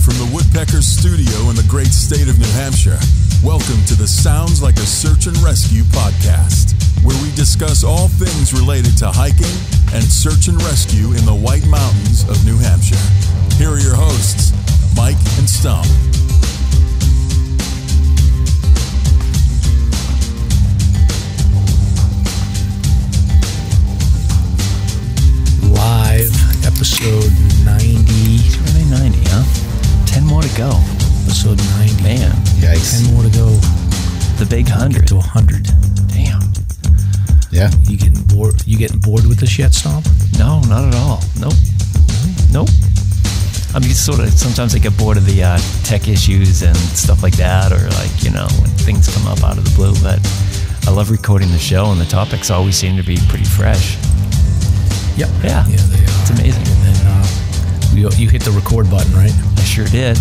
from the Woodpecker Studio in the great state of New Hampshire, welcome to the Sounds Like a Search and Rescue podcast, where we discuss all things related to hiking and search and rescue in the White Mountains of New Hampshire. Here are your hosts, Mike and Stomp. Live episode 90. It's really 90, huh? 10 more to go. Episode 90. Man. Yikes. 10 more to go. The big 100. To 100. Damn. Yeah. You getting bored with this yet, Stomp? No, not at all. Nope. I mean, sort of, sometimes I get bored of the tech issues and stuff like that, or like, you know, when things come up out of the blue, but I love recording the show, and the topics always seem to be pretty fresh. Yep. Yeah, they are. It's amazing. And then you hit the record button, right? I sure did.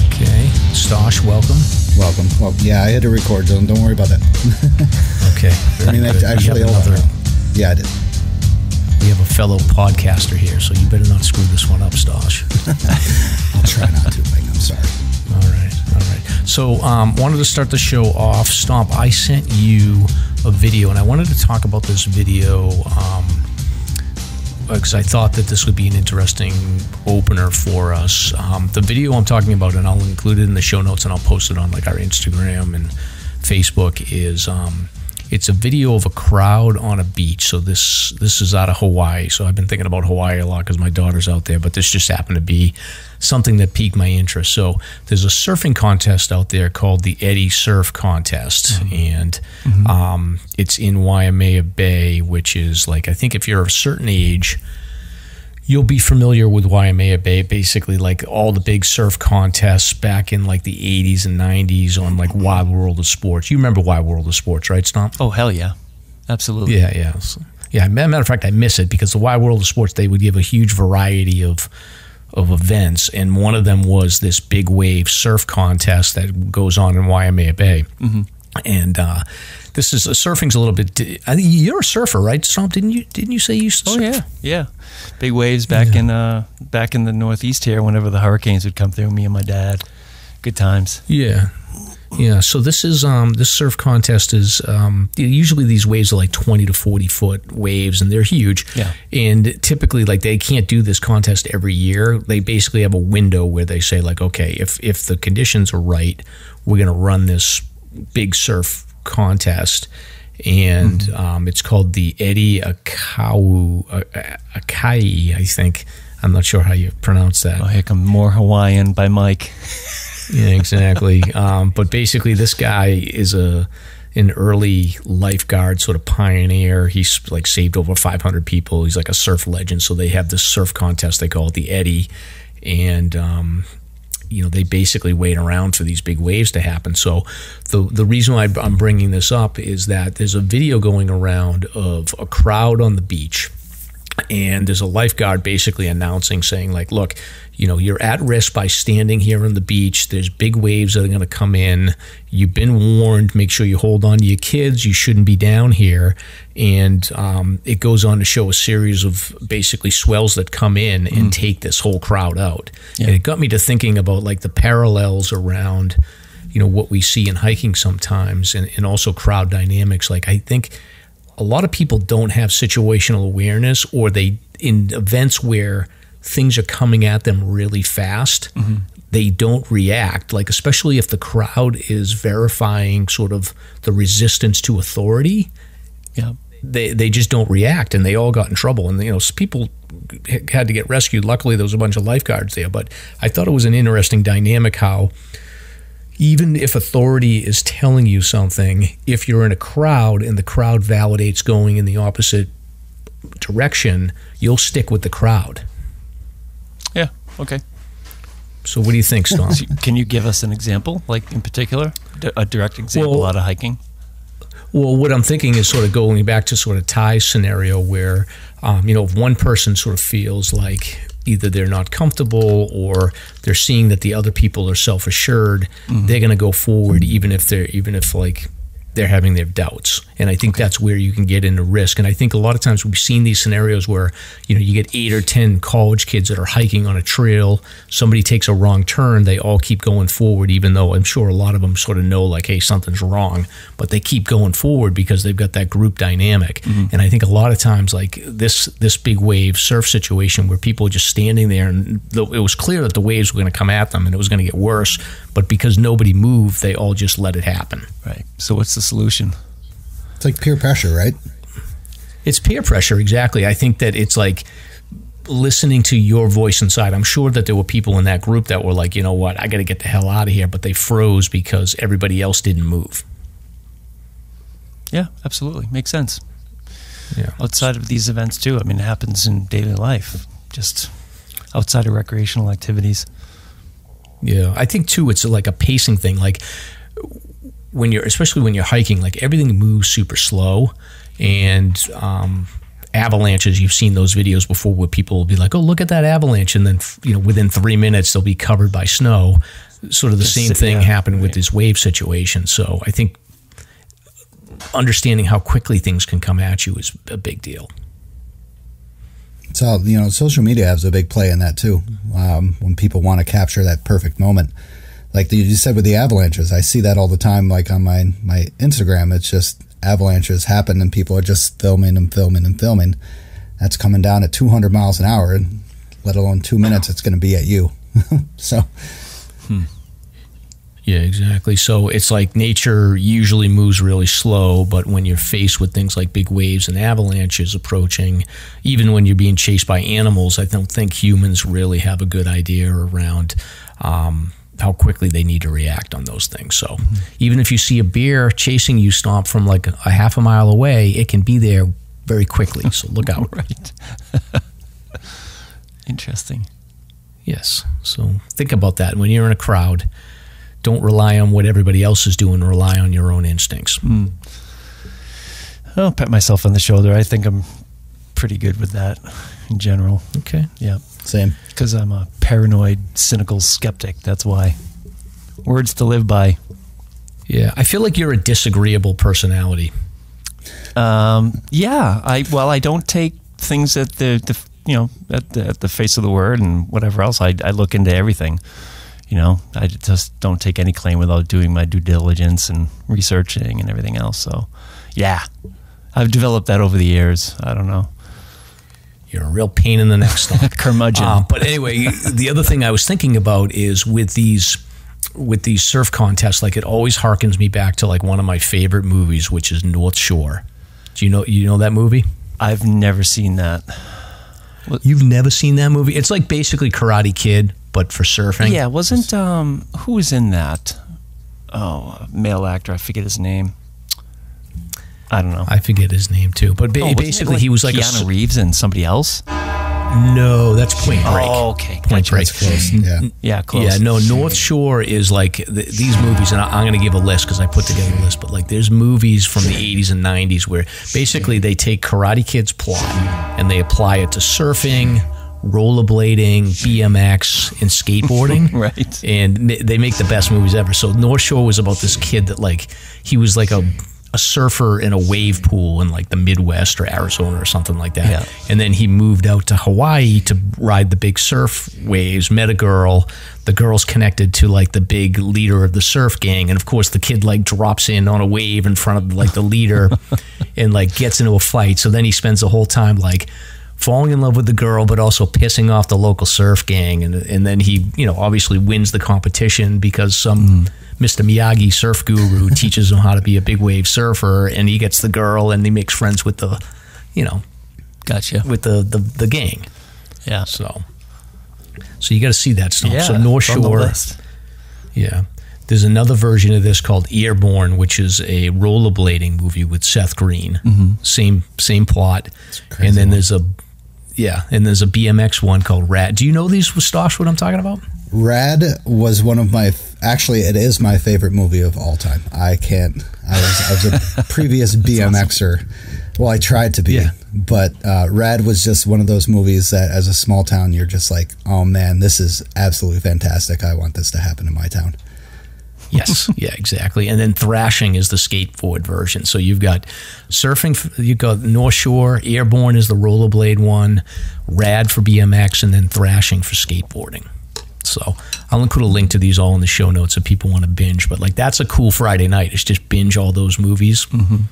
Okay. Stosh, welcome. Welcome. Well, yeah, I had to record, so don't worry about that. Okay. I mean, actually, yeah, I did. We have a fellow podcaster here, so you better not screw this one up, Stosh. I'll try not to, Mike. I'm sorry. All right. So, wanted to start the show off. Stomp, I sent you a video, and I wanted to talk about this video because I thought that this would be an interesting opener for us. The video I'm talking about, and I'll include it in the show notes, and I'll post it on like our Instagram and Facebook, is it's a video of a crowd on a beach. So this is out of Hawaii. So I've been thinking about Hawaii a lot because my daughter's out there, but this just happened to be something that piqued my interest. So there's a surfing contest out there called the Eddie Surf Contest, and it's in Waimea Bay, which is like, I think if you're a certain age, you'll be familiar with Waimea Bay, basically like all the big surf contests back in like the 80s and 90s on like Wild World of Sports. You remember Wild World of Sports, right, Stomp? Oh, hell yeah. Absolutely. Yeah. Yeah, matter of fact, I miss it because the Wild World of Sports, they would give a huge variety of events, and one of them was this big wave surf contest that goes on in Waimea Bay. And this is surfing's a little bit. I think you're a surfer, right, Stomp? Didn't you say you used to surf? Yeah. Big waves back in the Northeast here. Whenever the hurricanes would come through, me and my dad, good times. Yeah. So this is this surf contest is usually these waves are like 20 to 40 foot waves, and they're huge. Yeah. And typically, like, they can't do this contest every year. They basically have a window where they say, like, okay, if the conditions are right, we're going to run this big surf contest, and it's called the Eddie Akai, I think. I'm not sure how you pronounce that. Oh, here comes more Hawaiian by Mike. Yeah, exactly. But basically, this guy is an early lifeguard sort of pioneer. He's like saved over 500 people. He's like a surf legend. So they have this surf contest. They call it the Eddie, and they basically wait around for these big waves to happen. So the reason why I'm bringing this up is that there's a video going around of a crowd on the beach, and there's a lifeguard basically announcing, saying like, look, you're at risk by standing here on the beach. There's big waves that are going to come in. You've been warned. Make sure you hold on to your kids. You shouldn't be down here. And it goes on to show a series of basically swells that come in and take this whole crowd out. Yeah. And it got me to thinking about like the parallels around, what we see in hiking sometimes, and also crowd dynamics. Like, I think a lot of people don't have situational awareness, or they, in events where things are coming at them really fast, they don't react, like especially if the crowd is verifying sort of the resistance to authority. Yeah, they just don't react, and they all got in trouble, and people had to get rescued. Luckily there was a bunch of lifeguards there, but I thought it was an interesting dynamic how even if authority is telling you something, if you're in a crowd and the crowd validates going in the opposite direction, you'll stick with the crowd. Yeah, okay. So what do you think, Stomp? Can you give us an example, like in particular, a direct example out of hiking? Well, what I'm thinking is sort of going back to sort of Ty's scenario where, if one person sort of feels like either they're not comfortable or they're seeing that the other people are self-assured, they're going to go forward even if they're having their doubts. And I think that's where you can get into risk. And I think a lot of times we've seen these scenarios where, you know, you get 8 or 10 college kids that are hiking on a trail, somebody takes a wrong turn, they all keep going forward, even though I'm sure a lot of them sort of know like, hey, something's wrong, but they keep going forward because they've got that group dynamic. And I think a lot of times like this big wave surf situation where people are just standing there, and it was clear that the waves were going to come at them and it was going to get worse, but because nobody moved, they all just let it happen. Right. So what's the solution? It's like peer pressure, right? It's peer pressure, exactly. I think that it's like listening to your voice inside. I'm sure that there were people in that group that were like, you know what, I got to get the hell out of here, but they froze because everybody else didn't move. Yeah, absolutely. Makes sense. Yeah. Outside of these events too, I mean, it happens in daily life, just outside of recreational activities. Yeah, I think too, it's like a pacing thing. Like especially when you're hiking, like everything moves super slow, and avalanches, you've seen those videos before where people will be like, oh, look at that avalanche, and then, you know, within 3 minutes they'll be covered by snow. Sort of the same thing happened with this wave situation. So I think understanding how quickly things can come at you is a big deal. So, you know, social media has a big play in that too. When people want to capture that perfect moment, like you said with the avalanches, I see that all the time. Like on my Instagram, it's just avalanches happen and people are just filming and filming and filming. That's coming down at 200 miles an hour, and let alone 2 minutes, it's going to be at you. So. Yeah, exactly. So it's like nature usually moves really slow, but when you're faced with things like big waves and avalanches approaching, even when you're being chased by animals, I don't think humans really have a good idea around how quickly they need to react on those things. So even if you see a bear chasing you, Stomp, from like a half a mile away, it can be there very quickly. So look out. Right. Interesting. Yes. So think about that. When you're in a crowd, don't rely on what everybody else is doing. Rely on your own instincts. I'll pat myself on the shoulder. I think I'm pretty good with that in general. Okay. Yeah. Same. Because I'm a paranoid, cynical skeptic. That's why. Words to live by. Yeah. I feel like you're a disagreeable personality. Yeah. I don't take things at the at the face of the word and whatever else. I look into everything. You know, I just don't take any claim without doing my due diligence and researching and everything else. So, yeah, I've developed that over the years. I don't know. You're a real pain in the neck, Stomp. Curmudgeon. But anyway, the other thing I was thinking about is with these surf contests, like it always harkens me back to like one of my favorite movies, which is North Shore. Do you know that movie? I've never seen that. You've never seen that movie? It's like basically Karate Kid, but for surfing. Yeah, wasn't who was in that? Oh, a male actor. I forget his name. I don't know. I forget his name too. But basically, he was like Keanu Reeves and somebody else. No, that's Point Break. Oh, okay. Point Break. Close. Yeah, close. Yeah, no, North Shore is like these movies, and I'm going to give a list because I put together a list, but like there's movies from the 80s and 90s where basically they take Karate Kid's plot and they apply it to surfing, rollerblading, BMX, and skateboarding. Right. And they make the best movies ever. So North Shore was about this kid that like, he was like a surfer in a wave pool in like the Midwest or Arizona or something like that. Yeah. And then he moved out to Hawaii to ride the big surf waves, met a girl. The girl's connected to like the big leader of the surf gang. And of course the kid like drops in on a wave in front of like the leader and like gets into a fight. So then he spends the whole time like falling in love with the girl, but also pissing off the local surf gang. And then he, you know, obviously wins the competition because some Mr. Miyagi surf guru teaches him how to be a big wave surfer, and he gets the girl and he makes friends with the, you know, gotcha, with the gang. Yeah. So you got to see that stuff. Yeah, so North Shore. Yeah. There's another version of this called Airborne, which is a rollerblading movie with Seth Green. Same plot. And then there's a BMX one called Rad. Do you know these, Stosh, what I'm talking about? Rad was one of my, actually it is my favorite movie of all time. I was a previous BMXer. Awesome. Well, I tried to be, but Rad was just one of those movies that as a small town, you're just like, oh man, this is absolutely fantastic. I want this to happen in my town. Yes, yeah, exactly. And then thrashing is the skateboard version. So you've got surfing, you've got North Shore, airborne is the rollerblade one, rad for BMX, and then thrashing for skateboarding. So I'll include a link to these all in the show notes if people want to binge. But like, that's a cool Friday night. It's just binge all those movies. Mm-hmm.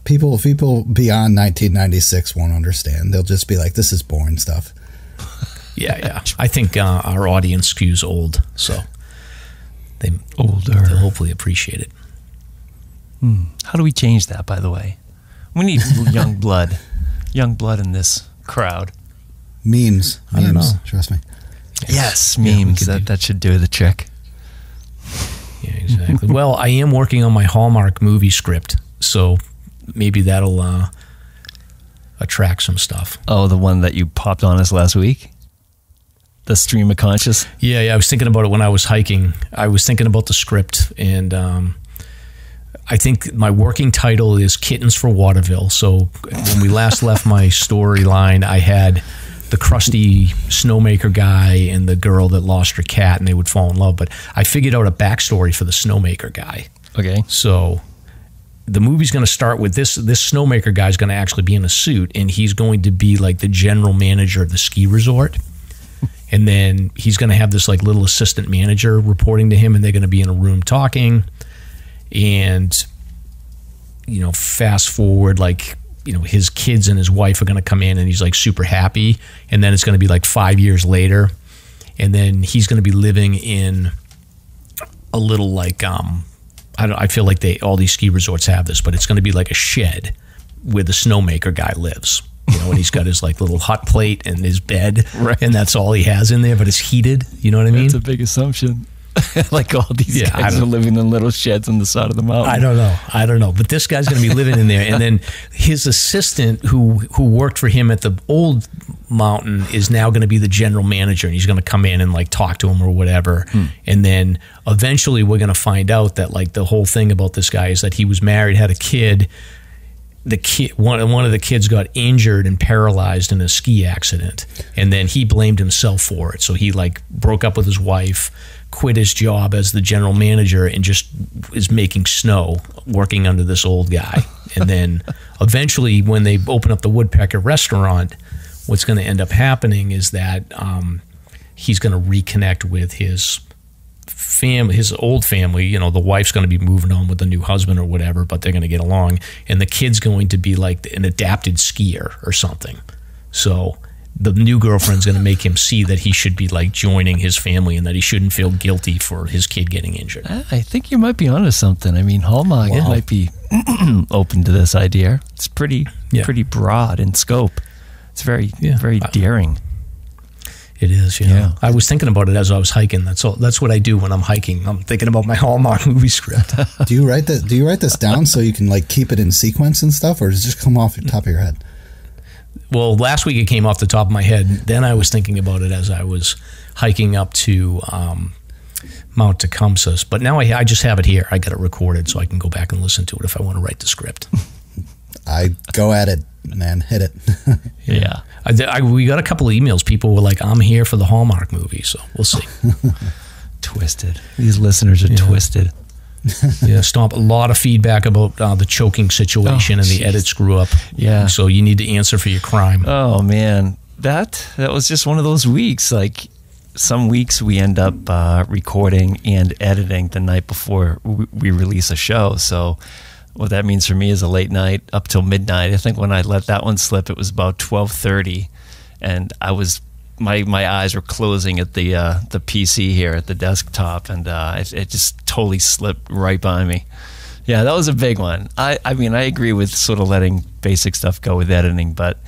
People beyond 1996 won't understand. They'll just be like, this is boring stuff. Yeah. I think our audience skews old, so they'll hopefully appreciate it. How do we change that, by the way? We need young blood in this crowd. Memes. I don't know. Trust me. Yes, memes. That should do the trick. Yeah, exactly. Well, I am working on my Hallmark movie script, so maybe that'll attract some stuff. Oh, the one that you popped on us last week? The stream of conscious? Yeah, I was thinking about it when I was hiking. I was thinking about the script, and I think my working title is Kittens for Waterville. So when we last left my storyline, I had the crusty snowmaker guy and the girl that lost her cat, and they would fall in love. But I figured out a backstory for the snowmaker guy. Okay. So the movie's going to start with this snowmaker guy's going to actually be in a suit, and he's going to be like the general manager of the ski resort. And then he's going to have this like little assistant manager reporting to him, and they're going to be in a room talking. And, you know, fast forward, like, you know, his kids and his wife are going to come in, and he's like super happy. And then it's going to be like 5 years later. And then he's going to be living in a little like, I feel like all these ski resorts have this, but it's going to be like a shed where the snowmaker guy lives. You know, and he's got his like little hot plate and his bed, right, and that's all he has in there, but it's heated. You know what I mean? That's a big assumption. Like all these guys are living in little sheds on the side of the mountain. I don't know. But this guy's going to be living in there. And then his assistant who worked for him at the old mountain is now going to be the general manager, and he's going to come in and like talk to him or whatever. And then eventually we're going to find out that like the whole thing about this guy is that he was married, had a kid. One of the kids got injured and paralyzed in a ski accident, and then he blamed himself for it. So he like broke up with his wife, quit his job as the general manager, and just is making snow working under this old guy. And then eventually when they open up the Woodpecker restaurant, what's going to end up happening is that he's going to reconnect with his family, his old family. You know, the wife's going to be moving on with a new husband or whatever, but they're going to get along, and the kid's going to be like an adapted skier or something. So the new girlfriend's going to make him see that he should be like joining his family, and that he shouldn't feel guilty for his kid getting injured. I think you might be onto something. I mean, Hallmark might be open to this idea. It's pretty broad in scope. It's very daring. It is, yeah. I was thinking about it as I was hiking. That's all. That's what I do when I'm hiking. I'm thinking about my Hallmark movie script. Do you write this down so you can like keep it in sequence and stuff, or does it just come off the top of your head? Well, last week it came off the top of my head. Then I was thinking about it as I was hiking up to Mount Tecumseh. But now I just have it here. I got it recorded so I can go back and listen to it if I want to write the script. I go at it, man. Hit it. Yeah. We got a couple of emails. People were like, I'm here for the Hallmark movie, so we'll see. Twisted. These listeners are twisted. Yeah, Stomp, a lot of feedback about the choking situation and the edit screw up. Yeah. So you need to answer for your crime. Oh, man. That was just one of those weeks. Like, some weeks we end up recording and editing the night before we release a show. So what that means for me is a late night up till midnight. I think when I let that one slip, it was about 12:30, and I was my eyes were closing at the PC here at the desktop, and it just totally slipped right by me. Yeah, that was a big one. I mean, I agree with sort of letting basic stuff go with editing, but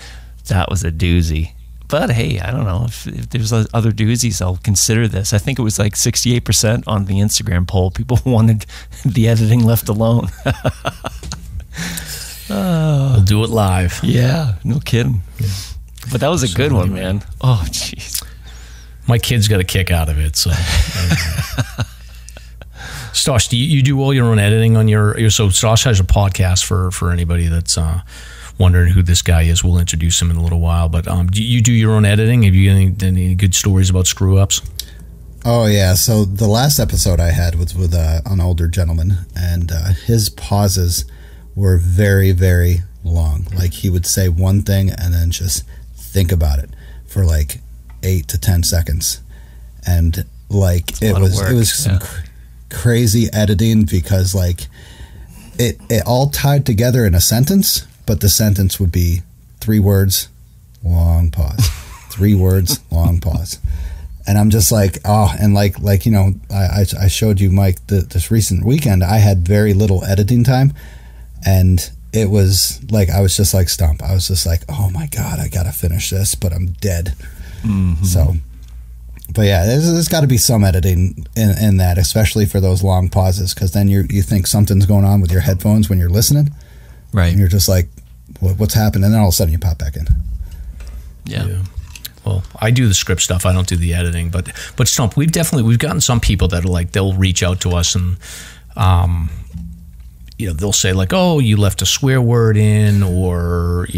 that was a doozy. But hey, I don't know if there's other doozies, I'll consider this. I think it was like 68% on the Instagram poll. People wanted the editing left alone. We'll do it live. Yeah, no kidding. Yeah. But that was a good one, man. Oh, jeez. My kids got a kick out of it. So, Stosh, do you do all your own editing on your? So Stosh has a podcast for anybody that's wondering who this guy is. We'll introduce him in a little while. But do you do your own editing? Have you got any good stories about screw ups? Oh yeah. So the last episode I had was with an older gentleman, and his pauses were very, very long. Like he would say one thing and then just think about it for like 8 to 10 seconds, and like it was some crazy editing because like it all tied together in a sentence, but the sentence would be 3 words, long pause, 3 words, long pause. And I'm just like, oh, and like I showed you, Mike, this recent weekend, I had very little editing time, and it was like, I was just like Stomp. I was just like, oh my God, I got to finish this, but I'm dead. Mm-hmm. So, but yeah, there's got to be some editing in that, especially for those long pauses, because then you think something's going on with your headphones when you're listening. Right. And you're just like, what's happening? And then all of a sudden you pop back in. Yeah. Well, I do the script stuff. I don't do the editing, but Stump, we've gotten some people that are like, they'll reach out to us and, they'll say like, oh, you left a swear word in, or,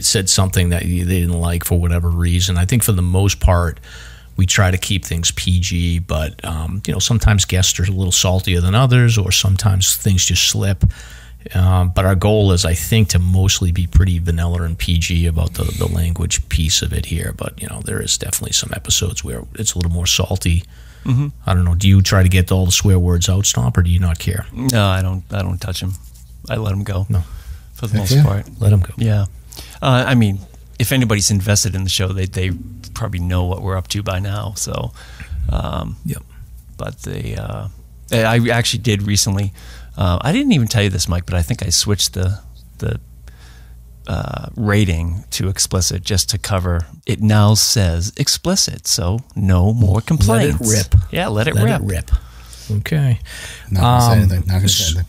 said something that they didn't like for whatever reason. I think for the most part, we try to keep things PG, but, sometimes guests are a little saltier than others, or sometimes things just slip. But our goal is, I think, to mostly be pretty vanilla and PG about the language piece of it here. But, there is definitely some episodes where it's a little more salty. Mm-hmm. I don't know. Do you try to get all the swear words out, Stomp, or do you not care? No, I don't touch them. I let them go. No, for the most part. Let them go. Yeah. I mean, if anybody's invested in the show, they probably know what we're up to by now. So, yep. But I actually did recently. I didn't even tell you this, Mike, but I think I switched the rating to explicit just to cover. It now says explicit, so no more complaints. Let it rip. Yeah, let it rip. Okay. Not going to say anything. Not going to say anything.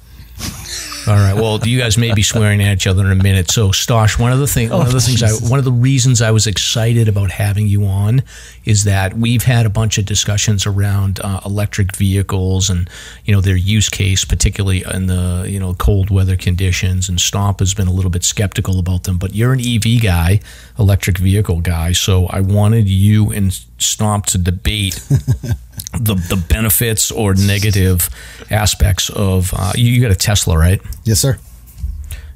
All right. Well, you guys may be swearing at each other in a minute. So, Stosh, one of the reasons I was excited about having you on is that we've had a bunch of discussions around electric vehicles and their use case, particularly in the cold weather conditions. And Stomp has been a little bit skeptical about them. But you're an EV guy, electric vehicle guy. So I wanted you and Stomp to debate the benefits or negative aspects of you got a Tesla, right? Yes, sir.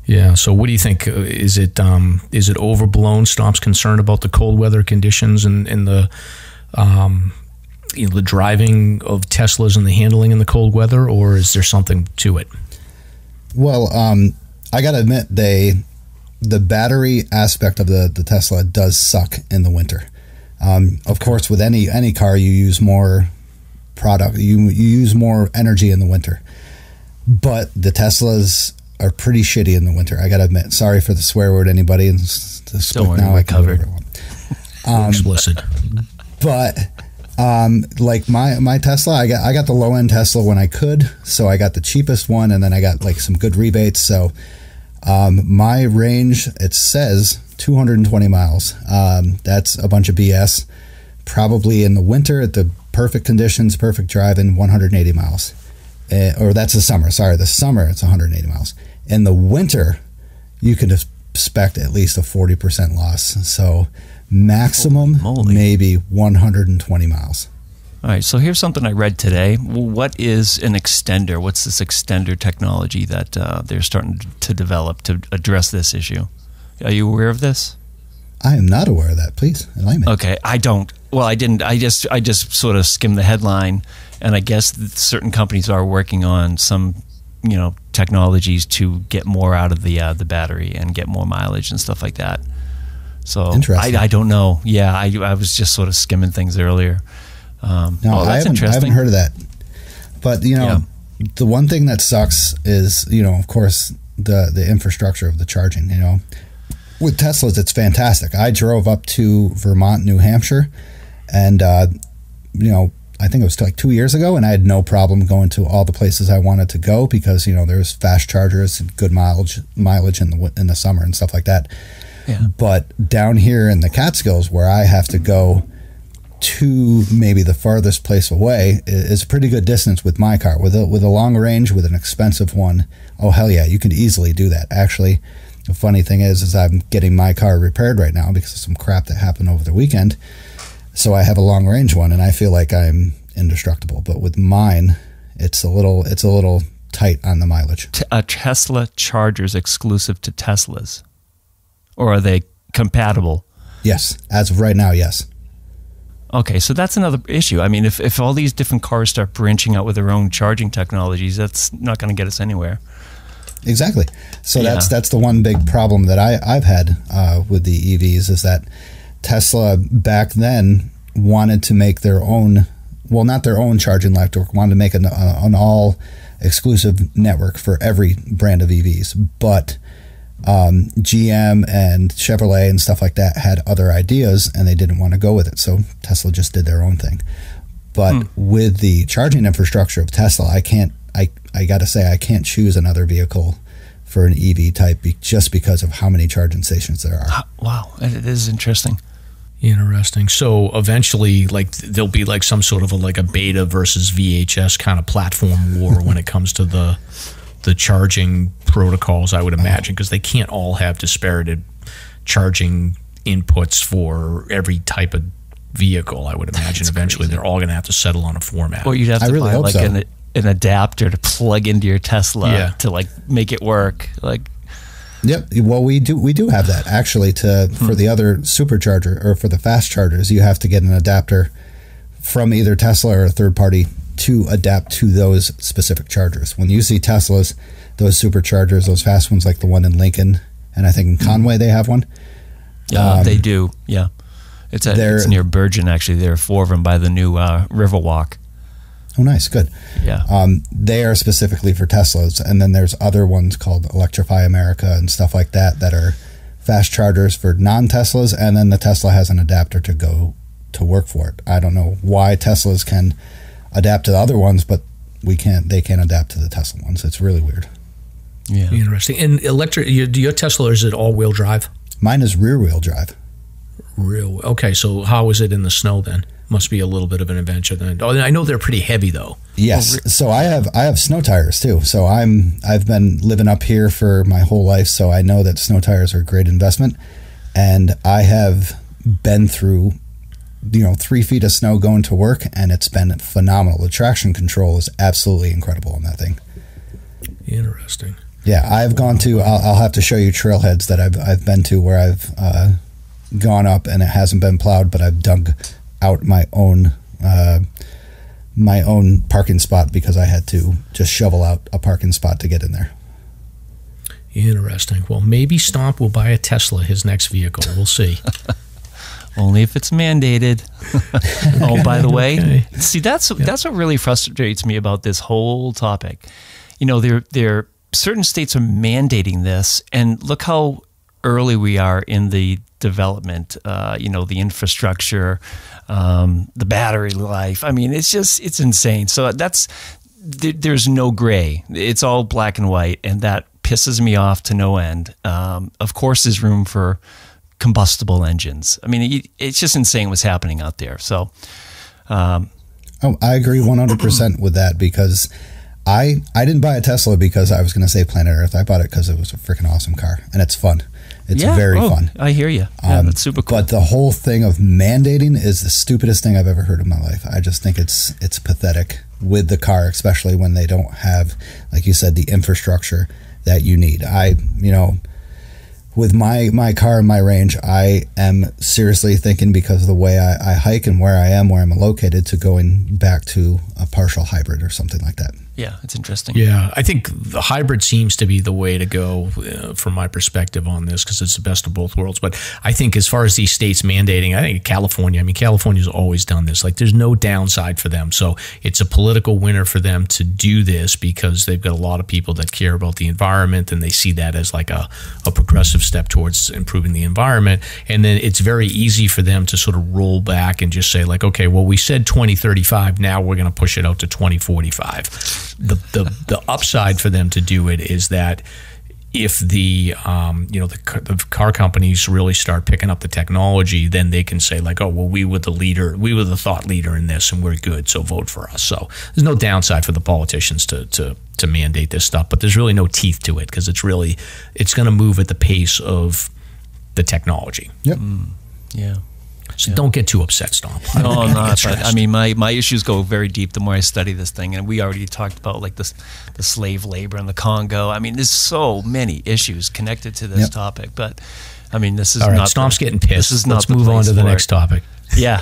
Yeah. So what do you think? Is it overblown? Stomp's concerned about the cold weather conditions and the the driving of Teslas and the handling in the cold weather, or is there something to it? Well, I got to admit, the battery aspect of the Tesla does suck in the winter. Of course, with any car, you use more product, you use more energy in the winter. But the Teslas are pretty shitty in the winter, I gotta admit. Sorry for the swear word, anybody. Don't worry, we're covered. Explicit. But like my Tesla, I got the low end Tesla when I could, so I got the cheapest one, and then I got like some good rebates. So my range, it says 220 miles. That's a bunch of BS. Probably in the winter, at the perfect conditions, perfect driving, 180 miles. Or that's the summer. Sorry, the summer, it's 180 miles. In the winter, you can expect at least a 40% loss. So maximum, maybe 120 miles. All right, so here's something I read today. What is an extender? What's this extender technology that they're starting to develop to address this issue? Are you aware of this? I am not aware of that. Please enlighten me. Okay, I don't. Well, I didn't. I just sort of skimmed the headline, and I guess certain companies are working on some, technologies to get more out of the battery and get more mileage and stuff like that. So I don't know. Yeah, I was just sort of skimming things earlier. No, I haven't heard of that. But the one thing that sucks is of course the infrastructure of the charging. With Teslas, it's fantastic. I drove up to Vermont, New Hampshire, and I think it was like 2 years ago, and I had no problem going to all the places I wanted to go because there's fast chargers and good mileage in the summer and stuff like that. Yeah. But down here in the Catskills, where I have to go to maybe the farthest place away, is a pretty good distance with my car. With a long range, with an expensive one, oh hell yeah, you can easily do that. Actually, the funny thing is I'm getting my car repaired right now because of some crap that happened over the weekend. So I have a long range one, and I feel like I'm indestructible. But with mine, it's a little tight on the mileage. A Tesla charger's exclusive to Teslas, or are they compatible? Yes, as of right now, yes. Okay, so that's another issue. I mean, if all these different cars start branching out with their own charging technologies, that's not going to get us anywhere. Exactly. So that's the one big problem that I've had with the EVs is that Tesla back then wanted to make their own, well, not their own charging network, wanted to make an all exclusive network for every brand of EVs. But GM and Chevrolet and stuff like that had other ideas and they didn't want to go with it. So Tesla just did their own thing. But with the charging infrastructure of Tesla, I got to say, I can't choose another vehicle for an EV type just because of how many charging stations there are. Wow, it is interesting. Interesting. So eventually, like, there'll be like some sort of a beta versus VHS kind of platform war when it comes to the charging protocols, I would imagine, because they can't all have disparate charging inputs for every type of vehicle. I would imagine That's eventually crazy. they're all going to have to settle on a format. Or you'd have to really buy hope like so. an adapter to plug into your Tesla to like make it work. Like, Yep. Well, we do have that actually. For the other supercharger or for the fast chargers, you have to get an adapter from either Tesla or a third party to adapt to those specific chargers. When you see Teslas, those superchargers, those fast ones like the one in Lincoln, and I think in Conway they have one. they do. Yeah. It's near Bergen, actually. There are 4 of them by the new Riverwalk. Oh, nice. Good. Yeah. They are specifically for Teslas. And then there's other ones called Electrify America and stuff like that are fast chargers for non-Teslas. And then the Tesla has an adapter to go to work for it. I don't know why Teslas can adapt to the other ones, but they can't adapt to the Tesla ones. It's really weird. Yeah. Interesting. And your Tesla, is it all-wheel drive? Mine is rear-wheel drive. Okay, so how is it in the snow then? Must be a little bit of an adventure then. Oh, I know they're pretty heavy though. Yes. So I have snow tires too. So I've been living up here for my whole life, so I know that snow tires are a great investment. And I have been through 3 feet of snow going to work, and it's been phenomenal. The traction control is absolutely incredible on that thing. Interesting. Yeah, I've gone to. I'll have to show you trailheads that I've been to where I've gone up and it hasn't been plowed, but I've dug out my own parking spot because I had to just shovel out a parking spot to get in there. Interesting. Well, maybe Stomp will buy a Tesla, his next vehicle. We'll see. Only if it's mandated. Oh, by the way, Okay. see, that's what really frustrates me about this whole topic. There certain states are mandating this, and look how early we are in the development. The infrastructure, the battery life. I mean, it's insane. So there's no gray. It's all black and white, and that pisses me off to no end. Of course, there's room for combustible engines. I mean, it's just insane what's happening out there. So, I agree 100% with that because I didn't buy a Tesla because I was going to save planet Earth. I bought it because it was a freaking awesome car and it's fun. It's very fun. I hear you. Yeah, that's super cool. But the whole thing of mandating is the stupidest thing I've ever heard in my life. I just think it's pathetic with the car, especially when they don't have, like you said, the infrastructure that you need. With my car and my range, I am seriously thinking, because of the way I hike and where I'm located, to going back to a partial hybrid or something like that. Yeah, it's interesting. Yeah, I think the hybrid seems to be the way to go from my perspective on this because it's the best of both worlds. But I think as far as these states mandating, I think California's always done this. Like, there's no downside for them. So it's a political winner for them to do this because they've got a lot of people that care about the environment and they see that as like a progressive step towards improving the environment. And then it's very easy for them to sort of roll back and just say like, okay, well, we said 2035, now we're going to push it out to 2045. The upside for them to do it is that if the car companies really start picking up the technology, then they can say like, oh, well, we were the thought leader in this and we're good, so vote for us. So there's no downside for the politicians to mandate this stuff, but there's really no teeth to it because it's going to move at the pace of the technology. Yep. Yeah. So don't get too upset, Stomp. No, I'm not. But I mean, my issues go very deep the more I study this thing. And we already talked about like the slave labor in the Congo. I mean, there's so many issues connected to this topic. But I mean, this is all right. not. Stomp's getting pissed. This is Let's not move on to the next topic. Yeah.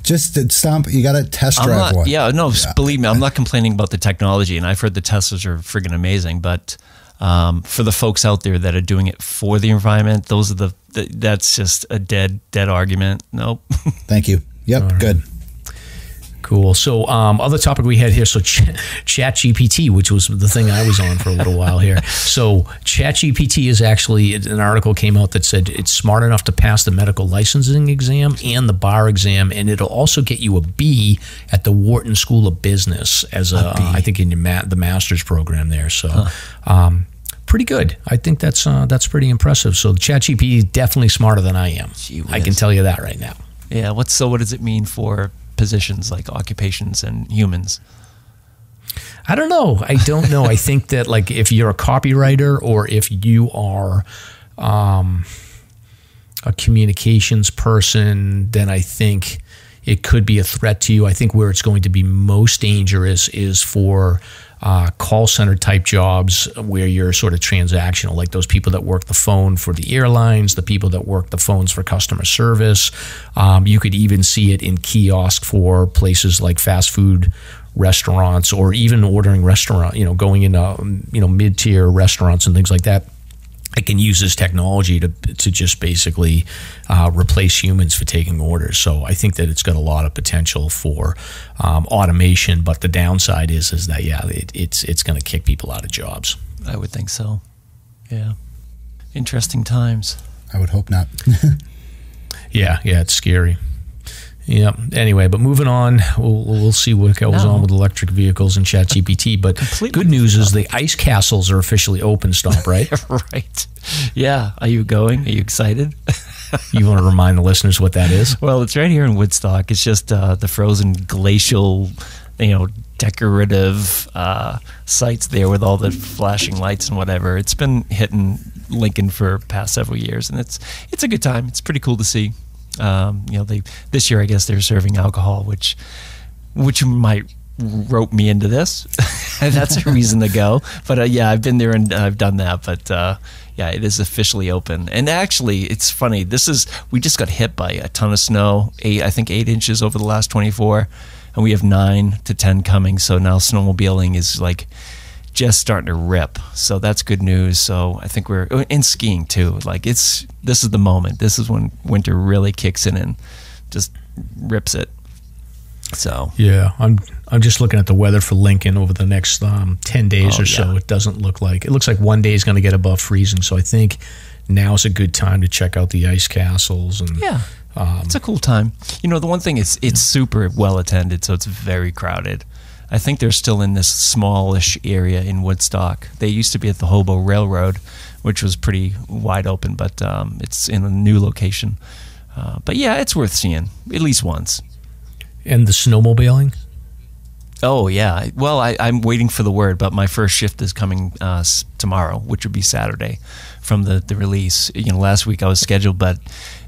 Just Stomp, you got to test drive one. Yeah, no, believe me, I'm not complaining about the technology, and I've heard the Teslas are friggin' amazing, but for the folks out there that are doing it for the environment, those are that's just a dead argument. Nope. Thank you. Yep, right. Good. Cool. So other topic we had here, so ChatGPT, which was the thing I was on for a little while here. So ChatGPT is actually, an article came out that said it's smart enough to pass the medical licensing exam and the bar exam, and it'll also get you a B at the Wharton School of Business as I think in the master's program there. So pretty good. I think that's pretty impressive. So ChatGPT is definitely smarter than I am. I can tell you that right now. Yeah. What does it mean for positions like occupations and humans? I don't know. I think that like if you're a copywriter or if you are a communications person, then I think it could be a threat to you. I think where it's going to be most dangerous is for call center type jobs where you're sort of transactional, like those people that work the phone for the airlines, the people that work the phones for customer service. You could even see it in kiosk for places like fast food restaurants, or even ordering going into mid-tier restaurants and things like that. It can use this technology to just basically replace humans for taking orders. So I think that it's got a lot of potential for automation, but the downside is that it's going to kick people out of jobs. I would think so. Yeah. Interesting times. I would hope not. Yeah, it's scary. Yeah. Anyway, but moving on, we'll see what goes on with electric vehicles and ChatGPT. But good news is the ice castles are officially open, Stomp, right? Right. Yeah. Are you going? Are you excited? You want to remind the listeners what that is? Well, it's right here in Woodstock. It's just the frozen glacial, decorative sites there with all the flashing lights and whatever. It's been hitting Lincoln for past several years, and it's a good time. It's pretty cool to see. This year I guess they're serving alcohol, which might rope me into this. That's a reason to go. But I've been there and I've done that. But it is officially open. And actually, it's funny. We just got hit by a ton of snow. 8 inches over the last 24, and we have 9 to 10 coming. So now snowmobiling is like just starting to rip. So that's good news. So I think we're in skiing too. Like this is the moment. This is when winter really kicks in and just rips it. So yeah, I'm just looking at the weather for Lincoln over the next 10 days or so. It looks like one day is going to get above freezing. So I think now's a good time to check out the ice castles. And it's a cool time. The one thing is it's super well attended, so it's very crowded. I think they're still in this smallish area in Woodstock. They used to be at the Hobo Railroad, which was pretty wide open, but it's in a new location. But yeah, it's worth seeing at least once. And the snowmobiling? Oh, yeah. Well, I'm waiting for the word, but my first shift is coming tomorrow, which would be Saturday from the release. Last week I was scheduled, but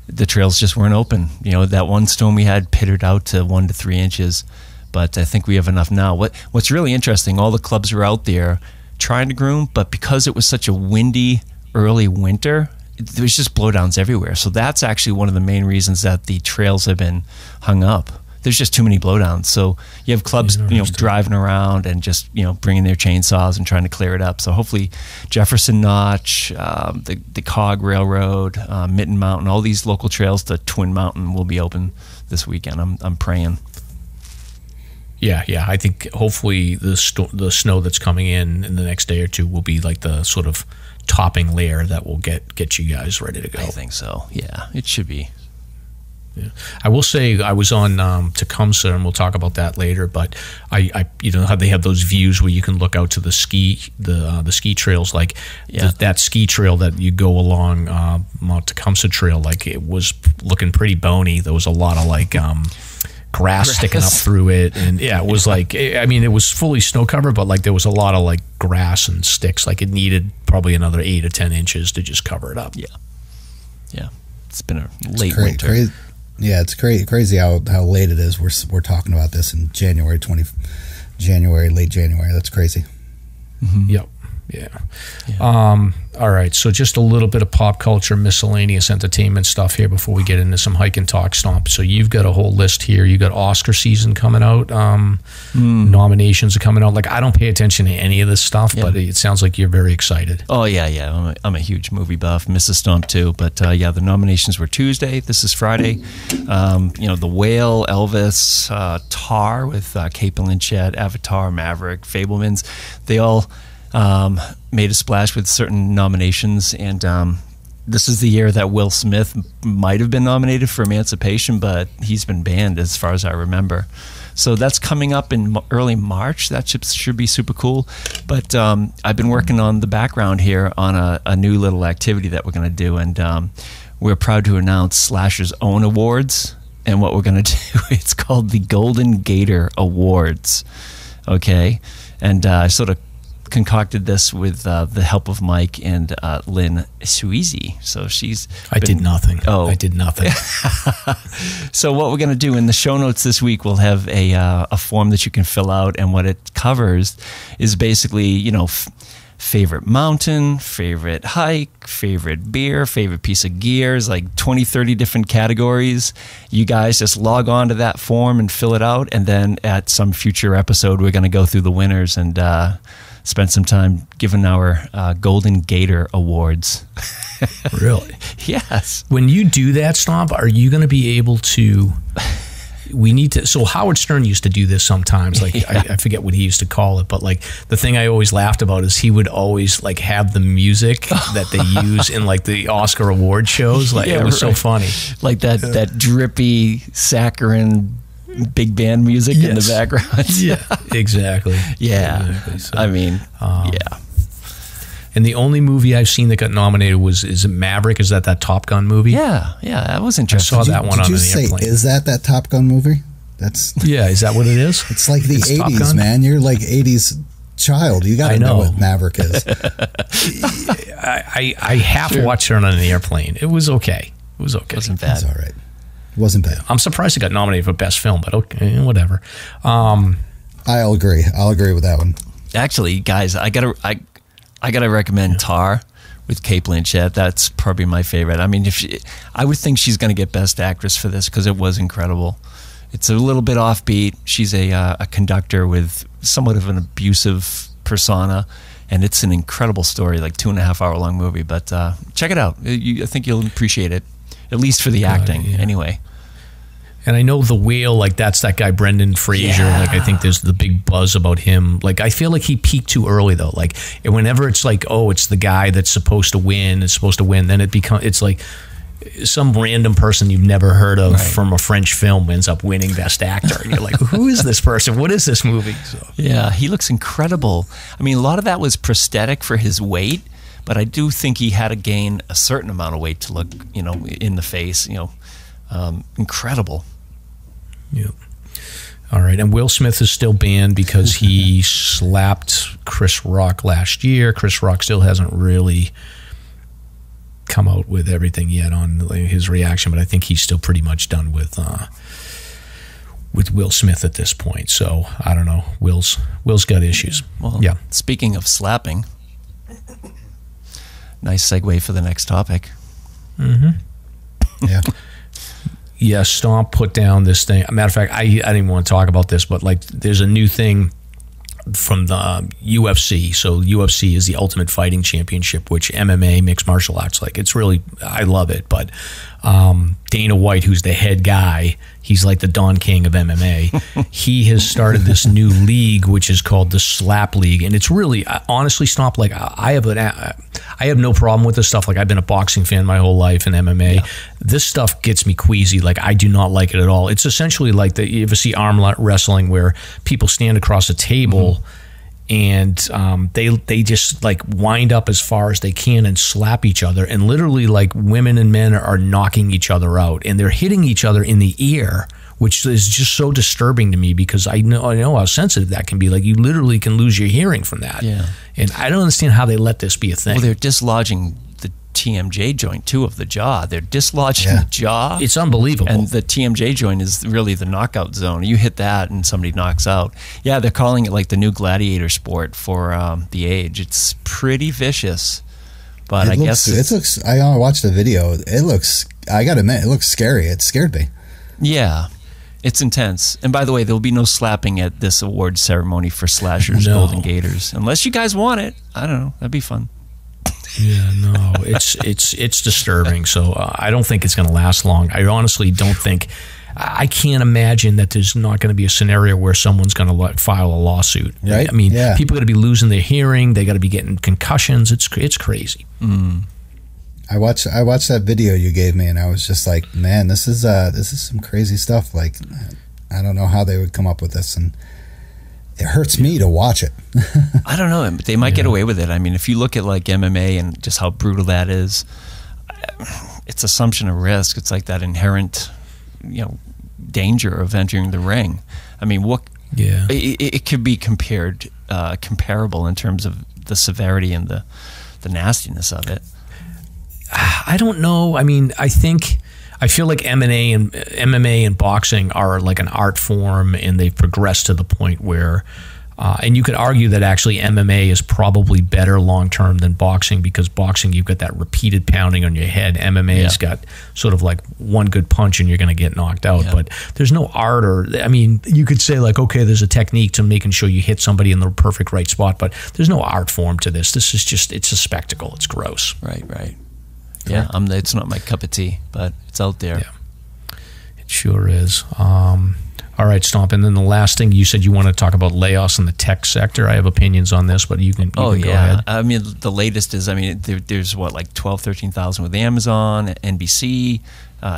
the trails just weren't open. That one storm we had pittered out to 1 to 3 inches. But I think we have enough now. What's really interesting, all the clubs are out there trying to groom, but because it was such a windy early winter, there's just blowdowns everywhere. So that's actually one of the main reasons that the trails have been hung up. There's just too many blowdowns. So you have clubs, driving around and just, bringing their chainsaws and trying to clear it up. So hopefully Jefferson Notch, the Cog Railroad, Mitten Mountain, all these local trails, the Twin Mountain will be open this weekend. I'm praying. Yeah. I think hopefully the snow that's coming in the next day or two will be like the sort of topping layer that will get you guys ready to go. I think so. Yeah, it should be. Yeah. I will say I was on Tecumseh, and we'll talk about that later. But I how they have those views where you can look out to the ski trails, like that ski trail that you go along Mount Tecumseh Trail. Like it was looking pretty bony. There was a lot of like. Grass sticking up through it, and it was like, it was fully snow covered, but like there was a lot of like grass and sticks. Like it needed probably another 8 to 10 inches to just cover it up. Yeah. It's been a late winter. Yeah, it's crazy how late it is. We're talking about this in late January. That's crazy. Mm-hmm. Yep. Yeah. All right. So just a little bit of pop culture, miscellaneous entertainment stuff here before we get into some hike and talk, Stomp. So you've got a whole list here. You got Oscar season coming out. Nominations are coming out. Like, I don't pay attention to any of this stuff, but it sounds like you're very excited. Oh yeah. I'm a huge movie buff. Mrs. Stomp too. But the nominations were Tuesday. This is Friday. The Whale, Elvis, Tar with Cate Blanchett, Avatar, Maverick, Fabelmans. They all made a splash with certain nominations, and this is the year that Will Smith might have been nominated for Emancipation, but he's been banned as far as I remember. So that's coming up in early March. That should be super cool. But I've been working on the background here on a new little activity that we're going to do, and we're proud to announce SLASR's own awards. And what we're going to do, it's called the Golden Gaiter Awards. Okay? And I sort of concocted this with the help of Mike and Lynn Suizy. So I did nothing. Oh, I did nothing. So what we're going to do in the show notes this week, we'll have a form that you can fill out, and what it covers is basically, favorite mountain, favorite hike, favorite beer, favorite piece of gear. It's like 20, 30 different categories. You guys just log on to that form and fill it out, and then at some future episode, we're going to go through the winners and spend some time giving our Golden Gaiter Awards. Really? Yes. When you do that, Stomp, are you going to be able to... So Howard Stern used to do this sometimes. Like, I forget what he used to call it, but like the thing I always laughed about is he would always like have the music that they use in like the Oscar award shows. Like, it was so funny. Like that drippy saccharine big band music in the background. Yeah, exactly. Yeah. Exactly. So, I mean, yeah. And the only movie I've seen that got nominated is Maverick. Is that Top Gun movie? Yeah, that was interesting. I saw that one on the airplane. Is that Top Gun movie? That's is that what it is? It's like the 80s, man. You're like 80s child. You got to know what Maverick is. I half watched it on the airplane. It was okay. It wasn't bad. It's all right. Wasn't bad. I'm surprised it got nominated for Best Film, but okay, whatever. I'll agree. I'll agree with that one. Actually, guys, I gotta recommend Tar with Cate Blanchett. That's probably my favorite. I mean, I would think she's gonna get Best Actress for this because it was incredible. It's a little bit offbeat. She's a conductor with somewhat of an abusive persona, and it's an incredible story, like 2.5 hour long movie. But check it out. I think you'll appreciate it, at least for the acting. Anyway. And I know The Whale, like that's that guy Brendan Fraser. Yeah. Like I think there's the big buzz about him. Like I feel like he peaked too early though. Like whenever it's like, oh, it's the guy that's supposed to win, then it's like some random person you've never heard of from a French film ends up winning Best Actor. And you're like, who is this person? What is this movie? So. Yeah, he looks incredible. I mean, a lot of that was prosthetic for his weight, but I do think he had to gain a certain amount of weight to look, in the face, incredible. Yeah. All right. And Will Smith is still banned because he slapped Chris Rock last year. Chris Rock still hasn't really come out with everything yet on his reaction, but I think he's still pretty much done with Will Smith at this point. So I don't know. Will's got issues. Well, speaking of slapping, nice segue for the next topic. Mm-hmm. Yeah. Yeah, Stomp put down this thing. Matter of fact, I didn't even want to talk about this, but like there's a new thing from the UFC. So UFC is the Ultimate Fighting Championship, which MMA, mixed martial arts, like it's really, I love it. But Dana White, who's the head guy, he's like the Don King of MMA. He has started this new league, which is called the Slap League. And it's really, honestly, Stomp, like I have no problem with this stuff. Like I've been a boxing fan my whole life in MMA. Yeah. This stuff gets me queasy. Like I do not like it at all. It's essentially like you ever see arm wrestling where people stand across a table and they just like wind up as far as they can and slap each other, and literally like women and men are knocking each other out, and they're hitting each other in the ear, which is just so disturbing to me because I know how sensitive that can be. Like you literally can lose your hearing from that. Yeah. And I don't understand how they let this be a thing. Well, they're dislodging TMJ joint too of the jaw. They're dislodging the jaw. It's unbelievable. And the TMJ joint is really the knockout zone. You hit that and somebody knocks out. Yeah, they're calling it like the new gladiator sport for the age. It's pretty vicious. But I guess it looks. I watched the video. It looks. I gotta admit, it looks scary. It scared me. Yeah, it's intense. And by the way, there will be no slapping at this award ceremony for SLASR's Golden Gators, unless you guys want it. I don't know. That'd be fun. Yeah, no, it's disturbing. So I don't think it's going to last long. I honestly don't think. I can't imagine that there's not going to be a scenario where someone's going to file a lawsuit. Right? I mean, people are going to be losing their hearing. They got to be getting concussions. It's crazy. Mm. I watched that video you gave me, and I was just like, man, this is some crazy stuff. Like, I don't know how they would come up with this, and it hurts me to watch it. I don't know. They might get away with it. I mean, if you look at like MMA and just how brutal that is, it's assumption of risk. It's like that inherent, danger of entering the ring. I mean, it could be comparable in terms of the severity and the nastiness of it. I don't know. I mean, I feel like MMA and boxing are like an art form, and they've progressed to the point where, and you could argue that actually MMA is probably better long term than boxing, because boxing, you've got that repeated pounding on your head. MMA's got sort of like one good punch and you're going to get knocked out. Yeah. But there's no art, or I mean, you could say like, okay, there's a technique to making sure you hit somebody in the perfect right spot, but there's no art form to this. This is just, it's a spectacle. It's gross. Right. Yeah, it's not my cup of tea, but it's out there. Yeah, it sure is. All right, Stomp. And then the last thing, you said you want to talk about layoffs in the tech sector. I have opinions on this, but you can go ahead. I mean, the latest is, there's like 12, 13,000 with Amazon, NBC,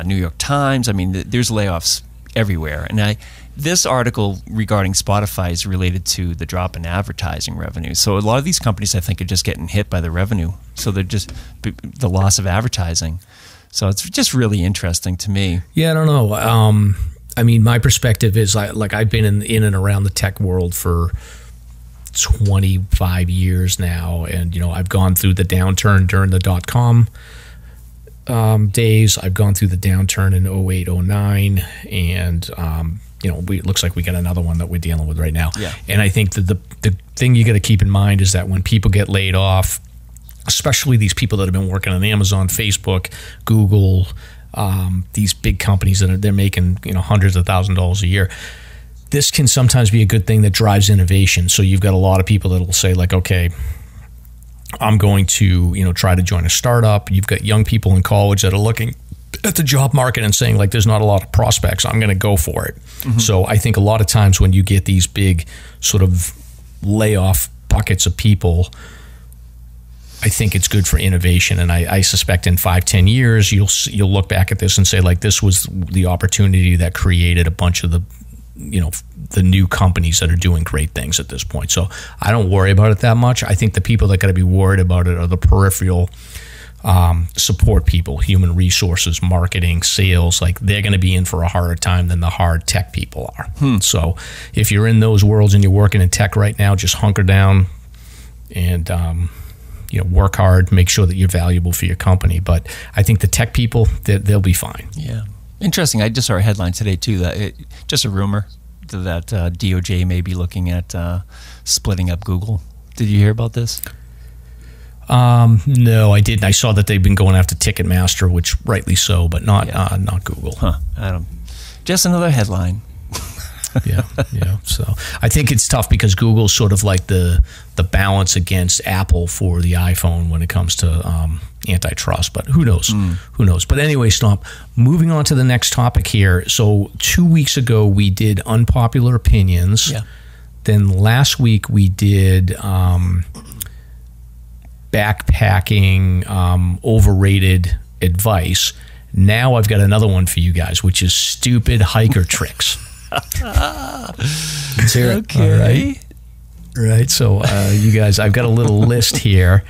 New York Times. I mean, there's layoffs everywhere. And this article regarding Spotify is related to the drop in advertising revenue. So a lot of these companies, I think, are just getting hit by the revenue. So they're just the loss of advertising. So it's just really interesting to me. Yeah, I don't know. I mean, my perspective is I've been in and around the tech world for 25 years now, and I've gone through the downturn during the .com days. I've gone through the downturn in 08, 09, and it looks like we got another one that we're dealing with right now. Yeah. And I think that the thing you got to keep in mind is that when people get laid off, especially these people that have been working on Amazon, Facebook, Google, these big companies that they're making hundreds of $1,000s a year, this can sometimes be a good thing that drives innovation. So you've got a lot of people that will say like, okay, I'm going to try to join a startup. You've got young people in college that are looking at the job market and saying like, there's not a lot of prospects, I'm going to go for it. Mm-hmm. So I think a lot of times when you get these big sort of layoff buckets of people, I think it's good for innovation, and I suspect in 5-10 years you'll look back at this and say like, this was the opportunity that created a bunch of the new companies that are doing great things at this point. So I don't worry about it that much. I think the people that got to be worried about it are the peripheral support people, human resources, marketing, sales. Like, they're going to be in for a harder time than the hard tech people are. So if you're in those worlds and you're working in tech right now, just hunker down and work hard, make sure that you're valuable for your company. But I think the tech people, they'll be fine. Yeah. Interesting. I just saw a headline today, too, that just a rumor that DOJ may be looking at splitting up Google. Did you hear about this? No, I didn't. I saw that they've been going after Ticketmaster, which rightly so, but not Google. Just another headline. Yeah. So I think it's tough because Google's sort of like the balance against Apple for the iPhone when it comes to antitrust. But who knows? Who knows? But anyway, Stomp, moving on to the next topic here. So 2 weeks ago, we did unpopular opinions. Yeah. Then last week, we did backpacking overrated advice. Now I've got another one for you guys, which is stupid hiker tricks. Okay. All right. So you guys, I've got a little list here.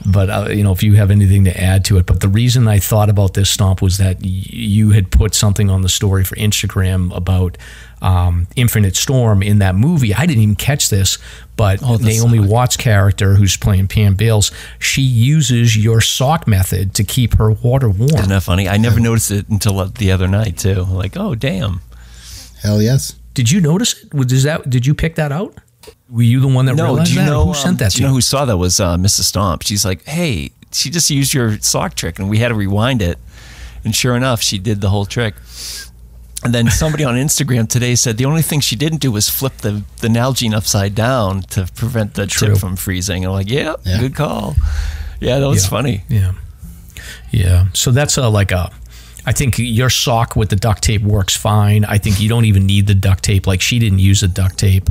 But you know, if you have anything to add to it. But the reason I thought about this, Stomp, was that you had put something on the story for Instagram about Infinite Storm in that movie. I didn't even catch this, but Naomi Watts' character, who's playing Pam Bales, she uses your sock method to keep her water warm. Isn't that funny? I never noticed it until the other night too. Like, oh damn. Hell yes. Did you notice it? Did you pick that out? Were you the one that realized that? Who sent that to you? Do you know who saw that? Was Mrs. Stomp. She's like, hey, she just used your sock trick, and we had to rewind it. And sure enough, she did the whole trick. And then somebody on Instagram today said the only thing she didn't do was flip the Nalgene upside down to prevent the tip from freezing. And I'm like, yeah, good call. Yeah, that was funny. Yeah. So that's I think your sock with the duct tape works fine. I think you don't even need the duct tape. Like, she didn't use the duct tape.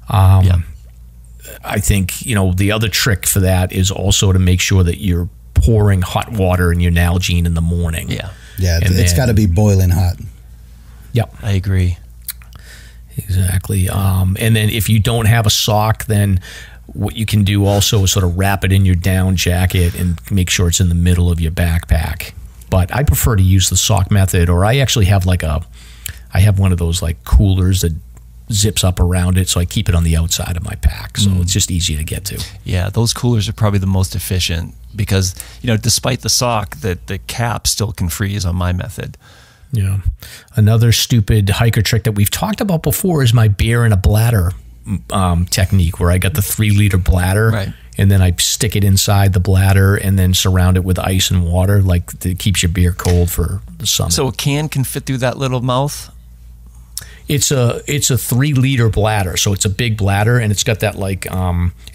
I think, you know, the other trick for that is also to make sure that you're pouring hot water in your Nalgene in the morning. Yeah, it's got to be boiling hot. Yep. I agree. Exactly. And then if you don't have a sock, then what you can do also is sort of wrap it in your down jacket and make sure it's in the middle of your backpack. But I prefer to use the sock method, or I actually have I have one of those like coolers that zips up around it, so I keep it on the outside of my pack, so it's just easy to get to. Yeah, those coolers are probably the most efficient because, you know, despite the sock, the cap still can freeze on my method. Yeah. Another stupid hiker trick that we've talked about before is my beer in a bladder technique, where I got the 3-liter bladder, and then I stick it inside the bladder and then surround it with ice and water, like it keeps your beer cold for the summer. So a can fit through that little mouth? It's a 3-liter bladder, so it's a big bladder, and it's got that like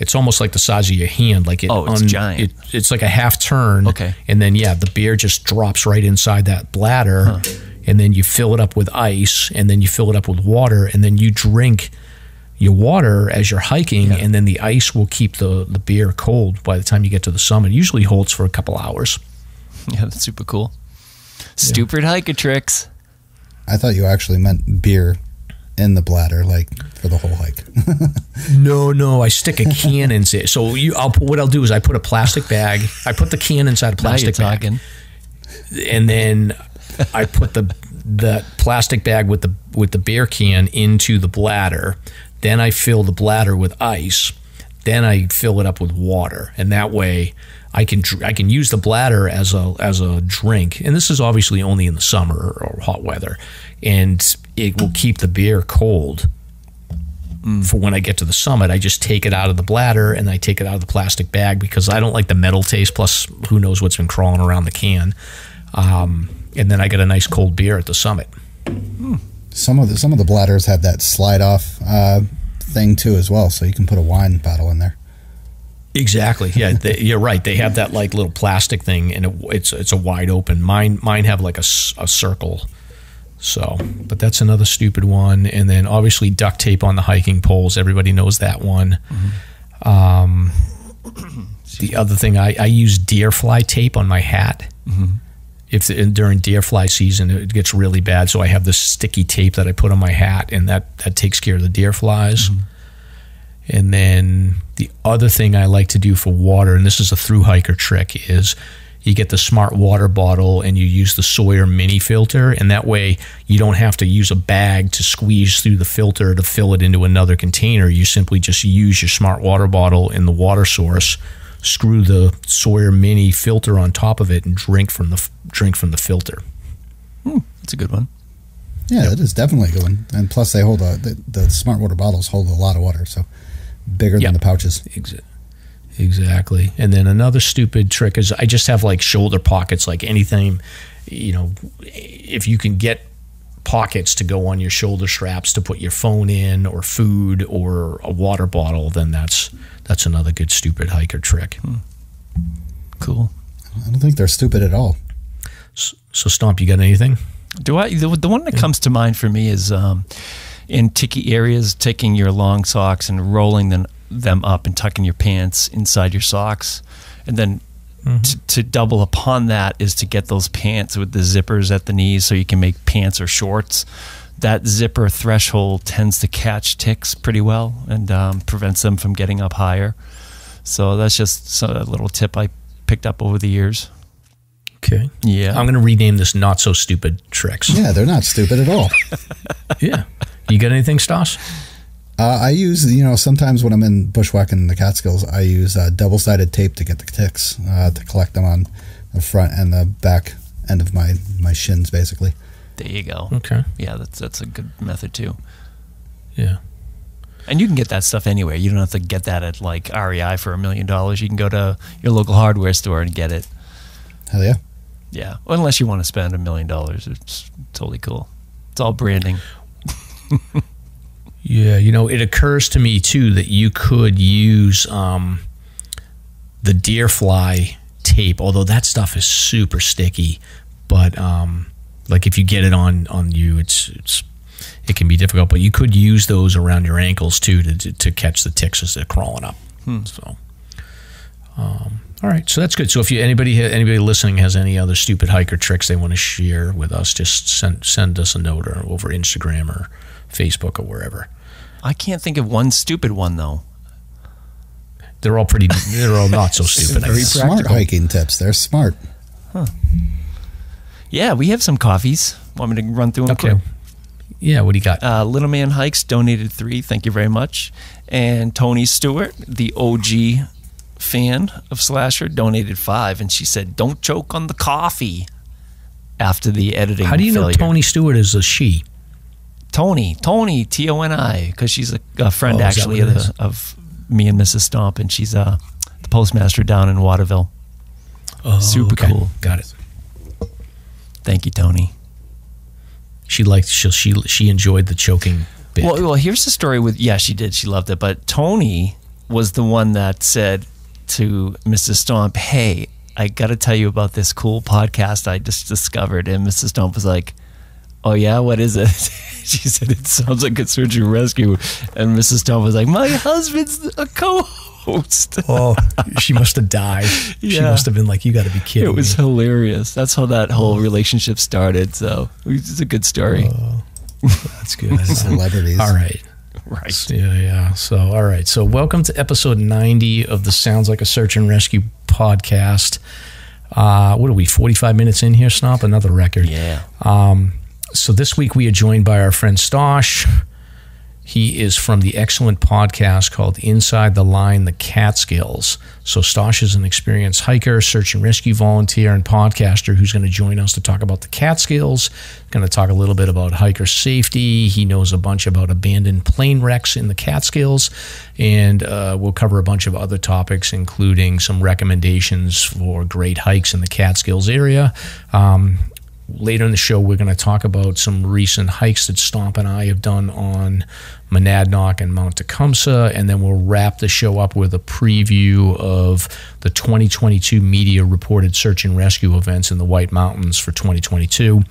it's almost like the size of your hand, like it's giant. It's like a half turn, and then the beer just drops right inside that bladder, and then you fill it up with ice, and then you fill it up with water, and then you drink your water as you're hiking, and then the ice will keep the beer cold by the time you get to the summit. It usually holds for a couple hours. Yeah, that's super cool. Stupid hiker tricks. I thought you actually meant beer in the bladder, like for the whole hike. No, I stick a can in it. So what I'll do is I put a plastic bag. I put the can inside a plastic bag, and then I put the plastic bag with the beer can into the bladder. Then I fill the bladder with ice. Then I fill it up with water, and that way I can use the bladder as a drink. And this is obviously only in the summer or hot weather, and it will keep the beer cold for when I get to the summit. I just take it out of the bladder and I take it out of the plastic bag because I don't like the metal taste. Plus, who knows what's been crawling around the can. And then I get a nice cold beer at the summit. Some of the bladders have that slide off thing too as well, so you can put a wine bottle in there. Exactly. Yeah, you're right. They have that like little plastic thing, and it's a wide open. Mine have like a circle. So, but that's another stupid one. And then obviously duct tape on the hiking poles. Everybody knows that one. The other thing, I use deer fly tape on my hat. During deer fly season, it gets really bad. So I have this sticky tape that I put on my hat, and that takes care of the deer flies. And then the other thing I like to do for water, and this is a through hiker trick, is you get the smart water bottle and you use the Sawyer mini filter, and that way you don't have to use a bag to squeeze through the filter to fill it into another container. You simply just use your smart water bottle in the water source, screw the Sawyer mini filter on top of it, and drink from the filter. That's a good one. Yeah, that is definitely a good one. And plus, they hold the smart water bottles hold a lot of water, so bigger than the pouches. Exactly. And then another stupid trick is I just have like shoulder pockets, like anything, you know, if you can get pockets to go on your shoulder straps to put your phone in or food or a water bottle, then that's another good stupid hiker trick. Cool. I don't think they're stupid at all. So Stomp, you got anything? The one that comes to mind for me is in ticky areas, taking your long socks and rolling them up and tucking your pants inside your socks. And then to double upon that is to get those pants with the zippers at the knees so you can make pants or shorts. That zipper threshold tends to catch ticks pretty well and prevents them from getting up higher. So that's just a little tip I picked up over the years. Okay. Yeah. I'm going to rename this Not So Stupid Tricks. Yeah, they're not stupid at all. Yeah. You got anything, Stosh? I use, sometimes when I'm in bushwhacking in the Catskills, I use double-sided tape to get the ticks, to collect them on the front and the back end of my shins, basically. There you go. Okay. Yeah, that's a good method too. Yeah. And you can get that stuff anywhere. You don't have to get that at like REI for $1 million. You can go to your local hardware store and get it. Hell yeah. Yeah. Well, unless you want to spend $1 million. It's totally cool. It's all branding. Yeah, it occurs to me too that you could use the deer fly tape, although that stuff is super sticky. But like if you get it on you, it can be difficult. But you could use those around your ankles too to catch the ticks as they're crawling up. So, all right, so that's good. So if anybody listening has any other stupid hiker tricks they want to share with us, just send us a note or over Instagram or Facebook or wherever. I can't think of one stupid one though. They're all not so stupid. Very Smart hiking tips. They're smart. Huh. Yeah, we have some coffees. Want me to run through them quick? Yeah, what do you got? Little Man Hikes donated 3. Thank you very much. And Tony Stewart, the OG fan of SLASR, donated 5. And she said, "Don't choke on the coffee." After the editing How do you failure. know Tony Stewart is a she? Tony, Toni, because she's a friend actually of me and Mrs. Stomp, and she's the postmaster down in Waterville. Oh, Super okay. cool. Got it. Thank you, Tony. She enjoyed the choking bit. Well, here's the story with, she did. She loved it. But Tony was the one that said to Mrs. Stomp, "Hey, I got to tell you about this cool podcast I just discovered." And Mrs. Stomp was like, "Oh yeah, what is it?" She said, "It sounds like a search and rescue." And Mrs. Stomp was like, "My husband's a co-host." Oh, she must have died. Yeah. She must have been like, "You got to be kidding It was me." hilarious. That's how that whole relationship started. So it's a good story. That's good. Celebrities. All right. Right. Yeah. So, all right. So, welcome to episode 90 of the Sounds Like a Search and Rescue podcast. What are we, 45 minutes in here, Stomp? Another record. Yeah. So this week we are joined by our friend Stosh. He is from the excellent podcast called Inside the Line, the Catskills. So Stosh is an experienced hiker, search and rescue volunteer, and podcaster who's going to join us to talk about the Catskills. Going to talk a little bit about hiker safety. He knows a bunch about abandoned plane wrecks in the Catskills, and we'll cover a bunch of other topics, including some recommendations for great hikes in the Catskills area. Later in the show, we're going to talk about some recent hikes that Stomp and I have done on Monadnock and Mount Tecumseh, and then we'll wrap the show up with a preview of the 2022 media reported search and rescue events in the White Mountains for 2022.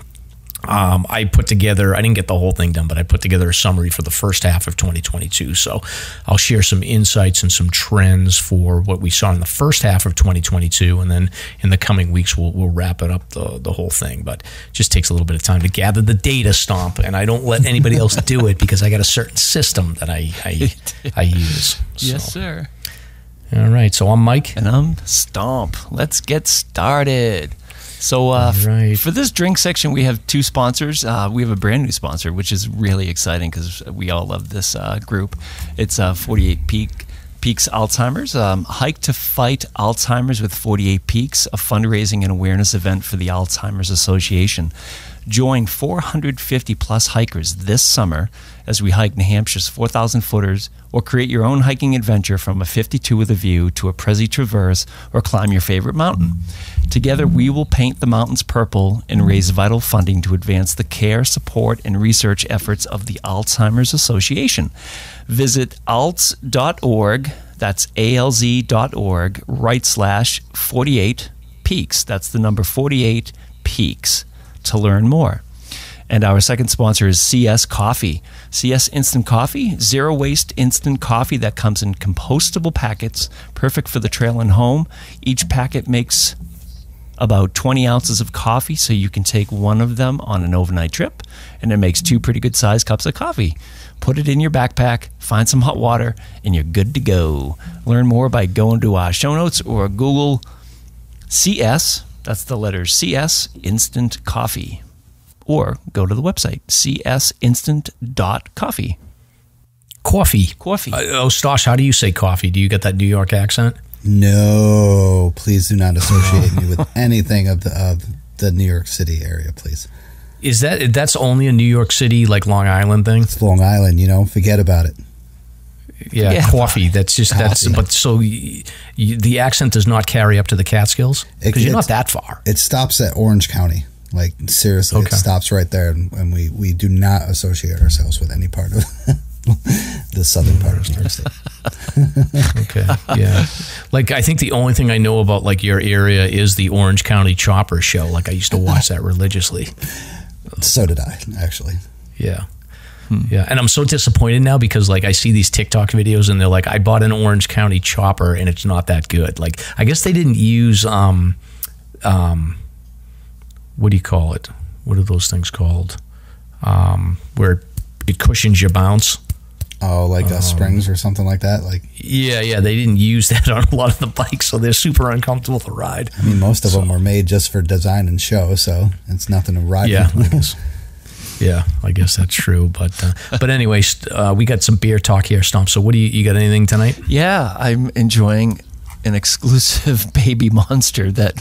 I didn't get the whole thing done, but I put together a summary for the first half of 2022. So I'll share some insights and some trends for what we saw in the first half of 2022. And then in the coming weeks, we'll wrap it up, the whole thing. But it just takes a little bit of time to gather the data, Stomp. And I don't let anybody else do it because I got a certain system that I use. Yes, sir. All right. So I'm Mike. And I'm Stomp. Let's get started. So for this drink section, we have 2 sponsors. We have a brand new sponsor, which is really exciting because we all love this group. It's 48 Peaks Alzheimer's. Hike to Fight Alzheimer's with 48 Peaks, a fundraising and awareness event for the Alzheimer's Association. Join 450 plus hikers this summer as we hike New Hampshire's 4,000 footers, or create your own hiking adventure from a 52 with a view to a Prezi Traverse, or climb your favorite mountain. Together, we will paint the mountains purple and raise vital funding to advance the care, support, and research efforts of the Alzheimer's Association. Visit alz.org, that's alz.org, /48 Peaks. That's the number 48 Peaks to learn more. And our second sponsor is CS Coffee. CS Instant Coffee, zero waste instant coffee that comes in compostable packets, perfect for the trail and home. Each packet makes about 20 ounces of coffee, so you can take one of them on an overnight trip, and it makes 2 pretty good sized cups of coffee. Put it in your backpack, find some hot water, and you're good to go. Learn more by going to our show notes or Google CS, that's the letters CS Instant Coffee. Or go to the website, csinstant.coffee. Coffee. Stosh, how do you say coffee? Do you get that New York accent? No, please do not associate me with anything of the New York City area, please. Is that's only a New York City, like Long Island thing? It's Long Island, forget about it. Yeah, coffee. But so the accent does not carry up to the Catskills? Because you're not that far. It stops at Orange County. Like, seriously, It stops right there, and we do not associate ourselves with any part of the southern part of New York State. Okay, yeah. Like, I think the only thing I know about, like, your area is the Orange County Chopper show. Like, I used to watch that religiously. So did I, actually. Yeah. Yeah, and I'm so disappointed now because, like, I see these TikTok videos and they're like, I bought an Orange County Chopper and it's not that good. Like, I guess they didn't use what do you call it? What are those things called? Where it cushions your bounce. Oh, like springs or something like that? Like, yeah, they didn't use that on a lot of the bikes, so they're super uncomfortable to ride. I mean, most of them were made just for design and show, so it's nothing to ride. Yeah, I guess that's true. But anyway, we got some beer talk here, Stomp. So what do you got anything tonight? Yeah, I'm enjoying an exclusive baby monster that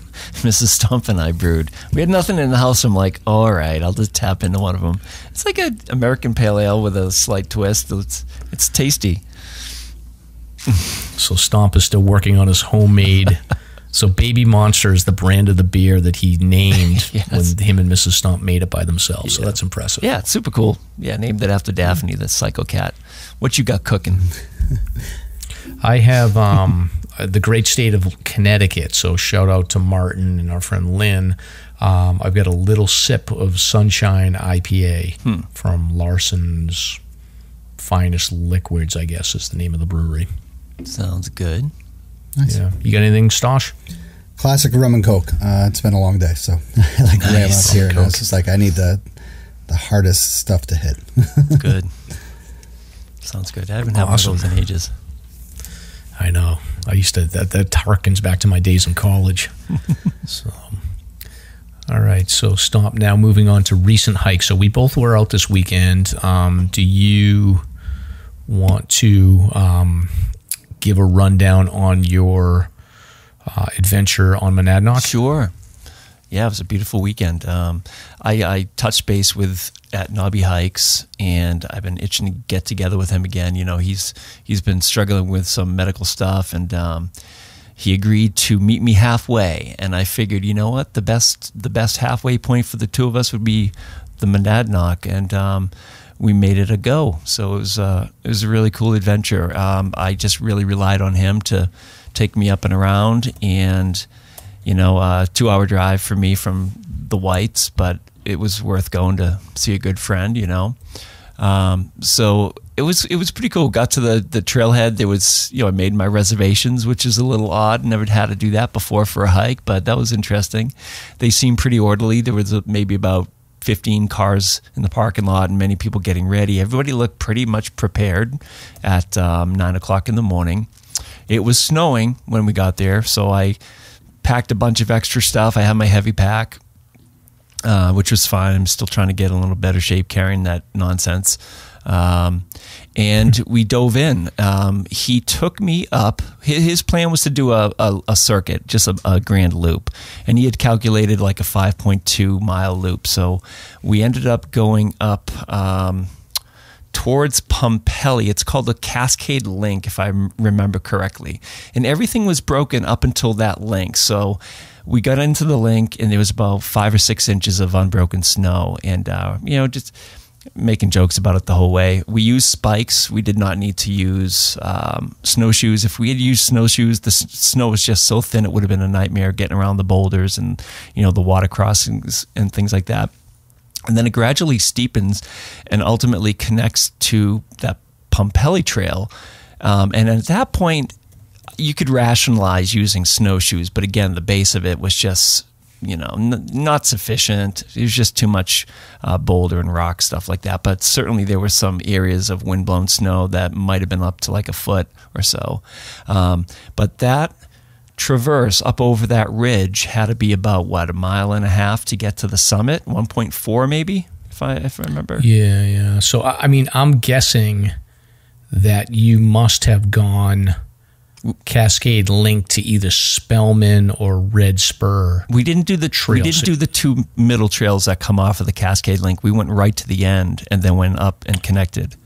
Mrs. Stomp and I brewed. We had nothing in the house. I'm like, all right, I'll just tap into one of them. It's like an American pale ale with a slight twist. It's tasty. So Stomp is still working on his homemade. So Baby Monster is the brand of the beer that he named when him and Mrs. Stomp made it by themselves. So that's impressive. Yeah, it's super cool. Yeah, named it after Daphne, the psycho cat. What you got cooking? I have the great state of Connecticut. So shout out to Martin and our friend Lynn. I've got a little sip of Sunshine IPA from Larson's Finest Liquids, I guess is the name of the brewery. Sounds good. Nice. Yeah. You got anything, Stosh? Classic rum and Coke. It's been a long day, so I like ram up here. And it's just like I need the hardest stuff to hit. Good. Sounds good. I haven't had one of those in ages. I know. I used to. That harkens back to my days in college. So, all right. So Stomp. Now moving on to recent hikes. So we both were out this weekend. Do you want to give a rundown on your adventure on Monadnock? Sure. Yeah, it was a beautiful weekend. I touched base at Nobby Hikes, and I've been itching to get together with him again. He's been struggling with some medical stuff, and he agreed to meet me halfway. And I figured, you know what, the best halfway point for the two of us would be the Monadnock, and we made it a go. So it was a really cool adventure. I just really relied on him to take me up and around, and a 2-hour drive for me from the Whites, but it was worth going to see a good friend. So it was pretty cool. Got to the trailhead. There was I made my reservations, which is a little odd. Never had to do that before for a hike, but that was interesting. They seemed pretty orderly. There was maybe about 15 cars in the parking lot and many people getting ready. Everybody looked pretty much prepared at 9 o'clock in the morning. It was snowing when we got there, so I packed a bunch of extra stuff. I had my heavy pack, which was fine. I'm still trying to get in a little better shape carrying that nonsense. And we dove in. He took me up. His plan was to do a circuit, just a grand loop. And he had calculated like a 5.2 mile loop. So we ended up going up towards Pumpelly. It's called the Cascade Link, if I remember correctly. And everything was broken up until that link. So we got into the link, and there was about 5 or 6 inches of unbroken snow. And, just making jokes about it the whole way. We used spikes. We did not need to use snowshoes. If we had used snowshoes, the snow was just so thin it would have been a nightmare getting around the boulders and the water crossings and things like that. And then it gradually steepens and ultimately connects to that Pumpelly Trail. And at that point, you could rationalize using snowshoes, but again, the base of it was just not sufficient. It was just too much boulder and rock stuff like that. But certainly there were some areas of windblown snow that might have been up to like a foot or so. But that traverse up over that ridge had to be about, what, 1.5 miles to get to the summit? 1.4 maybe, if I remember. Yeah. So, I mean, I'm guessing that you must have gone Cascade Link to either Spellman or Red Spur. We didn't do the trails. We didn't do the 2 middle trails that come off of the Cascade Link. We went right to the end and then went up and connected.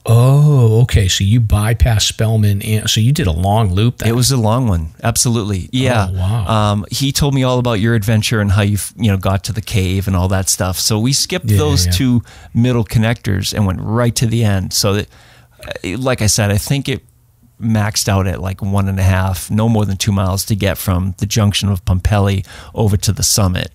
Oh, okay. So you bypassed Spellman, and so you did a long loop then. It was a long one, absolutely. Yeah. Oh, wow. He told me all about your adventure and how you got to the cave and all that stuff. So we skipped those 2 middle connectors and went right to the end. So that, like I said, I think it maxed out at like 1.5, no more than 2 miles to get from the junction of Pumpelly over to the summit.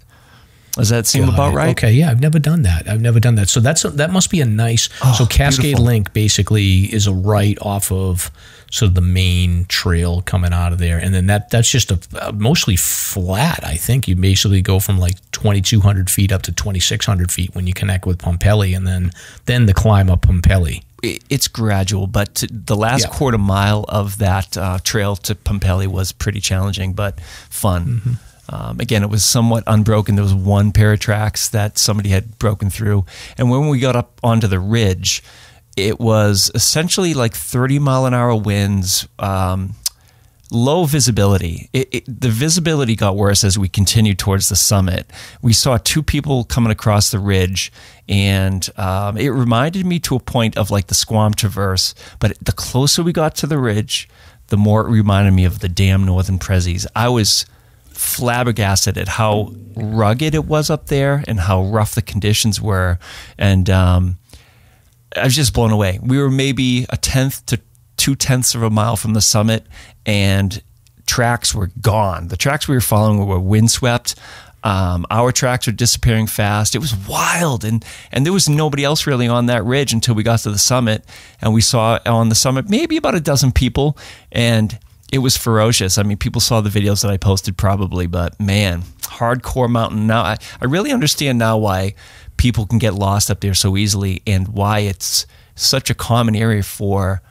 Does that seem about right? Okay, yeah, I've never done that. So that must be a nice. So Cascade beautiful. Link basically is a right off of sort of the main trail coming out of there, and then that's just a mostly flat. I think you basically go from like 2,200 feet up to 2,600 feet when you connect with Pumpelly, and then the climb up Pumpelly. It's gradual, but the last quarter mile of that trail to Pumpelly was pretty challenging, but fun. Mm-hmm. Again, it was somewhat unbroken. There was 1 pair of tracks that somebody had broken through. And when we got up onto the ridge, it was essentially like 30-mile-an-hour winds, low visibility. The visibility got worse as we continued towards the summit. We saw 2 people coming across the ridge, and it reminded me to a point of like the Squam Traverse. But the closer we got to the ridge, the more it reminded me of the damn Northern Prezzies. I was flabbergasted at how rugged it was up there and how rough the conditions were, and I was just blown away. We were maybe 1/10 to 2/10 of a mile from the summit, and tracks were gone. The tracks we were following were windswept. Our tracks were disappearing fast. It was wild, and there was nobody else really on that ridge until we got to the summit, and we saw on the summit maybe about 12 people, and it was ferocious. I mean, people saw the videos that I posted probably, but man, hardcore mountain. Now, I really understand now why people can get lost up there so easily and why it's such a common area for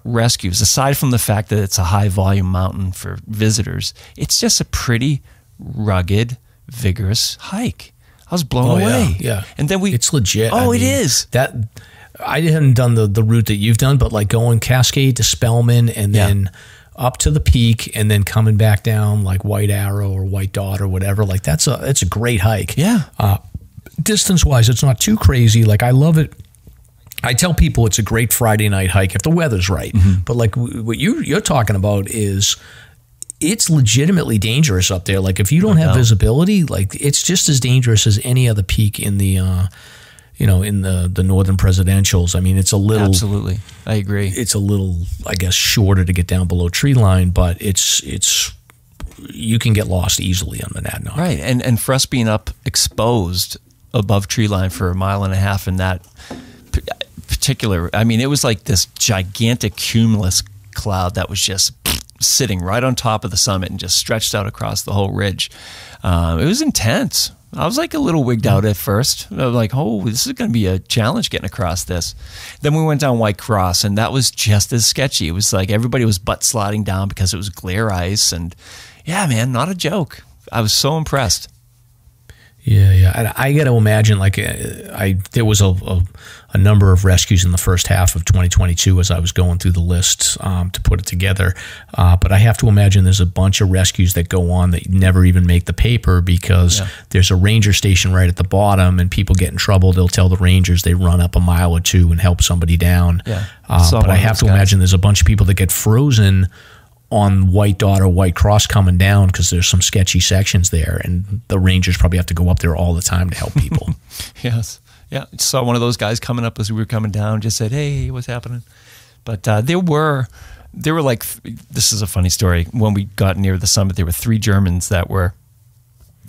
rescues. Aside from the fact that it's a high volume mountain for visitors, it's just a pretty rugged, vigorous hike. I was blown away. Yeah. And then it's legit. Oh, it is. That I hadn't done the route that you've done, but like going Cascade to Spellman and then up to the peak and then coming back down like White Arrow or White Dot or whatever. Like it's a great hike. Yeah. Distance wise, it's not too crazy. Like I love it. I tell people it's a great Friday night hike if the weather's right. Mm-hmm. But like what you're talking about is it's legitimately dangerous up there. Like if you don't have visibility, like it's just as dangerous as any other peak in the in the northern presidentials. I mean, it's a little... Absolutely. I agree. It's a little, I guess, shorter to get down below tree line, but it's you can get lost easily on Monadnock. Right. And for us being up exposed above tree line for 1.5 miles in that particular... I mean, it was like this gigantic cumulus cloud that was just sitting right on top of the summit and just stretched out across the whole ridge. It was intense. I was like a little wigged out at first. I was like, oh, this is going to be a challenge getting across this. Then we went down White Cross, and that was just as sketchy. It was like everybody was butt sliding down because it was glare ice. And yeah, man, not a joke. I was so impressed. Yeah. And I got to imagine, like, there was a number of rescues in the first half of 2022 as I was going through the list to put it together. But I have to imagine there's a bunch of rescues that go on that never even make the paper because there's a ranger station right at the bottom, and people get in trouble. They'll tell the rangers they run up a mile or two and help somebody down. Yeah. But I have to imagine there's a bunch of people that get frozen on White Dot or White Cross coming down because there's some sketchy sections there, and the rangers probably have to go up there all the time to help people. Yes. Yeah, saw one of those guys coming up as we were coming down, just said, hey, what's happening? But there were like, this is a funny story. When we got near the summit, there were 3 Germans that were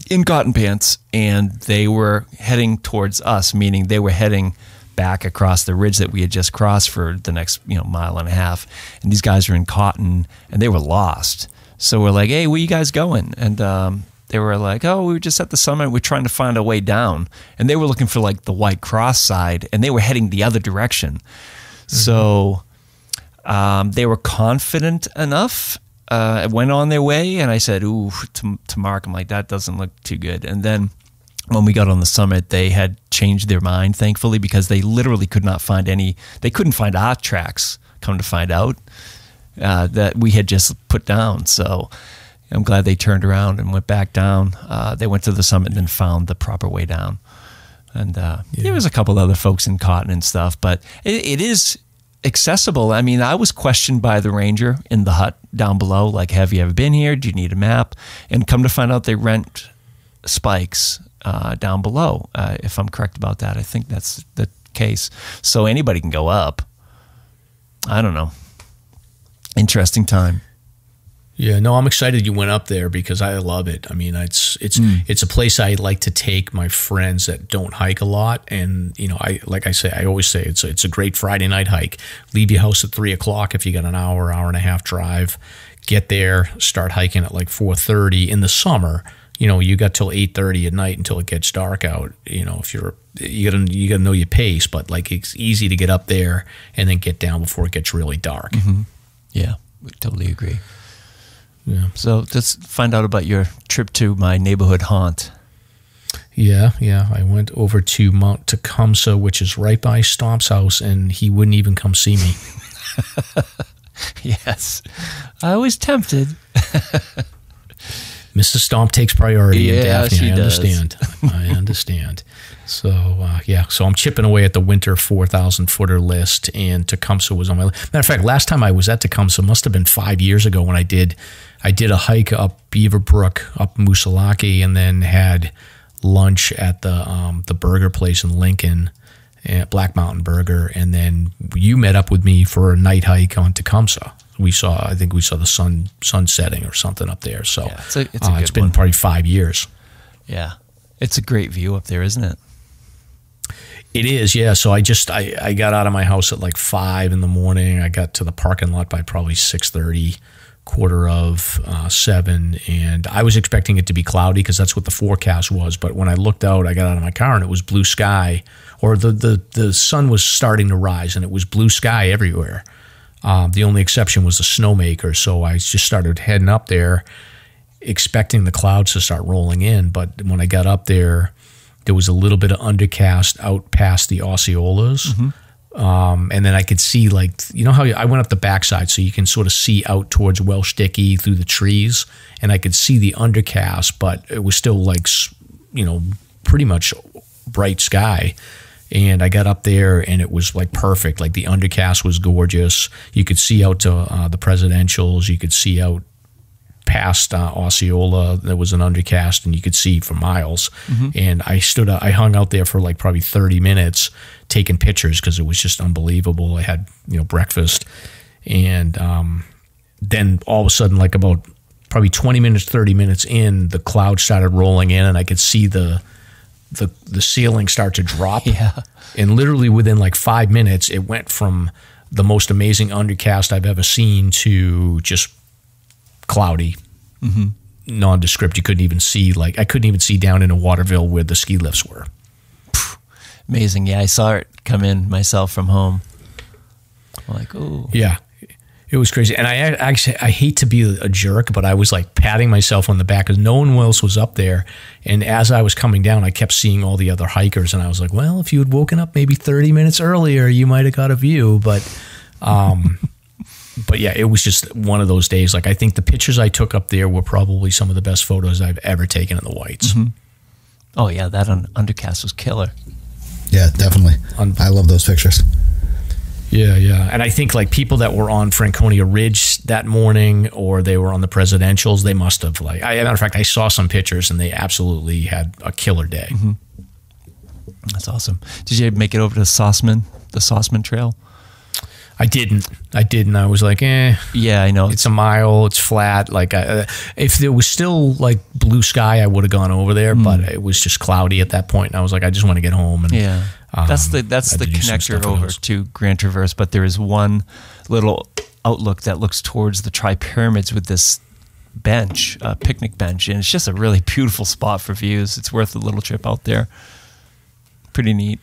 in cotton pants, and they were heading towards us, meaning they were heading back across the ridge that we had just crossed for the next 1.5 miles. And these guys were in cotton, and they were lost. So we're like, hey, where you guys going? And they were like, oh, we were just at the summit. We're trying to find a way down. And they were looking for like the White Cross side, and they were heading the other direction. Mm-hmm. So they were confident enough went on their way, and I said, ooh, to Mark, I'm like, that doesn't look too good. And then when we got on the summit, they had changed their mind, thankfully, because they literally could not find they couldn't find our tracks, come to find out, that we had just put down. So I'm glad they turned around and went back down. They went to the summit and then found the proper way down. And there was a couple other folks in Cotton and stuff, but it is accessible. I mean, I was questioned by the ranger in the hut down below, like, have you ever been here? Do you need a map? And come to find out, they rent spikes down below. If I'm correct about that, I think that's the case. So anybody can go up. I don't know. Interesting time. Yeah, no, I'm excited you went up there because I love it. I mean, it's a place I like to take my friends that don't hike a lot, and I always say it's a great Friday night hike. Leave your house at 3 o'clock if you got an hour and a half drive. Get there, start hiking at like 4:30 in the summer. You got till 8:30 at night until it gets dark out. If you gotta know your pace, but like it's easy to get up there and then get down before it gets really dark. Mm-hmm. Yeah, we totally agree. Yeah. So let's find out about your trip to my neighborhood haunt. Yeah. I went over to Mount Tecumseh, which is right by Stomp's house, and he wouldn't even come see me. Yes. I was tempted. Mrs. Stomp takes priority in Daphne. She understand. I understand. So, so I'm chipping away at the winter 4,000 footer list, and Tecumseh was on my list. Matter of fact, last time I was at Tecumseh must have been 5 years ago when I did a hike up Beaver Brook, up Moosilauke, and then had lunch at the burger place in Lincoln, at Black Mountain Burger, and then you met up with me for a night hike on Tecumseh. I think we saw the sun setting or something up there. So yeah, it's been probably 5 years. Yeah, it's a great view up there, isn't it? It is, yeah. So I got out of my house at like 5 in the morning. I got to the parking lot by probably 6:30, 6:45, and I was expecting it to be cloudy because that's what the forecast was. But when I looked out, I got out of my car and it was blue sky, or the sun was starting to rise and it was blue sky everywhere. The only exception was the snowmaker. So I just started heading up there, expecting the clouds to start rolling in. But when I got up there was a little bit of undercast out past the Osceolas. Mm-hmm. And then I could see, like, how I went up the backside, so you can sort of see out towards Welsh Dickey through the trees. And I could see the undercast, but it was still like, pretty much bright sky. And I got up there and it was like perfect. Like the undercast was gorgeous. You could see out to the presidentials. You could see out past Osceola. There was an undercast and you could see for miles. Mm-hmm. And I hung out there for like probably 30 minutes taking pictures because it was just unbelievable. I had, breakfast. And then all of a sudden, like about probably 20 minutes, 30 minutes in, the clouds started rolling in and I could see the ceiling start to drop. Yeah. And literally within like 5 minutes, it went from the most amazing undercast I've ever seen to just cloudy, mm-hmm. nondescript. You couldn't even see, I couldn't even see down into Waterville where the ski lifts were. Amazing. Yeah, I saw it come in myself from home. I'm like, oh. Yeah. It was crazy. And I hate to be a jerk, but I was like patting myself on the back because no one else was up there. And as I was coming down, I kept seeing all the other hikers. And I was like, well, if you had woken up maybe 30 minutes earlier, you might have got a view. But yeah, it was just one of those days. Like, I think the pictures I took up there were probably some of the best photos I've ever taken in the whites. Mm-hmm. Oh, yeah, that undercast was killer. Yeah, definitely. I love those pictures. Yeah. And I think like people that were on Franconia Ridge that morning or they were on the presidentials, they must have matter of fact, I saw some pictures and they absolutely had a killer day. Mm-hmm. That's awesome. Did you make it over to the Sauceman Trail? I didn't. I was like, Yeah, I know. It's a mile. It's flat. Like, if there was still like blue sky, I would have gone over there, but it was just cloudy at that point. And I was like, I just want to get home. And yeah, that's the connector over to Grand Traverse. But there is one little outlook that looks towards the Tri-Pyramids with this bench, picnic bench, and it's just a really beautiful spot for views. It's worth a little trip out there. Pretty neat.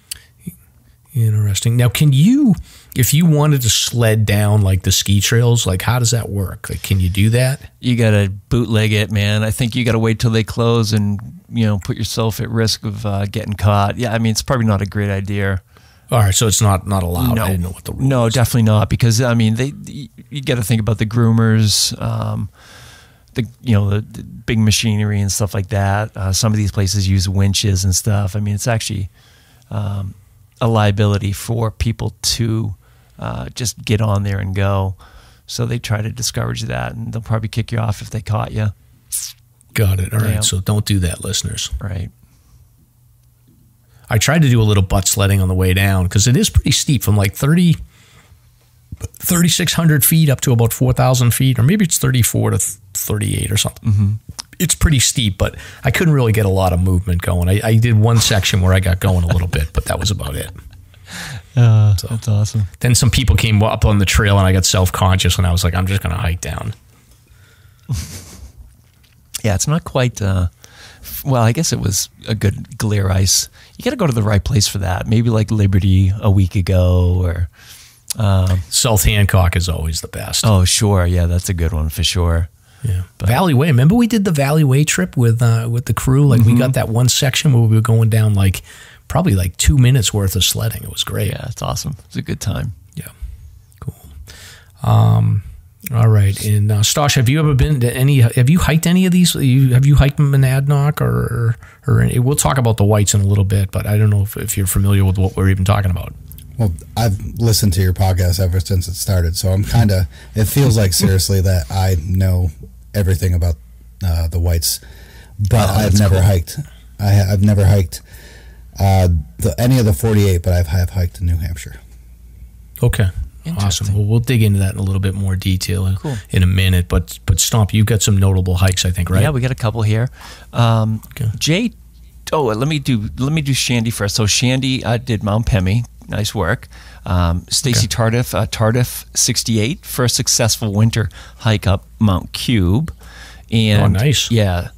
Interesting. Now, can you, if you wanted to sled down like the ski trails, like how does that work? Like, can you do that? You got to bootleg it, man. I think you got to wait till they close and, put yourself at risk of getting caught. Yeah, I mean, it's probably not a great idea. All right, so it's not allowed. No, I didn't know what the rule no, was. Definitely not, because I mean, you got to think about the groomers, the big machinery and stuff like that. Some of these places use winches and stuff. I mean, it's actually a liability for people to just get on there and go. So they try to discourage that, and they'll probably kick you off if they caught you. Got it. All right, Yeah. so don't do that, listeners. Right. I tried to do a little butt sledding on the way down because it is pretty steep from like 3,600 feet up to about 4,000 feet, or maybe it's 34 to 38 or something. Mm-hmm. It's pretty steep, but I couldn't really get a lot of movement going. I did one section where I got going a little bit, but that was about it. That's awesome. Then some people came up on the trail and I got self-conscious and I was like, I'm just going to hike down. Yeah, it's not quite... well, I guess it was a good glare ice. You got to go to the right place for that. Maybe like Liberty a week ago, or South Hancock is always the best. oh, sure, yeah, that's a good one for sure. Yeah, Valley Way. Remember we did the Valley Way trip with the crew? Like we got that one section where we were going down like probably like 2 minutes worth of sledding. It was great. Yeah, it's awesome. It's a good time. Yeah, cool. All right, and Stosh, have you ever been to any? Have you hiked any of these? Have you hiked Monadnock or any? We'll talk about the whites in a little bit, but I don't know if you're familiar with what we're even talking about. Well, I've listened to your podcast ever since it started, so I'm kind of, it feels like seriously that I know everything about the whites, but I've never hiked. I've never hiked any of the 48, but I have hiked in New Hampshire. Okay. Awesome. Well, we'll dig into that in a little bit more detail in a minute. But Stomp, you've got some notable hikes, I think, right? Yeah, we got a couple here. Okay. Jay, let me do Shandy first. So Shandy did Mount Pemmy. Nice work. Stacy Tardif 68, first successful winter hike up Mount Cube. And nice. Yeah.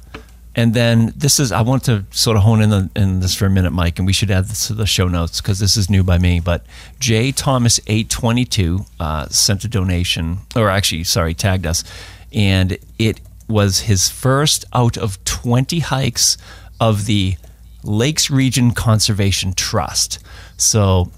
And then I want to sort of hone in this for a minute, Mike, and we should add this to the show notes because this is new by me. But J. Thomas 822 sent a donation, tagged us, and it was his first out of 20 hikes of the Lakes Region Conservation Trust. So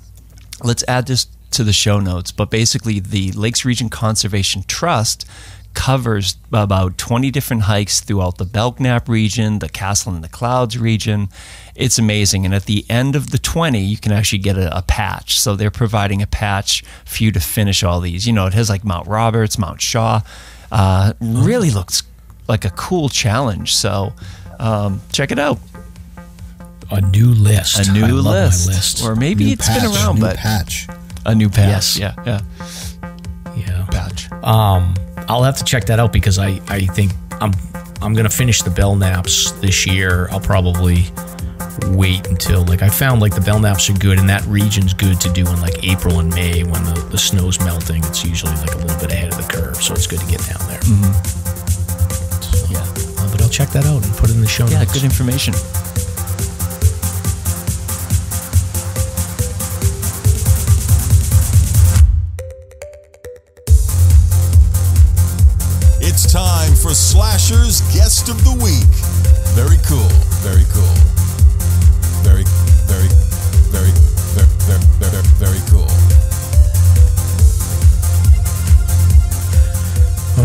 let's add this to the show notes. But basically, the Lakes Region Conservation Trust covers about 20 different hikes throughout the Belknap region, the Castle in the Clouds region. It's amazing. And at the end of the 20, you can actually get a patch. So they're providing a patch for you to finish all these. It has like Mount Roberts, Mount Shaw. Really looks like a cool challenge. So check it out. A new list. A new I love list. my list. Or maybe it's been around, but patch. A new patch. Yes. Yeah. Patch. I'll have to check that out because I think I'm gonna finish the Belknaps this year. I'll probably wait until I found the Belknaps are good and that region's good to do in April and May when the snow's melting. It's usually a little bit ahead of the curve, so it's good to get down there. So, but I'll check that out and put it in the show notes. Yeah, good information. It's time for Slasher's Guest of the Week. Very cool. Very cool. Very, very, very, very, very, very, very cool.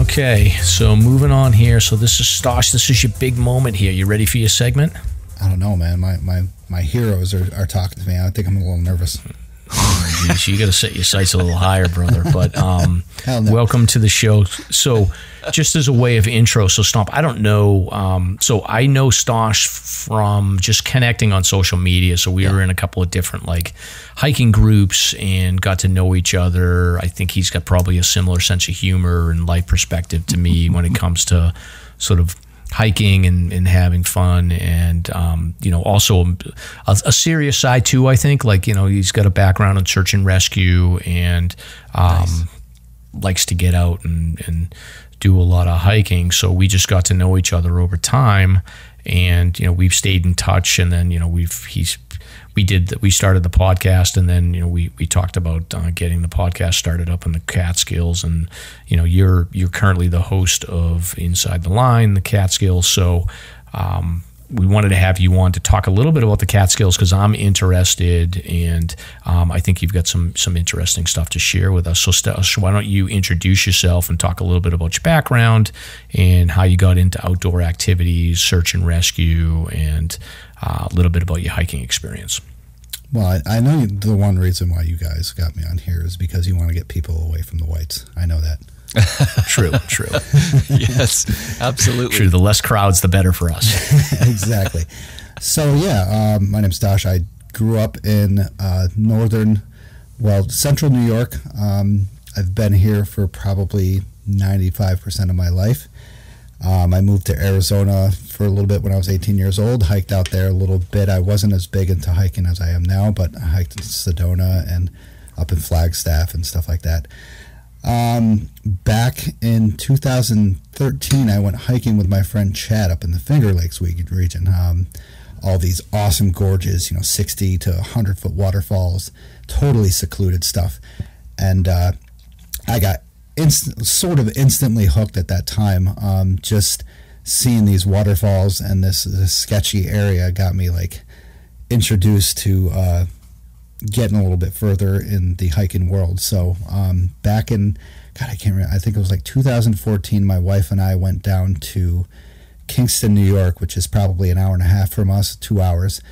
Okay, so moving on here. So this is Stosh. This is your big moment here. You ready for your segment? I don't know, man. My heroes are talking to me. I think I'm a little nervous. Geez, you got to set your sights a little higher, brother. But no. Welcome to the show. So just as a way of intro, so Stomp, I don't know. So I know Stosh from just connecting on social media. So we were in a couple of different hiking groups and got to know each other. I think he's got probably a similar sense of humor and life perspective to me when it comes to sort of hiking and having fun, and also a serious side too. I think he's got a background in search and rescue and likes to get out and do a lot of hiking. So we just got to know each other over time, and we've stayed in touch. And then we've we started the podcast, and then we talked about getting the podcast started up in the Catskills, and you're currently the host of Inside the Line, the Catskills. So we wanted to have you on to talk a little bit about the Catskills because I'm interested, and I think you've got some interesting stuff to share with us. So Stosh, why don't you introduce yourself and talk a little bit about your background and how you got into outdoor activities, search and rescue, and a little bit about your hiking experience. Well, I know the one reason why you guys got me on here is because you want to get people away from the whites. I know that. True. Yes, absolutely. True. The less crowds, the better for us. Exactly. So my name's Stosh. I grew up in central New York. I've been here for probably 95% of my life. I moved to Arizona for a little bit when I was 18 years old, hiked out there a little bit. I wasn't as big into hiking as I am now, but I hiked in Sedona and up in Flagstaff and stuff like that. Back in 2013, I went hiking with my friend Chad up in the Finger Lakes region. All these awesome gorges, 60 to 100 foot waterfalls, totally secluded stuff. And I got instantly hooked at that time. Just seeing these waterfalls and this sketchy area got me introduced to getting a little bit further in the hiking world. So back in, I can't remember, I think it was 2014, my wife and I went down to Kingston, New York, which is probably an hour and a half from us, 2 hours,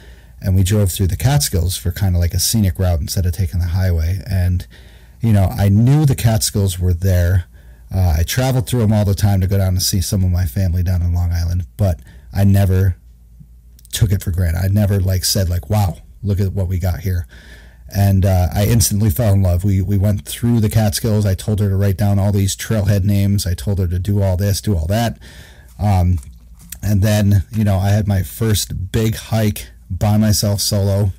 and we drove through the Catskills for kind of a scenic route instead of taking the highway. And I knew the Catskills were there. I traveled through them all the time to go down and see some of my family down in Long Island, but I never took it for granted. I never said wow, look at what we got here. And I instantly fell in love. We went through the Catskills. I told her to write down all these trailhead names. I told her to do all this, do all that. And then, I had my first big hike by myself solo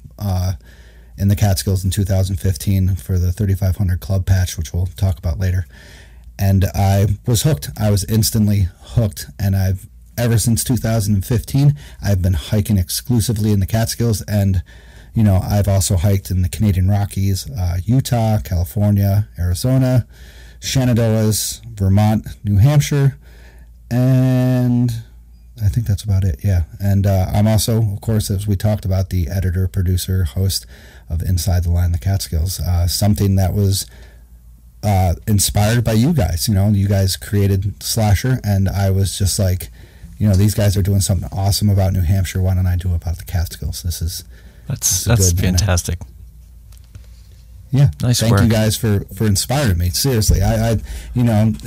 in the Catskills in 2015 for the 3500 Club Patch, which we'll talk about later. And I was hooked. I was instantly hooked. And ever since 2015, I've been hiking exclusively in the Catskills. And I've also hiked in the Canadian Rockies, Utah, California, Arizona, Shenandoahs, Vermont, New Hampshire, and I think that's about it, yeah. And I'm also, of course, as we talked about, the editor, producer, host of Inside the Line, the Catskills, something that was inspired by you guys. You guys created SLASR, and I was just these guys are doing something awesome about New Hampshire. Why don't I do it about the Catskills? That's good, fantastic. Yeah, nice Thank work. you guys for inspiring me. Seriously, I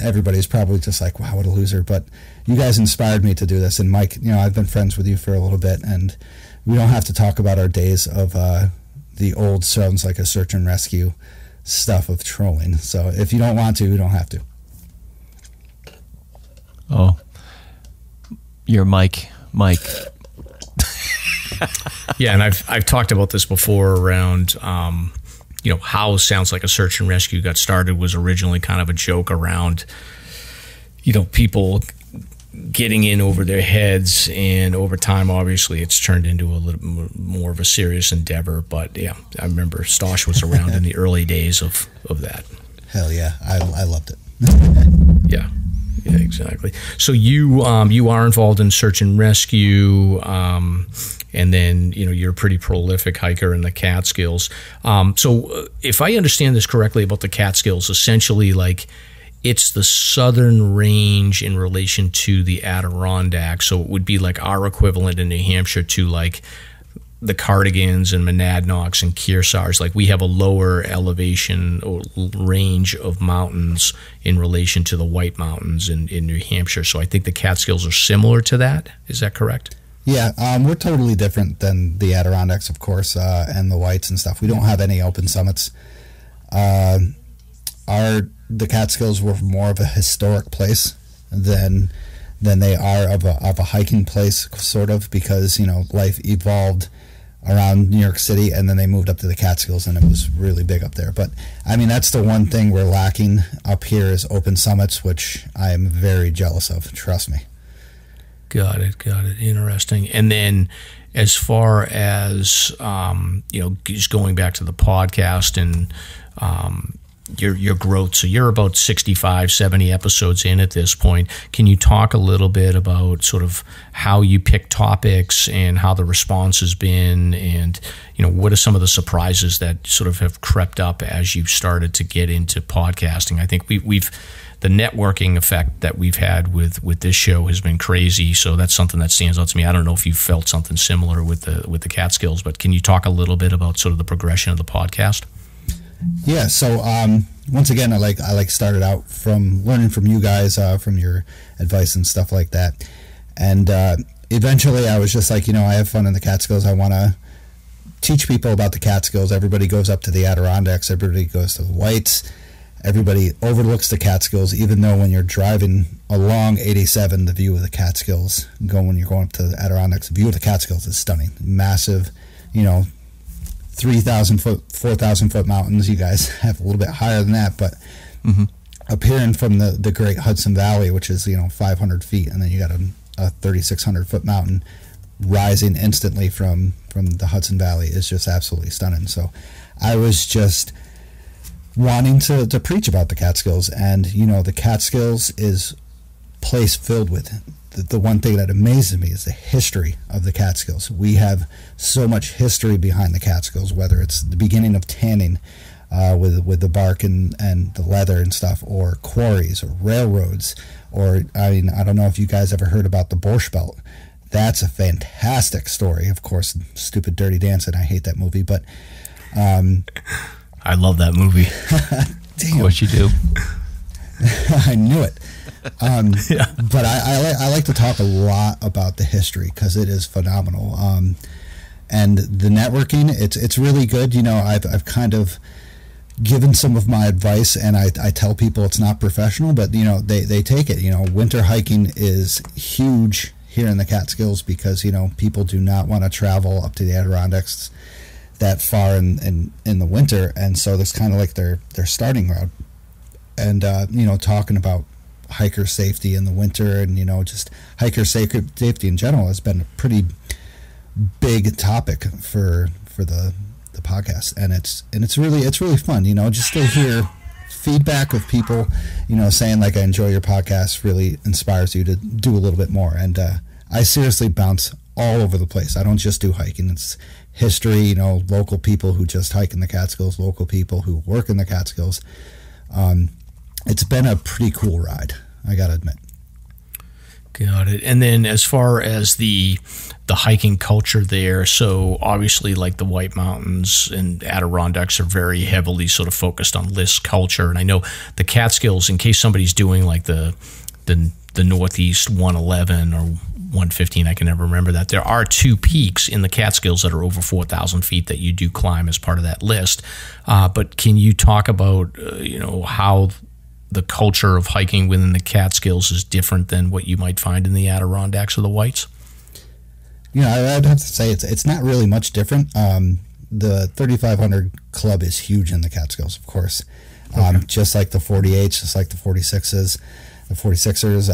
everybody's probably just wow, what a loser. But you guys inspired me to do this. And Mike, I've been friends with you for a little bit, and we don't have to talk about our days of the old Sounds Like a Search and Rescue stuff of trolling. So if you don't want to, you don't have to. Oh, you're Mike. Yeah, and I've talked about this before around how Sounds Like a Search and Rescue got started was originally kind of a joke around people getting in over their heads, and over time obviously it's turned into a little more of a serious endeavor. But yeah, I remember Stosh was around in the early days of that. Hell yeah, I loved it. Yeah, exactly. So you are involved in search and rescue, and then you're a pretty prolific hiker in the Catskills. So if I understand this correctly about the Catskills, essentially it's the southern range in relation to the Adirondack. So it would be our equivalent in New Hampshire to the Cardigans and Monadnocks and Kearsarge. We have a lower elevation or range of mountains in relation to the White Mountains in New Hampshire. So I think the Catskills are similar to that. Is that correct? Yeah, we're totally different than the Adirondacks, of course, and the Whites and stuff. We don't have any open summits. The Catskills were more of a historic place than they are of a hiking place, sort of, because life evolved around New York City, and then they moved up to the Catskills, and it was really big up there. But I mean, that's the one thing we're lacking up here is open summits, which I am very jealous of. Trust me. Got it. Interesting. And then as far as just going back to the podcast and your growth, so you're about 65, 70 episodes in at this point. Can you talk a little bit about sort of how you pick topics and how the response has been, and what are some of the surprises that sort of have crept up as you've started to get into podcasting? I think we've the networking effect that we've had with this show has been crazy, so that's something that stands out to me. I don't know if you've felt something similar with the Catskills, but can you talk a little bit about sort of the progression of the podcast? Yeah, so once again, I started out from learning from you guys, from your advice and stuff like that, and eventually I was just like, I have fun in the Catskills. I want to teach people about the Catskills. Everybody goes up to the Adirondacks. Everybody goes to the Whites. Everybody overlooks the Catskills, even though when you're driving along 87, the view of the Catskills, when you're going up to the Adirondacks, the view of the Catskills is stunning. Massive, 3,000 foot, 4,000 foot mountains. You guys have a little bit higher than that, but appearing from the Great Hudson Valley, which is 500 feet, and then you got a 3,600 foot mountain rising instantly from the Hudson Valley is just absolutely stunning. So I was just wanting to preach about the Catskills, and the Catskills is a place filled with the one thing that amazes me is the history of the Catskills. We have so much history behind the Catskills, whether it's the beginning of tanning with the bark and the leather and stuff, or quarries or railroads, or I don't know if you guys ever heard about the Borscht Belt. That's a fantastic story. Of course, Stupid Dirty Dancing, I hate that movie, but I love that movie. Damn. Of course you do. I knew it. Yeah. But I like to talk a lot about the history because it is phenomenal. And the networking, it's really good. I've kind of given some of my advice, and I tell people it's not professional, but they take it. Winter hiking is huge here in the Catskills because people do not want to travel up to the Adirondacks that far in the winter, and so that's kind of like their starting ground. And talking about hiker safety in the winter, and just hiker safety in general has been a pretty big topic for the podcast, and it's really fun, just to hear feedback of people, saying like, I enjoy your podcast, really inspires you to do a little bit more. And I seriously bounce all over the place. I don't just do hiking. It's history, local people who just hike in the Catskills, local people who work in the Catskills. It's been a pretty cool ride, I gotta admit. Got it. And then as far as the hiking culture there, so obviously like the White Mountains and Adirondacks are very heavily sort of focused on list culture. And I know the Catskills, in case somebody's doing like the Northeast 111 or 115, I can never remember that. There are two peaks in the Catskills that are over 4,000 feet that you do climb as part of that list. But can you talk about, how the culture of hiking within the Catskills is different than what you might find in the Adirondacks or the Whites? I'd have to say it's not really much different. The 3,500 Club is huge in the Catskills, of course. Okay. Just like the 48s, just like the 46s. The 46ers,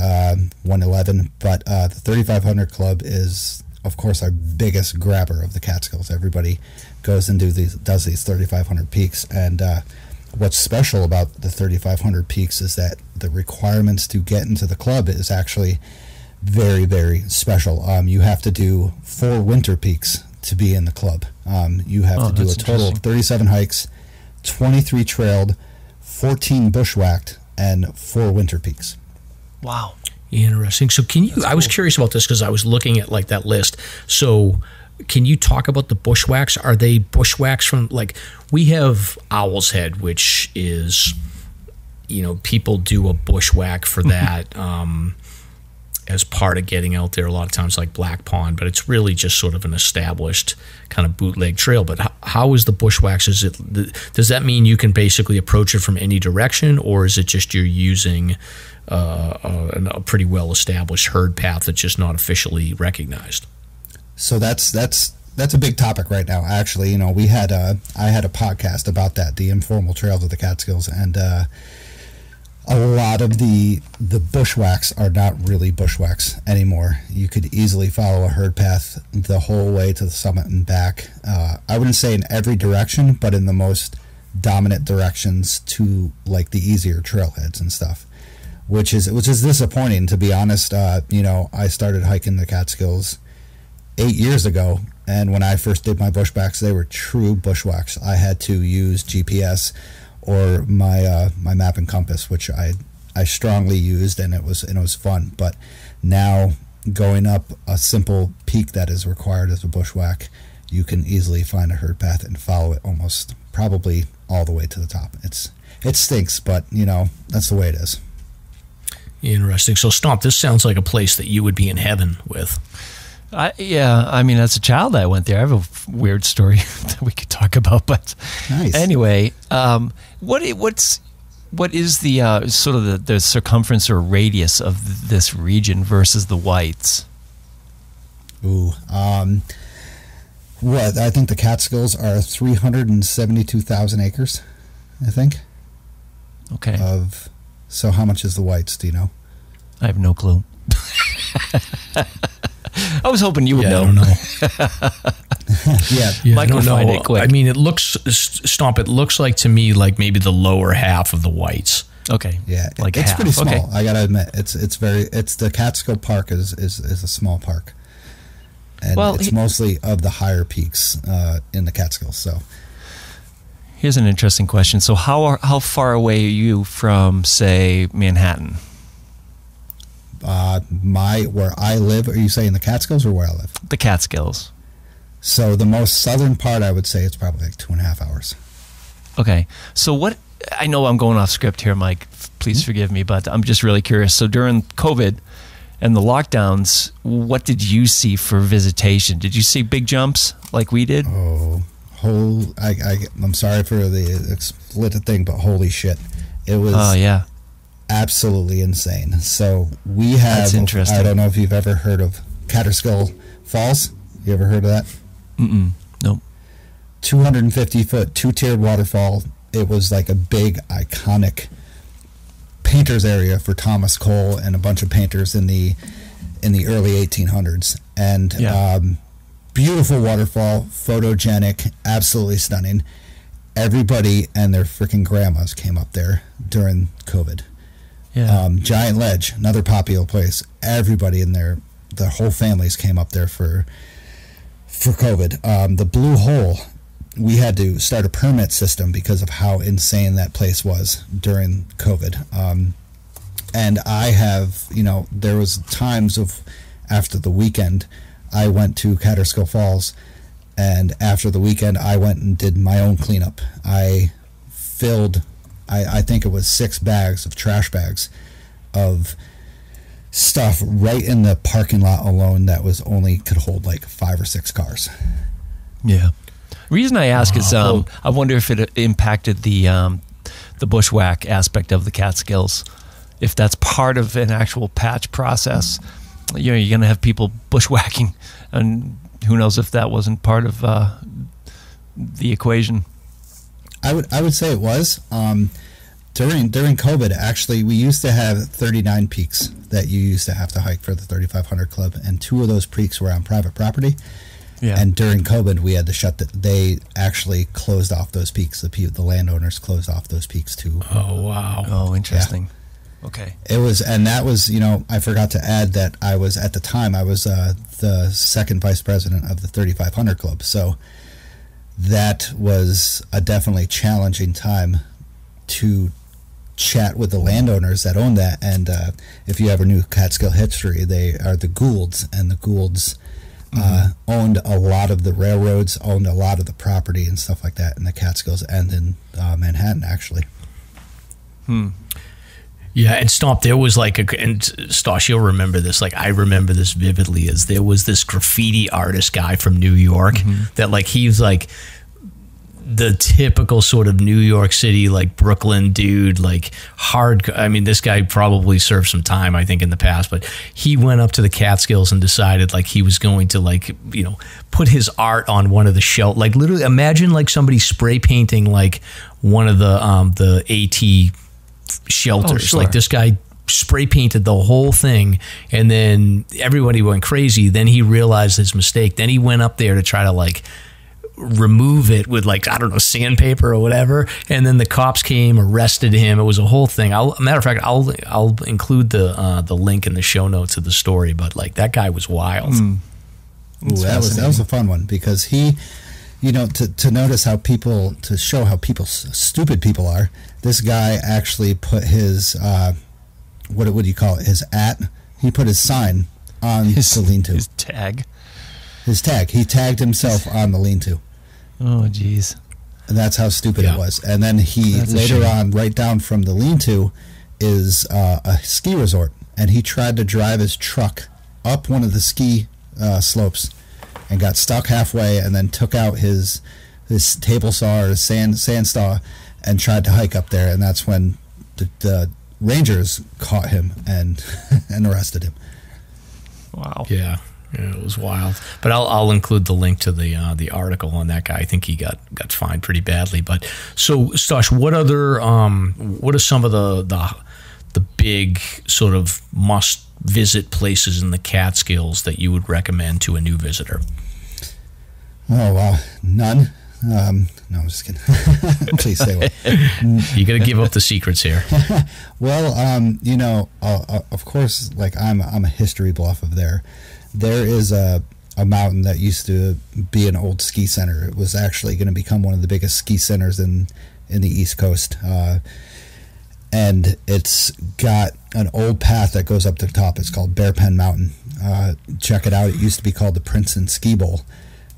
111, but the 3,500 Club is, of course, our biggest grabber of the Catskills. Everybody goes and does these 3,500 peaks, and what's special about the 3,500 peaks is that the requirements to get into the club is actually very, very special. You have to do 4 winter peaks to be in the club. You have to do a total of 37 hikes, 23 trailed, 14 bushwhacked, and 4 winter peaks. Wow. Interesting. So I was curious about this because I was looking at like that list. So can you talk about the bushwhacks? Are they bushwhacks from, like, we have Owl's Head, which is, people do a bushwhack for that as part of getting out there a lot of times, like Black Pond, but it's really just sort of an established kind of bootleg trail. But how is the bushwhacks? Does that mean you can basically approach it from any direction, or is it just you're using a pretty well-established herd path that's just not officially recognized? So that's a big topic right now. Actually, I had a podcast about that, the informal trails of the Catskills, and a lot of the bushwhacks are not really bushwhacks anymore. You could easily follow a herd path the whole way to the summit and back. I wouldn't say in every direction, but in the most dominant directions to like the easier trailheads and stuff, which is disappointing, to be honest. I started hiking the Catskills 8 years ago, and when I first did my bushwhacks, they were true bushwhacks. I had to use GPS or my map and compass, which I strongly used, and it was fun. But now going up a simple peak that is required as a bushwhack, you can easily find a herd path and follow it almost probably all the way to the top. It stinks, but that's the way it is. Interesting. So Stomp, this sounds like a place that you would be in heaven with. I mean, as a child, I went there. I have a weird story that we could talk about, but nice. Anyway, what is the sort of the circumference or radius of this region versus the whites? Ooh, what I think the Catskills are 372,000 acres. I think. Okay. So how much is the whites? Do you know? I have no clue. I was hoping you would know. I don't know. Mike can find it quick. I mean, it looks, Stomp, it looks like to me like maybe the lower half of the whites. Okay. Yeah, like it's half. pretty small. Okay. I gotta admit, it's the Catskill Park is a small park, and it's mostly of the higher peaks in the Catskills. So here's an interesting question. So how far away are you from, say, Manhattan? Where I live, are you saying the Catskills or where I live? The Catskills. So the most southern part, I would say it's probably like 2.5 hours. Okay. So I know I'm going off script here, Mike. Please forgive me, but I'm just really curious. So during COVID and the lockdowns, what did you see for visitation? Did you see big jumps like we did? Oh, I'm sorry for the explicit thing, but holy shit. It was... Oh, yeah. Absolutely insane. So we have... That's interesting. I don't know if you've ever heard of Catskills Falls. You ever heard of that? Nope. 250-foot, two-tiered waterfall. It was like a big, iconic painters area for Thomas Cole and a bunch of painters in the early 1800s. And beautiful waterfall, photogenic, absolutely stunning. Everybody and their freaking grandmas came up there during COVID. Yeah. Giant Ledge, another popular place. Everybody in their whole families came up there for COVID. The Blue Hole, we had to start a permit system because of how insane that place was during COVID. And I have, there was times of after the weekend, I went to Catskill Falls, and after the weekend, I went and did my own cleanup. I filled, I think it was 6 bags of trash bags of stuff right in the parking lot alone that could hold like 5 or 6 cars. Yeah. The reason I ask is I wonder if it impacted the bushwhack aspect of the Catskills. If that's part of an actual patch process, you're going to have people bushwhacking, and who knows if that wasn't part of the equation. I would say it was. During COVID, actually, we used to have 39 peaks that you used to have to hike for the 3500 Club, and 2 of those peaks were on private property. Yeah. And during COVID, we had to they actually closed off those peaks. The landowners closed off those peaks too. Oh, wow. Oh, interesting. Yeah. Okay. It was, and that was, I forgot to add that I was, at the time, I was the second vice president of the 3500 Club. So that was a definitely challenging time to chat with the landowners that owned that. And if you ever knew Catskill history, they are the Goulds, and the Goulds owned a lot of the railroads, owned a lot of the property and stuff like that in the Catskills and in Manhattan, actually. Yeah, and Stomp, there was and Stosh, you'll remember this, I remember this vividly, as there was this graffiti artist guy from New York that he's the typical sort of New York City, Brooklyn dude, hard. I mean, this guy probably served some time, I think, in the past, but he went up to the Catskills and decided he was going to put his art on one of the shelves. Literally imagine somebody spray painting one of the AT shelters. Oh, sure. Like this guy spray painted the whole thing, and then everybody went crazy. Then he realized his mistake. Then he went up there to try to like remove it with like, I don't know, sandpaper or whatever. And then the cops came, arrested him. It was a whole thing. Matter of fact, I'll include the link in the show notes of the story. But like that guy was wild. Ooh, that was a fun one, because he, you know, to notice how people, to show how stupid people are. This guy actually put his what do you call it? He put his sign on the lean-to. His tag. His tag. He tagged himself on the lean-to. Oh, geez. And that's how stupid it was. And then he later on, right down from the lean-to, is a ski resort, and he tried to drive his truck up one of the ski slopes, and got stuck halfway, and then took out his table saw or his sand saw, and tried to hike up there. And that's when the Rangers caught him and arrested him. Wow. Yeah, it was wild. But I'll include the link to the article on that guy. I think he got fined pretty badly. But so, Stosh, what are some of the big sort of must visit places in the Catskills that you would recommend to a new visitor? Oh wow, none. No, I'm just kidding. Please stay away. You got to give up the secrets here. Well, you know, of course, like I'm a history buff of there. There is a mountain that used to be an old ski center. It was actually going to become one of the biggest ski centers in the East Coast. And it's got an old path that goes up to the top. It's called Bear Pen Mountain. Check it out. It used to be called the Princeton Ski Bowl.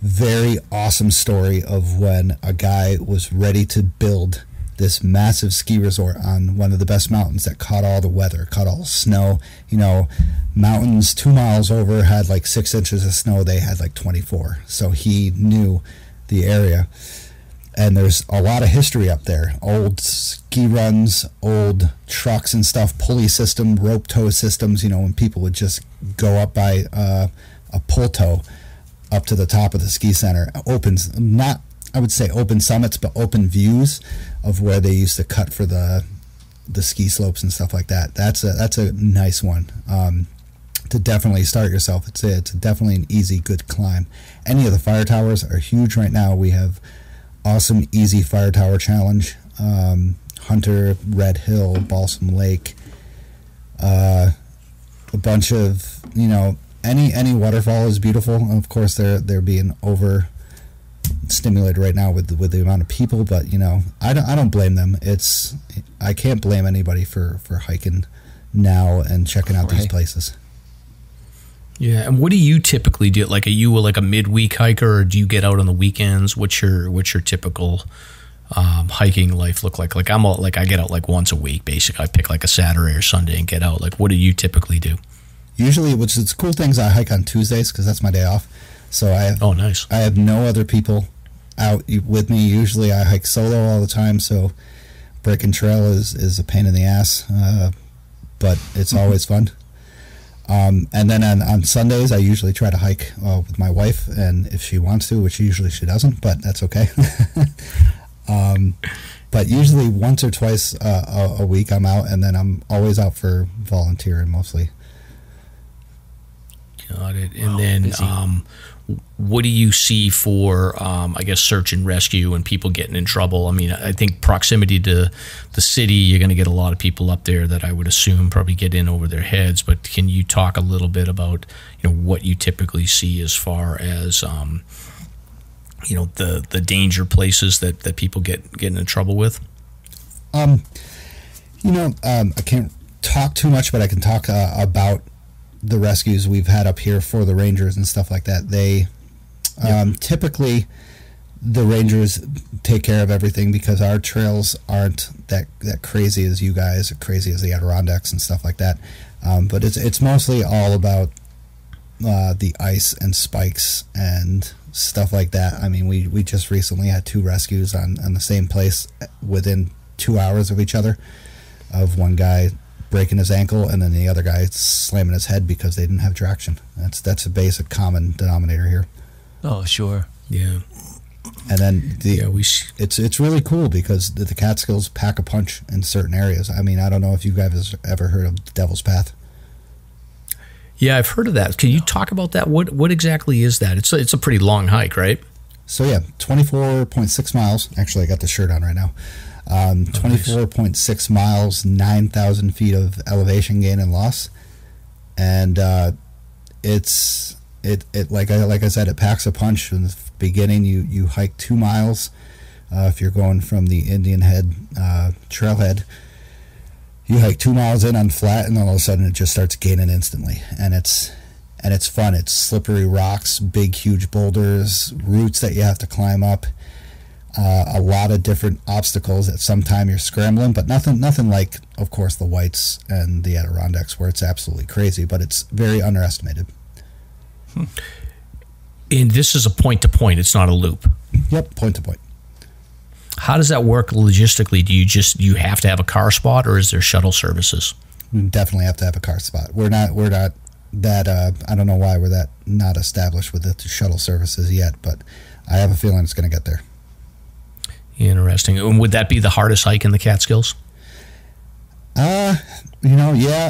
Very awesome story of when a guy was ready to build this massive ski resort on one of the best mountains that caught all the weather, caught all the snow. You know, mountains 2 miles over had like 6 inches of snow. They had like 24. So he knew the area. And there's a lot of history up there. Old ski runs, old trucks and stuff, pulley system, rope tow systems, you know, when people would just go up by a pull tow up to the top of the ski center. Opens, not, I would say open summits, but open views of where they used to cut for the ski slopes and stuff like that. That's a nice one to definitely start yourself. It's definitely an easy, good climb. Any of the fire towers are huge right now. We have awesome, easy fire tower challenge. Hunter, Red Hill, Balsam Lake, a bunch of, you know, any waterfall is beautiful. Of course, they're being over stimulated right now with the amount of people, but you know, I don't blame them. I can't blame anybody for hiking now and checking out these places. Yeah, and what do you typically do? Like, are you like a midweek hiker, or do you get out on the weekends? What's your typical hiking life look like? Like I get out like once a week, basically. I pick like a Saturday or Sunday and get out. Like, what do you typically do? Usually, which is cool things, I hike on Tuesdays because that's my day off. So nice. I have no other people out with me. Usually, I hike solo all the time. So breaking trail is a pain in the ass, but it's always fun. And then on Sundays, I usually try to hike with my wife, and if she wants to, which usually she doesn't, but that's okay. But usually once or twice a week I'm out, and then I'm always out for volunteering mostly. Got it. And then what do you see for, I guess, search and rescue and people getting in trouble? I mean, I think proximity to the city, you're going to get a lot of people up there that I would assume probably get in over their heads. But can you talk a little bit about, you know, what you typically see as far as, you know, the danger places that people get in trouble with? You know, I can't talk too much, but I can talk about the rescues we've had up here for the Rangers and stuff like that. They typically, the Rangers take care of everything because our trails aren't that crazy as you guys, crazy as the Adirondacks and stuff like that. But it's mostly all about the ice and spikes and stuff like that. I mean, we just recently had 2 rescues on the same place within 2 hours of each other, of one guy breaking his ankle and then the other guy slamming his head because they didn't have traction. That's a basic common denominator here. Oh, sure. Yeah. And then it's really cool because the Catskills pack a punch in certain areas. I mean, I don't know if you guys have ever heard of Devil's Path. Yeah, I've heard of that. Can you talk about that? What exactly is that? It's a pretty long hike, right? So yeah, 24.6 miles. Actually, I got the shirt on right now. 24.6 miles, 9,000 feet of elevation gain and loss, and it's like I said, it packs a punch. In the beginning, you hike 2 miles. If you're going from the Indian Head trailhead, you hike 2 miles in on flat, and then all of a sudden it just starts gaining instantly, and it's fun. It's slippery rocks, big huge boulders, roots that you have to climb up. A lot of different obstacles. At some time you're scrambling, but nothing like, of course, the Whites and the Adirondacks, where it's absolutely crazy, but it's very underestimated. And this is a point-to-point. It's not a loop. Yep, point-to-point. How does that work logistically? Do you have to have a car spot, or is there shuttle services? We definitely have to have a car spot. We're not that, I don't know why we're that not established with the shuttle services yet, but I have a feeling it's going to get there. Interesting. And would that be the hardest hike in the Catskills? Yeah.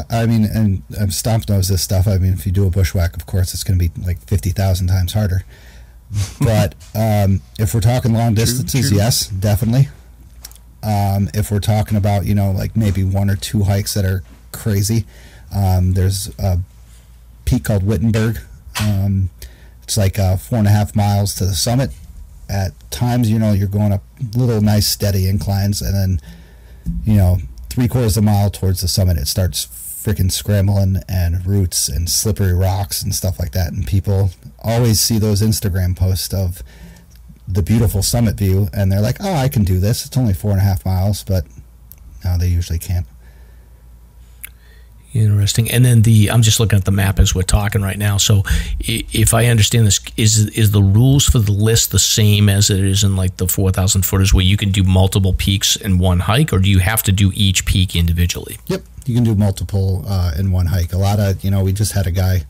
I mean, and Stomp knows this stuff. I mean, if you do a bushwhack, of course, it's going to be like 50,000 times harder. But if we're talking long distances, yes, definitely. If we're talking about, like maybe 1 or 2 hikes that are crazy, there's a peak called Wittenberg. It's like 4.5 miles to the summit. At times, you're going up little nice steady inclines, and then, 3/4 of a mile towards the summit, it starts freaking scrambling and roots and slippery rocks and stuff like that. And people always see those Instagram posts of the beautiful summit view, and they're like, oh, I can do this. It's only 4.5 miles, but no, they usually can't. Interesting. And then I'm just looking at the map as we're talking right now. So if I understand this, is the rules for the list the same as it is in like the 4,000 footers, where you can do multiple peaks in one hike, or do you have to do each peak individually? Yep. You can do multiple in one hike. A lot of, we just had a guy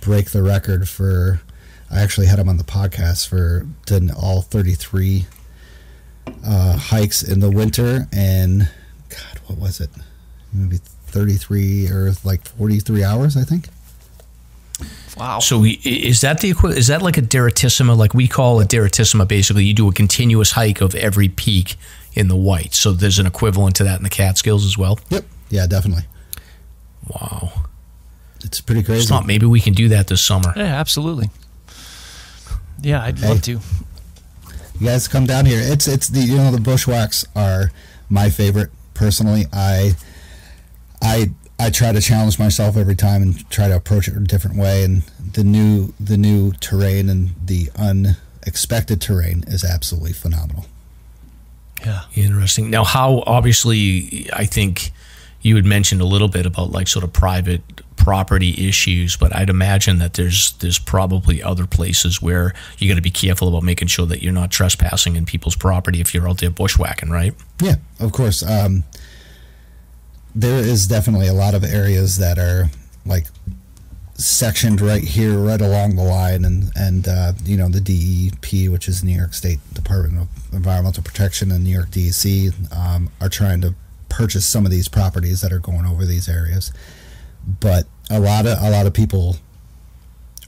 break the record for, I actually had him on the podcast for done all 33 hikes in the winter, and God, what was it? Maybe 33 or like 43 hours, I think. Wow. So is that the equivalent? Is that like a Deratissima? Like we call a Deratissima, basically you do a continuous hike of every peak in the White. So there's an equivalent to that in the Catskills as well? Yep. Yeah, definitely. Wow. It's pretty crazy. Stop. Maybe we can do that this summer. Yeah, absolutely. Yeah, I'd love to. You guys come down here. It's the the bushwhacks are my favorite personally. I try to challenge myself every time and try to approach it a different way, and the new terrain and the unexpected terrain is absolutely phenomenal. Yeah. Interesting. Now, how, obviously, I think you had mentioned a little bit about like sort of private property issues, but I'd imagine that there's probably other places where you got to be careful about making sure that you're not trespassing in people's property if you're out there bushwhacking, right? Yeah, of course. There is definitely a lot of areas that are like sectioned right here, right along the line, and the DEP, which is New York State Department of Environmental Protection, and New York DEC are trying to purchase some of these properties that are going over these areas. But a lot of people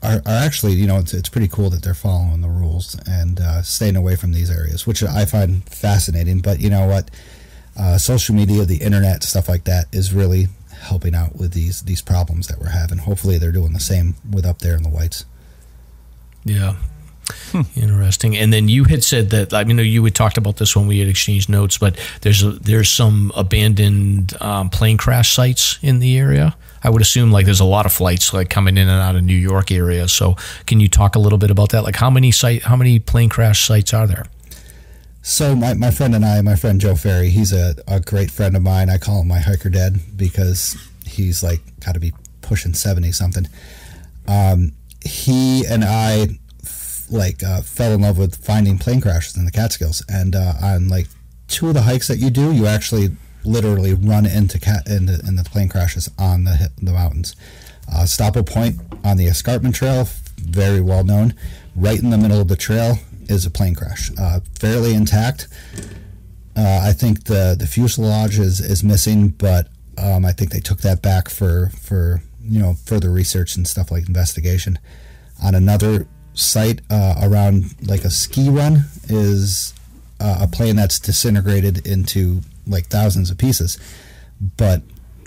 are actually, it's pretty cool that they're following the rules and staying away from these areas, which I find fascinating. But you know what? Social media, the internet, stuff like that is really helping out with these problems that we're having. Hopefully they're doing the same with up there in the Whites. Yeah. Interesting. And then you had said that, I mean, you had talked about this when we had exchanged notes, but there's some abandoned plane crash sites in the area. I would assume like there's a lot of flights like coming in and out of New York area. So can you talk a little bit about that? Like how many plane crash sites are there? So my friend and I, my friend Joe Ferry, he's a great friend of mine. I call him my hiker dad because he's like got to be pushing 70 something. He and I fell in love with finding plane crashes in the Catskills, and on like 2 of the hikes that you do, you actually literally run into the plane crashes on the mountains. Stopple Point on the Escarpment Trail, very well known. Right in the middle of the trail is a plane crash. Fairly intact. I think the fuselage is missing, but I think they took that back for further research and stuff like investigation. On another site around like a ski run is a plane that's disintegrated into like thousands of pieces. But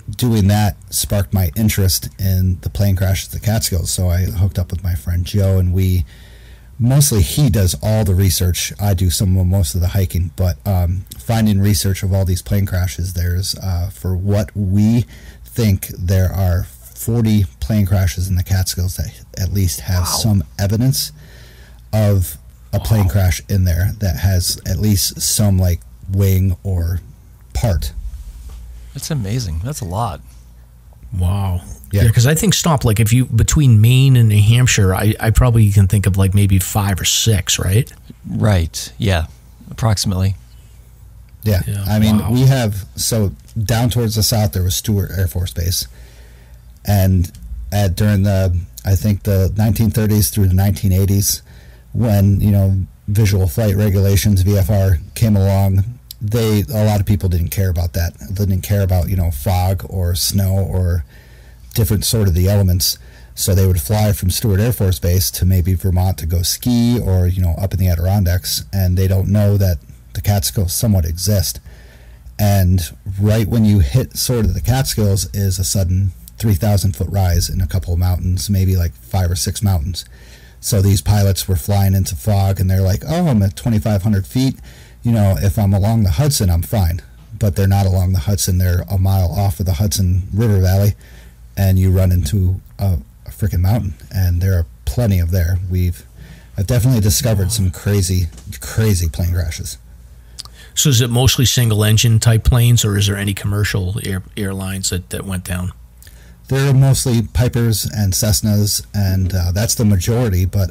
doing that sparked my interest in the plane crash at the Catskills. So I hooked up with my friend Joe, and mostly he does all the research. I do most of the hiking, but finding research of all these plane crashes, there's for what we think there are 40 plane crashes in the Catskills that at least have some evidence of a plane crash in there that has at least some like wing or part. That's amazing. That's a lot. Wow. Yeah, because I think Stomp, like if you, between Maine and New Hampshire, I probably can think of like maybe 5 or 6, right? Right. Yeah. Approximately. Yeah. I mean, we have, so down towards the south, there was Stewart Air Force Base. And during the 1930s through the 1980s, when, visual flight regulations, VFR, came along, a lot of people didn't care about that. They didn't care about, fog or snow or different sort of the elements. So they would fly from Stewart Air Force Base to maybe Vermont to go ski or, up in the Adirondacks, and they don't know that the Catskills somewhat exist. And right when you hit sort of the Catskills is a sudden 3,000-foot rise in a couple of mountains, maybe like 5 or 6 mountains. So these pilots were flying into fog, and they're like, oh, I'm at 2,500 feet. If I'm along the Hudson, I'm fine. But they're not along the Hudson. They're a mile off of the Hudson River Valley, and you run into a freaking mountain, and there are plenty of there. I've definitely discovered some crazy, crazy plane crashes. So is it mostly single-engine type planes, or is there any commercial airlines that went down? They're mostly Pipers and Cessnas, and that's the majority, but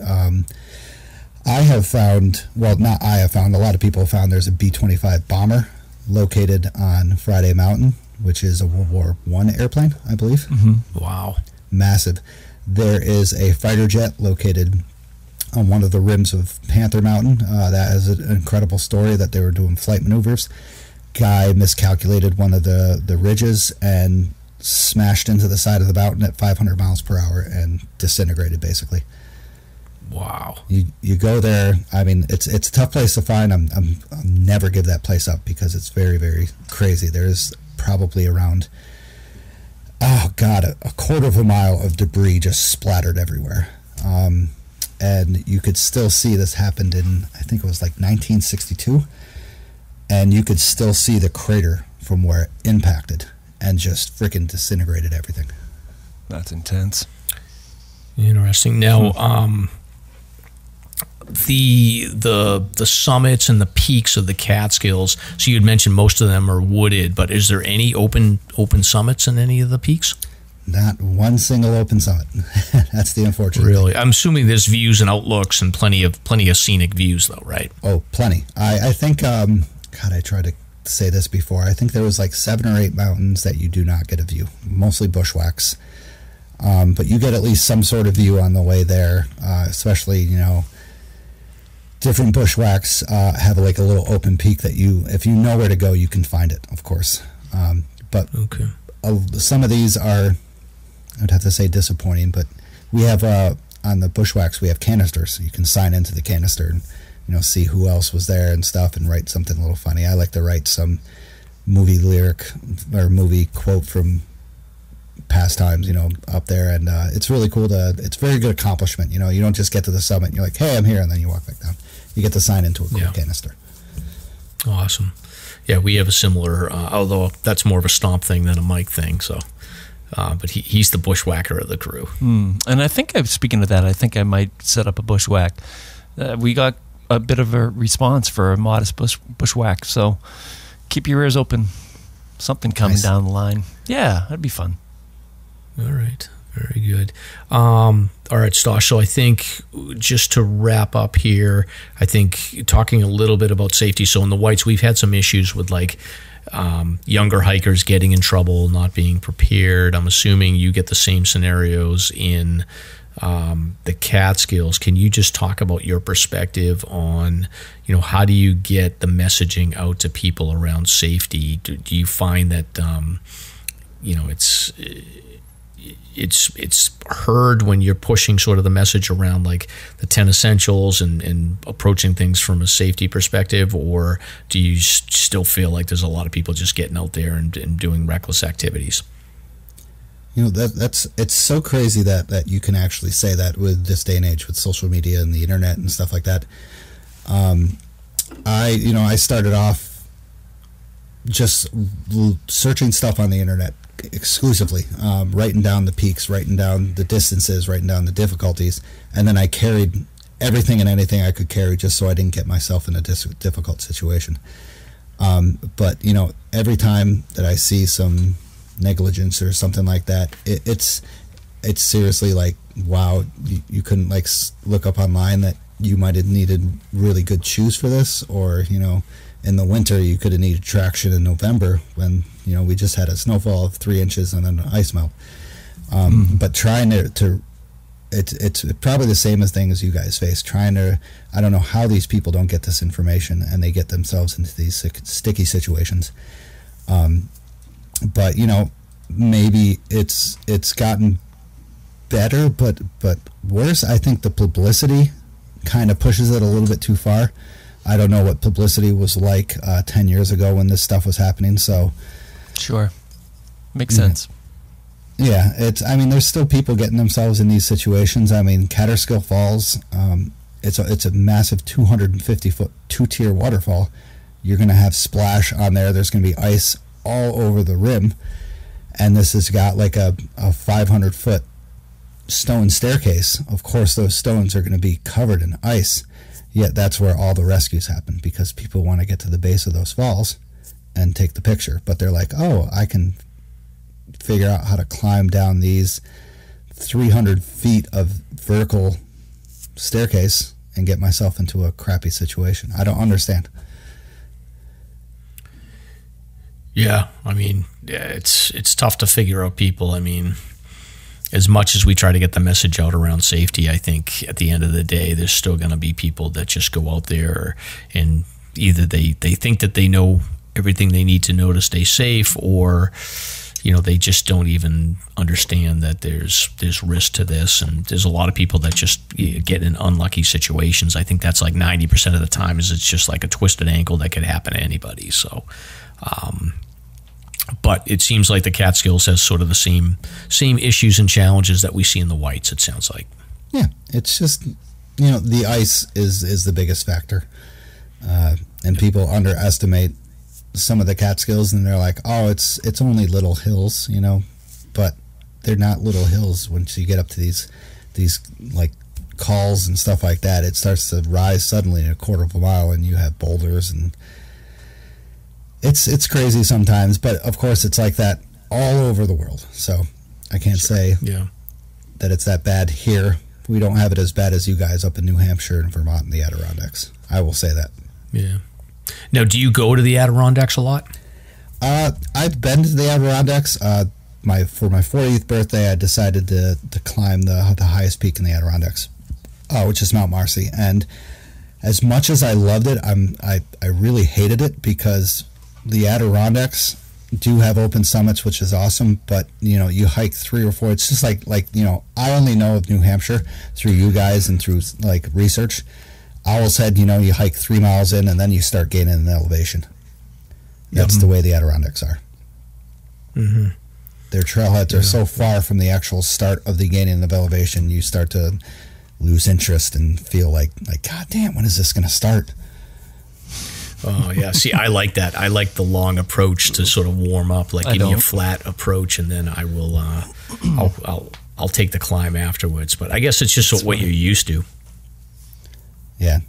I have found, well, not I have found, a lot of people have found there's a B-25 bomber located on Friday Mountain, which is a World War I airplane, I believe. Mm-hmm. Wow. Massive. There is a fighter jet located on one of the rims of Panther Mountain. That has an incredible story that they were doing flight maneuvers. Guy miscalculated one of the ridges and smashed into the side of the mountain at 500 miles per hour and disintegrated, basically. Wow. You go there. I mean, it's a tough place to find. I'll never give that place up because it's very, very crazy. There's probably around, a quarter of a mile of debris just splattered everywhere. And you could still see this happened in, I think it was like 1962. And you could still see the crater from where it impacted and just freaking disintegrated everything. That's intense. Interesting. Now, the summits and the peaks of the Catskills, so you had mentioned most of them are wooded, but is there any open summits in any of the peaks? Not one single open summit. That's the unfortunate Really? thing. I'm assuming there's views and outlooks and plenty of scenic views though, right? Oh, plenty. I think, I tried to say this before. I think there was like 7 or 8 mountains that you do not get a view, mostly bushwhacks. But you get at least some sort of view on the way there, especially, different bushwhacks have like a little open peak that if you know where to go, you can find it, of course. But okay. Some of these are, I'd have to say, disappointing, but we have, on the bushwhacks, we have canisters, so you can sign into the canister and, see who else was there and stuff and write something a little funny. I like to write some movie lyric or movie quote from past times, up there, and it's really cool it's very good accomplishment. You don't just get to the summit and you're like, hey, I'm here, and then you walk back down. You get to sign into a cool canister. Awesome. Yeah, we have a similar, although that's more of a Stomp thing than a Mike thing, so but he's the bushwhacker of the crew. And I think, speaking of that, I think I might set up a bushwhack. We got a bit of a response for a modest bushwhack, so keep your ears open. Something coming down the line. Yeah, that'd be fun. All right. Very good. All right, Stosh. So I think just to wrap up here, I think talking a little bit about safety. So in the Whites, we've had some issues with like younger hikers getting in trouble, not being prepared. I'm assuming you get the same scenarios in the Catskills. Can you just talk about your perspective on, how do you get the messaging out to people around safety? Do you find that, it's heard when you're pushing sort of the message around like the 10 essentials and approaching things from a safety perspective, or do you still feel like there's a lot of people just getting out there and doing reckless activities? It's so crazy that you can actually say that with this day and age with social media and the internet and stuff like that. I started off just searching stuff on the internet exclusively, writing down the peaks, writing down the distances, writing down the difficulties, and then I carried everything and anything I could carry just so I didn't get myself in a difficult situation. But every time that I see some negligence or something like that, it's seriously like, wow, you couldn't like look up online that you might have needed really good shoes for this, or in the winter you could have needed traction in November when we just had a snowfall of 3 inches and then an ice melt. But trying to it's probably the same as things you guys face, trying to, I don't know how these people don't get this information and they get themselves into these sticky situations. But maybe it's gotten better, but worse. I think the publicity kind of pushes it a little bit too far. I don't know what publicity was like 10 years ago when this stuff was happening. So sure, makes sense. Yeah, there's still people getting themselves in these situations. Catskill Falls, it's a massive 250-foot two-tier waterfall. You're going to have splash on there. There's going to be ice all over the rim, and this has got like a 500-foot stone staircase. Of course, those stones are going to be covered in ice, yet that's where all the rescues happen, because people want to get to the base of those falls and take the picture. But they're like, oh, I can figure out how to climb down these 300 feet of vertical staircase and get myself into a crappy situation. I don't understand. Yeah, it's tough to figure out people. As much as we try to get the message out around safety, I think at the end of the day, there's still going to be people that just go out there and either they think that they know everything they need to know to stay safe, or they just don't even understand that there's risk to this. And there's a lot of people that just get in unlucky situations. I think that's like 90% of the time is it's just like a twisted ankle that could happen to anybody. So, but it seems like the Catskills has sort of the same issues and challenges that we see in the whites, it sounds like. Yeah, it's just, the ice is the biggest factor. And people underestimate some of the Catskills, and they're like, oh, it's only little hills, but they're not little hills. Once you get up to these like calls and stuff like that, it starts to rise suddenly in a quarter of a mile, and you have boulders, and it's crazy sometimes. But of course, it's like that all over the world. So I can't say that it's that bad here. We don't have it as bad as you guys up in New Hampshire and Vermont and the Adirondacks. I will say that. Yeah. Now, do you go to the Adirondacks a lot? I've been to the Adirondacks. For my 40th birthday, I decided to climb the highest peak in the Adirondacks, which is Mount Marcy. And as much as I loved it, I really hated it, because the Adirondacks do have open summits, which is awesome. But you hike 3 or 4. It's just like I only know of New Hampshire through you guys and through like research. Owl said, you hike 3 miles in and then you start gaining an elevation. That's the way the Adirondacks are. Mm-hmm. Their trailheads are so far from the actual start of the gaining of elevation, you start to lose interest and feel like God damn, when is this going to start? Oh, yeah. See, I like that. I like the long approach to sort of warm up, like give me a flat approach, and then I will, I'll take the climb afterwards. But I guess it's just what you're used to. Yeah.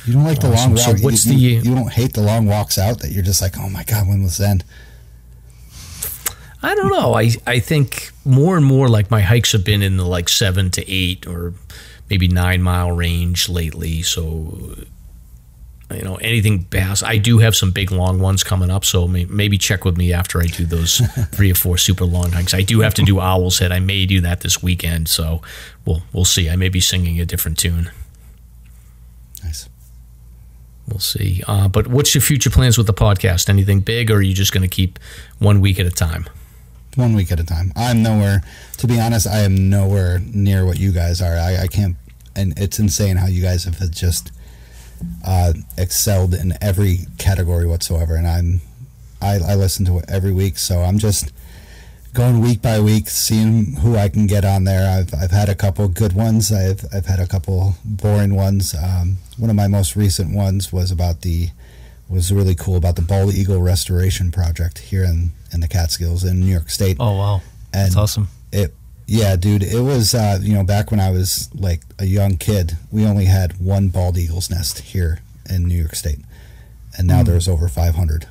You don't like the long walk. So you don't hate the long walks out that you're just like, oh my God, when will this end? I don't know. I think more and more like my hikes have been in the like 7 to 8 or maybe 9 mile range lately. So anything bass. I do have some big long ones coming up, so maybe check with me after I do those 3 or 4 super long hikes. I do have to do Owl's Head. I may do that this weekend, so we'll see. I may be singing a different tune. Nice. We'll see. But what's your future plans with the podcast? Anything big, or are you just going to keep 1 week at a time? 1 week at a time. I'm nowhere, to be honest, I am nowhere near what you guys are. I can't, and it's insane how you guys have just excelled in every category whatsoever. And I listen to it every week, so I'm just going week by week, seeing who I can get on there. I've had a couple good ones. I've had a couple boring ones. One of my most recent ones was really cool about the bald eagle restoration project here in the Catskills in New York State. Oh, wow. And that's awesome. Yeah, dude, it was, back when I was like a young kid, we only had one bald eagle's nest here in New York State. And now there's over 500.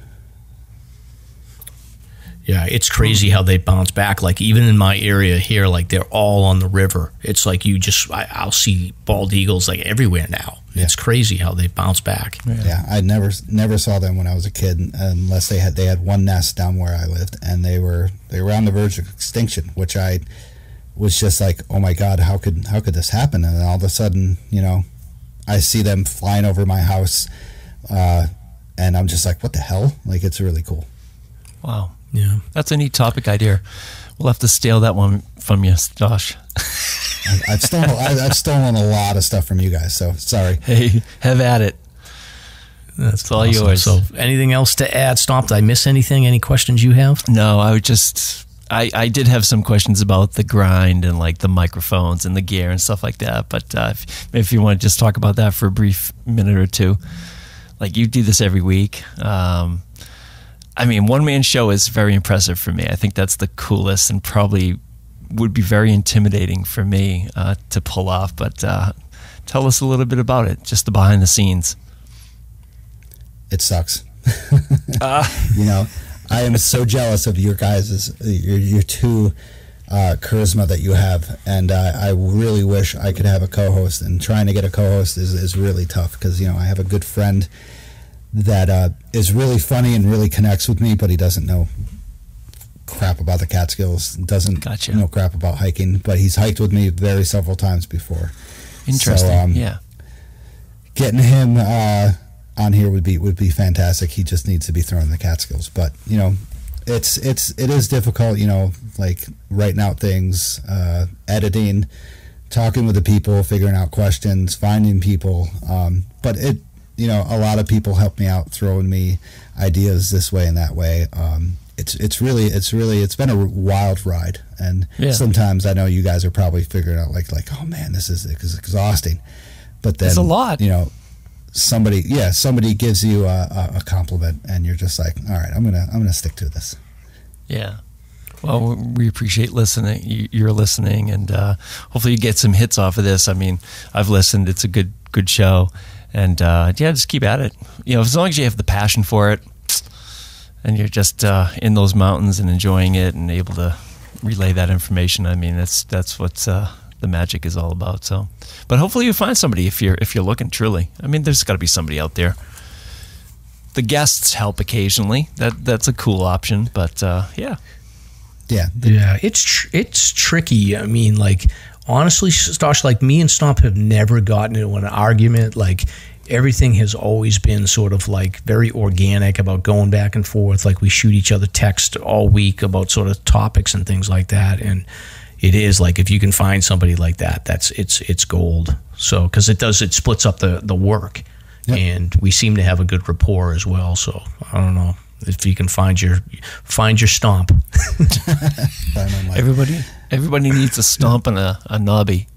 Yeah, it's crazy how they bounce back. Like even in my area here, like they're all on the river. It's like I'll see bald eagles like everywhere now. Yeah. It's crazy how they bounce back. Yeah, I never saw them when I was a kid, unless they had one nest down where I lived, and they were on the verge of extinction, which I was just like, oh my God, how could this happen? And then all of a sudden, I see them flying over my house, and I'm just like, what the hell? Like, it's really cool. Wow. Yeah, that's a neat topic idea. We'll have to steal that one from you, Stosh. I've stolen a lot of stuff from you guys, so sorry. Hey, have at it. That's all awesome. yours. So, anything else to add, Stomp? Did I miss anything? Any questions you have? No, I did have some questions about the grind and like the microphones and the gear and stuff like that. But if you want to just talk about that for a brief minute or two, like you do this every week. One-man show is very impressive for me. I think that's the coolest and probably would be very intimidating for me to pull off. But tell us a little bit about it, just the behind the scenes. It sucks. I am so jealous of your guys' your two charisma that you have, and I really wish I could have a co-host. And trying to get a co-host is really tough because I have a good friend that is really funny and really connects with me, but he doesn't know crap about the Catskills, doesn't know crap about hiking, but he's hiked with me several times before. Interesting. So, getting him on here would be fantastic. He just needs to be thrown in the Catskills, but it is difficult, like writing out things, editing, talking with the people, figuring out questions, finding people, but a lot of people help me out, throwing me ideas this way and that way. It's been a wild ride, and sometimes I know you guys are probably figuring out like oh man, this is exhausting, but then it's a lot. Somebody gives you a compliment, and you're just like, all right, I'm gonna stick to this. Yeah. Well, we appreciate listening. You're listening, and hopefully you get some hits off of this. I've listened. It's a good show. And just keep at it. As long as you have the passion for it, and you're just in those mountains and enjoying it and able to relay that information. That's what the magic is all about. So, but hopefully you find somebody if you're looking truly. There's got to be somebody out there. The guests help occasionally. That's a cool option. But yeah. It's tricky. Honestly, Stosh, like me and Stomp have never gotten into an argument. Like everything has always been sort of like very organic about going back and forth. Like we shoot each other text all week about sort of topics and things like that. And it is like, if you can find somebody like that, it's gold. So, cause it splits up the work, and we seem to have a good rapport as well. So I don't know if you can find your Stomp. Everybody needs a Stomp and a knobby.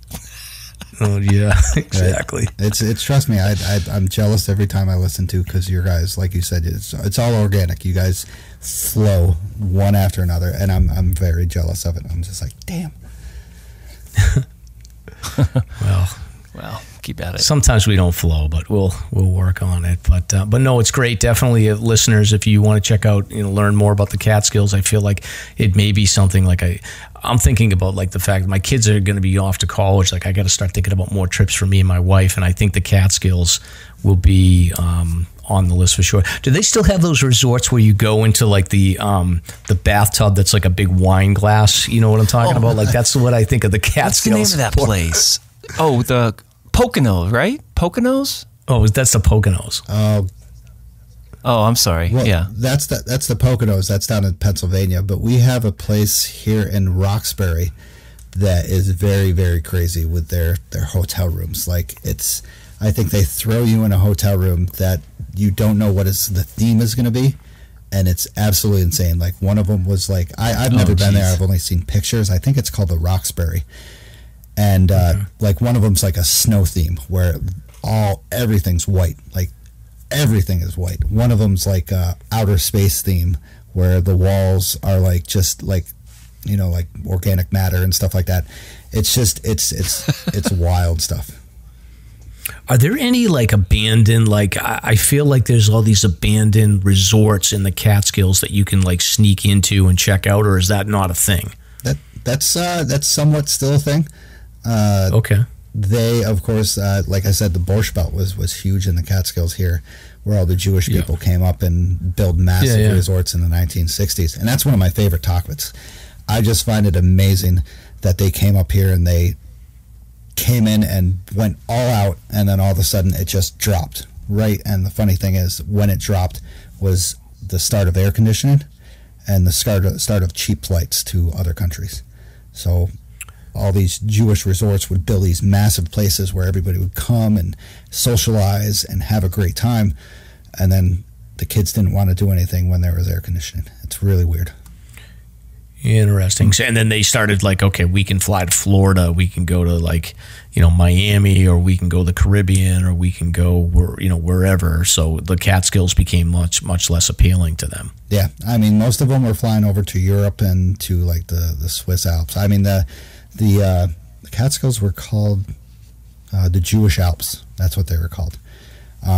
Oh yeah, exactly. Right. It's trust me, I'm jealous every time I listen to, because your guys, like you said, it's all organic. You guys flow one after another, and I'm very jealous of it. I'm just like, damn. Well, Well, keep at it. Sometimes we don't flow, but we'll work on it. But no, it's great. Definitely, listeners, if you want to check out, learn more about the Catskills, I feel like it may be something like I'm thinking about, like the fact that my kids are going to be off to college. Like I got to start thinking about more trips for me and my wife, and I think the Catskills will be on the list for sure. Do they still have those resorts where you go into like the bathtub that's like a big wine glass? You know what I'm talking about? Like that's what I think of the Catskills. What's the name of that place? Oh, the Poconos, right? Poconos? Oh, that's the Poconos. Oh, I'm sorry. Well, yeah. That's the Poconos. That's down in Pennsylvania. But we have a place here in Roxbury that is very, very crazy with their hotel rooms. Like I think they throw you in a hotel room that you don't know what the theme is going to be. And it's absolutely insane. Like one of them was like, I've never been there. I've only seen pictures. I think it's called the Roxbury. And like one of them's like a snow theme where everything's white. Like everything is white. One of them's like outer space theme where the walls are like just like like organic matter and stuff like that. It's just it's wild stuff. Are there any like abandoned, like I feel like there's all these abandoned resorts in the Catskills that you can like sneak into and check out, or is that not a thing? That's somewhat still a thing. Okay. They, of course, like I said, the Borscht Belt was huge in the Catskills here, where all the Jewish people came up and built massive resorts in the 1960s. And that's one of my favorite topics. I just find it amazing that they came up here and they came in and went all out, and then all of a sudden it just dropped, right? And the funny thing is, when it dropped was the start of air conditioning and the start of cheap flights to other countries. So all these Jewish resorts would build these massive places where everybody would come and socialize and have a great time. And then the kids didn't want to do anything when there was air conditioning. It's really weird. Interesting. And then they started like, okay, we can fly to Florida. We can go to like, Miami, or we can go to the Caribbean, or we can go wherever. So the Catskills became much, much less appealing to them. Yeah. I mean, most of them were flying over to Europe and to like the Swiss Alps. I mean, the Catskills were called the Jewish Alps. That's what they were called,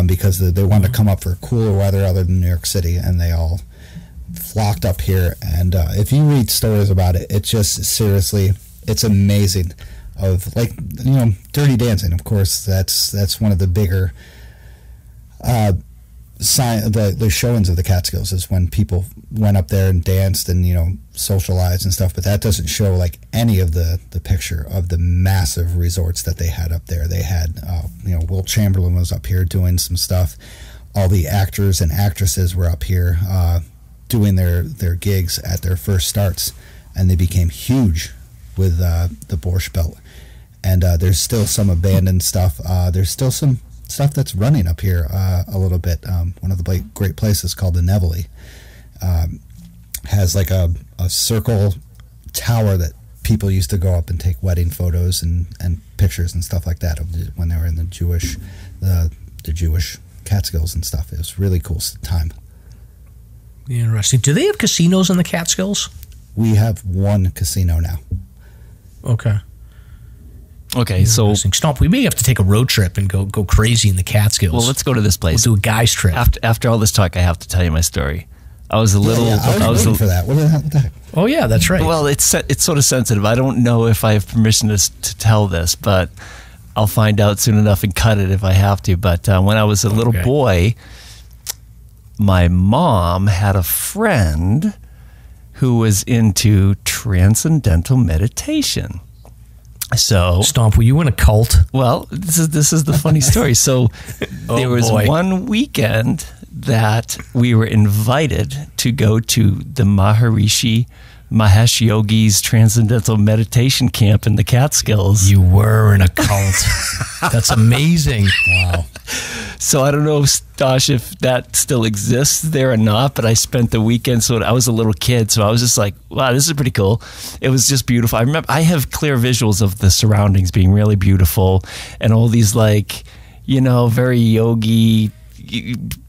because they wanted to come up for cooler weather other than New York City, and they all flocked up here. And if you read stories about it, it's just seriously, it's amazing. Of like Dirty Dancing, of course, that's one of the bigger the showings of the Catskills is when people went up there and danced and socialized and stuff, but that doesn't show like any of the picture of the massive resorts that they had up there. They had Wilt Chamberlain was up here doing some stuff. All the actors and actresses were up here doing their gigs at their first starts, and they became huge with the Borscht Belt. And there's still some abandoned stuff. There's still some stuff that's running up here a little bit. One of the great places called the Nevele has like a circle tower that people used to go up and take wedding photos and pictures and stuff like that when they were in the Jewish Catskills and stuff. It was really cool time. Interesting. Do they have casinos in the Catskills? We have one casino now. Okay, so Stomp, we may have to take a road trip and go crazy in the Catskills. Well, let's go to this place. We'll do a guy's trip. After all this talk, I have to tell you my story. I was a little. I was waiting for that. What the heck? Oh yeah, that's right. Well, it's sort of sensitive. I don't know if I have permission to tell this, but I'll find out soon enough and cut it if I have to. But when I was a little boy, my mom had a friend who was into transcendental meditation. So Stomp, were you in a cult? Well, this is the funny story. So there was one weekend that we were invited to go to the Maharishi Mahesh Yogi's Transcendental Meditation Camp in the Catskills. You were in a cult. That's amazing. Wow. So I don't know, Stosh, if that still exists there or not, but I spent the weekend, so I was a little kid, so I was just like, wow, this is pretty cool. It was just beautiful. I remember I have clear visuals of the surroundings being really beautiful and all these like, very yogi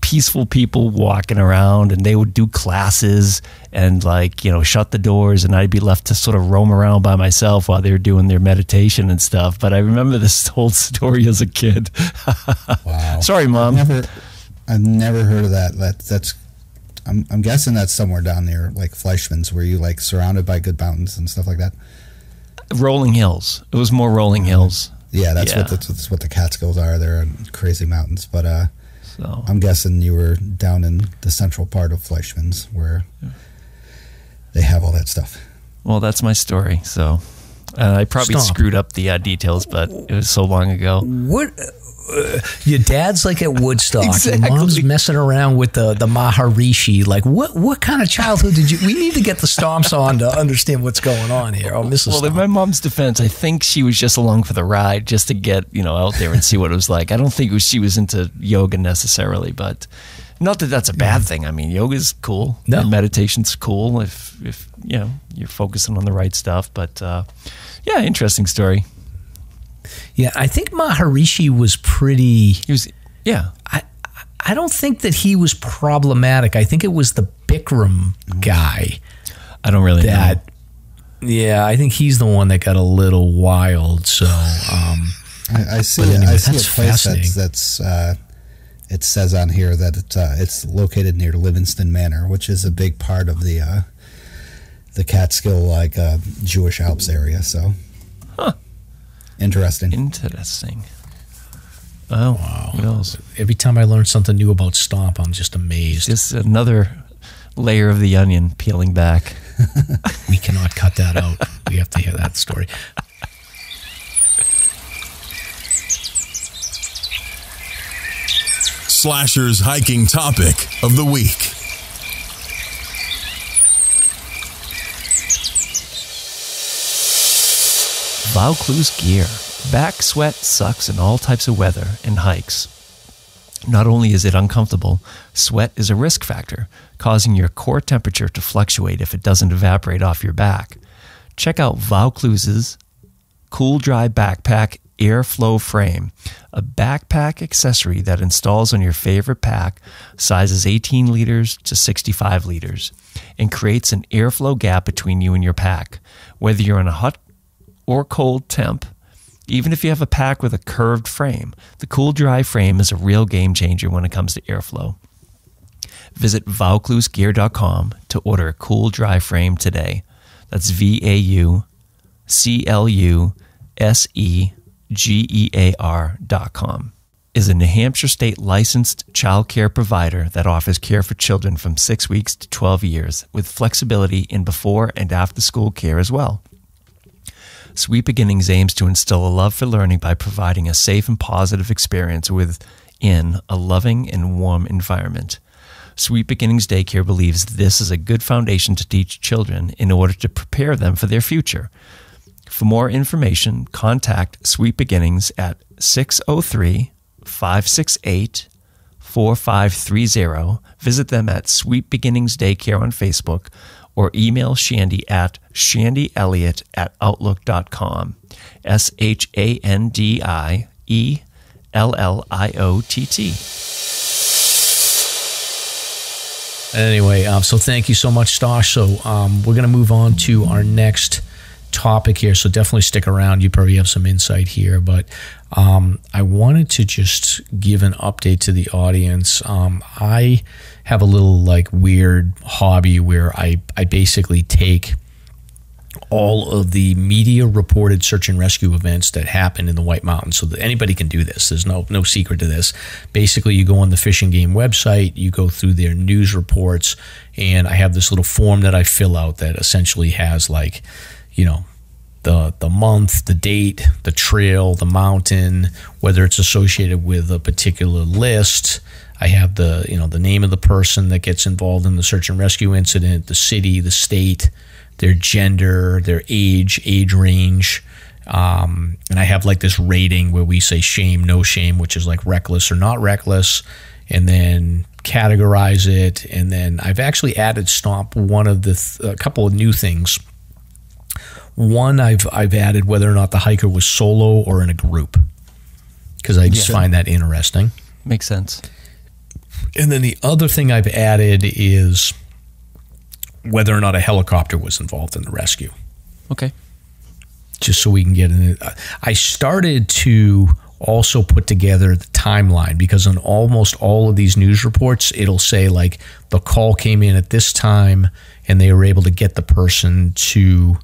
peaceful people walking around, and they would do classes and like, you know, shut the doors, and I'd be left to sort of roam around by myself while they were doing their meditation and stuff. But I remember this whole story as a kid. Wow. Sorry, Mom. I've never heard of that. I'm guessing that's somewhere down there, like Fleischmann's, where you like surrounded by good mountains and stuff like that. Rolling hills. It was more rolling hills. Yeah, that's what the Catskills are. They're crazy mountains. But so I'm guessing you were down in the central part of Fleischmann's, where they have all that stuff. Well, that's my story. So I probably screwed up the details, but it was so long ago. What? Your dad's like at Woodstock. Exactly. Your mom's messing around with the Maharishi. Like, what kind of childhood did you? We need to get the Stomps on to understand what's going on here. Oh, Mrs. Well, Stomp. in my mom's defense, I think she was just along for the ride, just to get out there and see what it was like. I don't think she was into yoga necessarily, but not that that's a bad thing. I mean, yoga's cool. No. And meditation's cool if you're focusing on the right stuff. But yeah, interesting story. Yeah, I think Maharishi was pretty. He was, yeah. I don't think that he was problematic. I think it was the Bikram guy. I don't really know. Yeah, I think he's the one that got a little wild. So I see. Anyway, I see a place that's it says on here that it's located near Livingston Manor, which is a big part of the Catskill Jewish Alps area. So. Huh. Interesting. Oh, wow. What else? Every time I learn something new about Stomp, I'm just amazed. Just another layer of the onion peeling back. We cannot cut that out. We have to hear that story. Slasher's hiking topic of the week. Vaucluse gear. Back sweat sucks in all types of weather and hikes. Not only is it uncomfortable, sweat is a risk factor, causing your core temperature to fluctuate if it doesn't evaporate off your back. Check out Vaucluse's Cool Dry Backpack Airflow Frame, a backpack accessory that installs on your favorite pack, sizes 18 liters to 65 liters, and creates an airflow gap between you and your pack. Whether you're in a hot or cold temp, even if you have a pack with a curved frame, the Cool Dry frame is a real game changer when it comes to airflow. Visit VaucluseGear.com to order a Cool Dry frame today. That's VaucluseGear.com. Is a New Hampshire state licensed child care provider that offers care for children from 6 weeks to 12 years with flexibility in before and after school care as well. Sweet Beginnings aims to instill a love for learning by providing a safe and positive experience within a loving and warm environment. Sweet Beginnings Daycare believes this is a good foundation to teach children in order to prepare them for their future. For more information, contact Sweet Beginnings at 603-568-4530. Visit them at Sweet Beginnings Daycare on Facebook, or email Shandy at shandyelliott@outlook.com. SHANDIELLIOTT. Anyway, so thank you so much, Stosh. So we're going to move on to our next topic here. So definitely stick around. You probably have some insight here, but I wanted to just give an update to the audience. I have a little weird hobby where I basically take all of the media reported search and rescue events that happen in the White Mountains, so that anybody can do this. There's no secret to this. Basically, you go on the Fish and Game website, you go through their news reports, and I have this little form that I fill out that essentially has the month, the date, the trail, the mountain, whether it's associated with a particular list. I have the name of the person that gets involved in the search and rescue incident, the city, the state, their gender, their age range. And I have this rating where we say shame, no shame, which is reckless or not reckless, and then categorize it. And then I've actually added Stomp a couple of new things. One, I've added whether or not the hiker was solo or in a group, because I just find that interesting. Makes sense. And then the other thing I've added is whether or not a helicopter was involved in the rescue. Okay. Just so we can get in it. I started to also put together the timeline, because on almost all of these news reports, it'll say like the call came in at this time and they were able to get the person to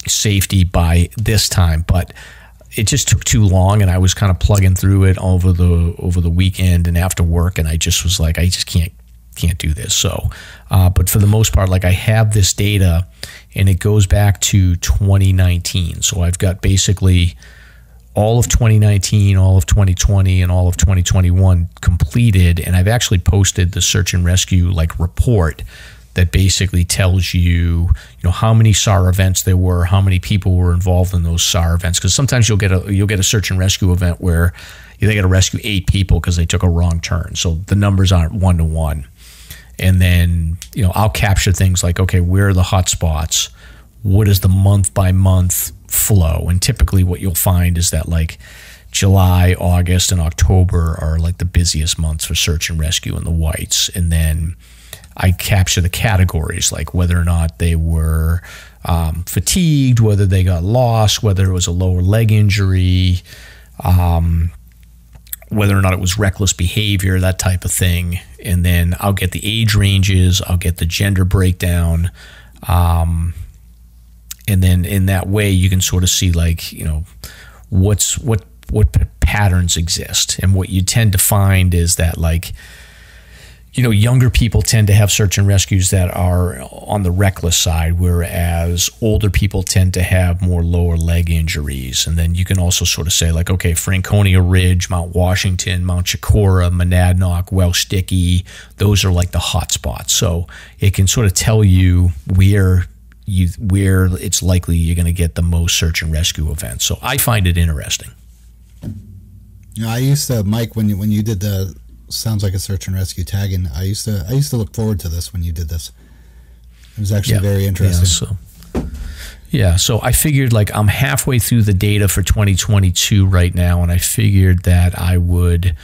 safety by this time. But it just took too long, and I was kind of plugging through it over the weekend and after work, and I just was like, I just can't do this. So, but for the most part, like I have this data, and it goes back to 2019. So I've got basically all of 2019, all of 2020, and all of 2021 completed, and I've actually posted the search and rescue like report that basically tells you know, how many SAR events there were, how many people were involved in those SAR events. Because sometimes you'll get a search and rescue event where they got to rescue 8 people because they took a wrong turn. So the numbers aren't 1-to-1. And then, you know, I'll capture things like, okay, where are the hot spots? What is the month by month flow? And typically what you'll find is that like July, August, and October are like the busiest months for search and rescue in the whites. And then I capture the categories, like whether or not they were fatigued, whether they got lost, whether it was a lower leg injury, whether or not it was reckless behavior, that type of thing. And then I'll get the age ranges, I'll get the gender breakdown. And then in that way, you can sort of see like, you know, what patterns exist. And what you tend to find is that like, you know, younger people tend to have search and rescues that are on the reckless side, whereas older people tend to have more lower leg injuries. And then you can also sort of say like, okay, Franconia Ridge, Mount Washington, Mount Chicora, Monadnock, Welsh Dickey, those are like the hot spots. So it can sort of tell you where it's likely you're going to get the most search and rescue events. So I find it interesting. You know, I used to, Mike, when you did the sounds like a search and rescue tagging, I used to look forward to this when you did this. It was actually very interesting. So I figured like I'm halfway through the data for 2022 right now, and I figured that I would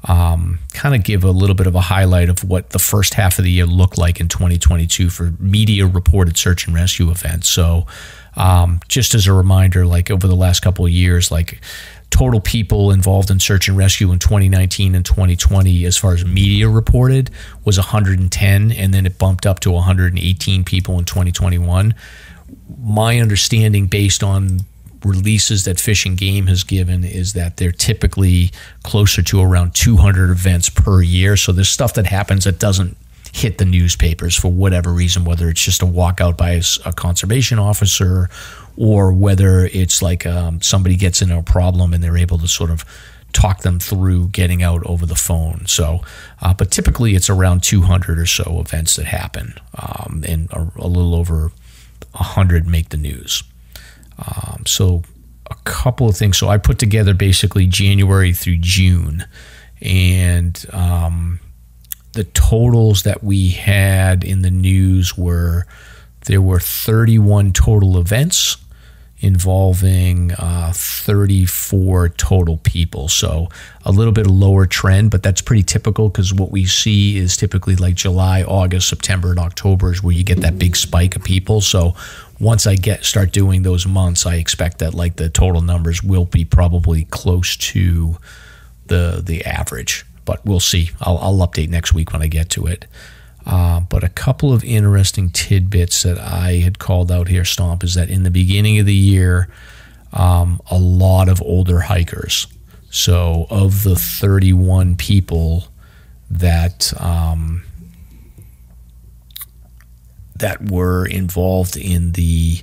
kind of give a little bit of a highlight of what the first half of the year looked like in 2022 for media reported search and rescue events. So just as a reminder, like over the last couple of years, like total people involved in search and rescue in 2019 and 2020 as far as media reported was 110, and then it bumped up to 118 people in 2021. My understanding based on releases that Fish and Game has given is that they're typically closer to around 200 events per year. So there's stuff that happens that doesn't hit the newspapers for whatever reason, whether it's just a walkout by a conservation officer or whether it's like somebody gets into a problem and they're able to sort of talk them through getting out over the phone. So, but typically it's around 200 or so events that happen, and a little over 100 make the news. So a couple of things. So I put together basically January through June, and the totals that we had in the news were, there were 31 total events involving 34 total people. So a little bit lower trend, but that's pretty typical because what we see is typically like July, August, September, and October is where you get that big spike of people. So once I start doing those months, I expect that like the total numbers will be probably close to the average, but we'll see. I'll update next week when I get to it. But a couple of interesting tidbits that I had called out here, Stomp, is that in the beginning of the year, a lot of older hikers. So of the 31 people that that were involved in the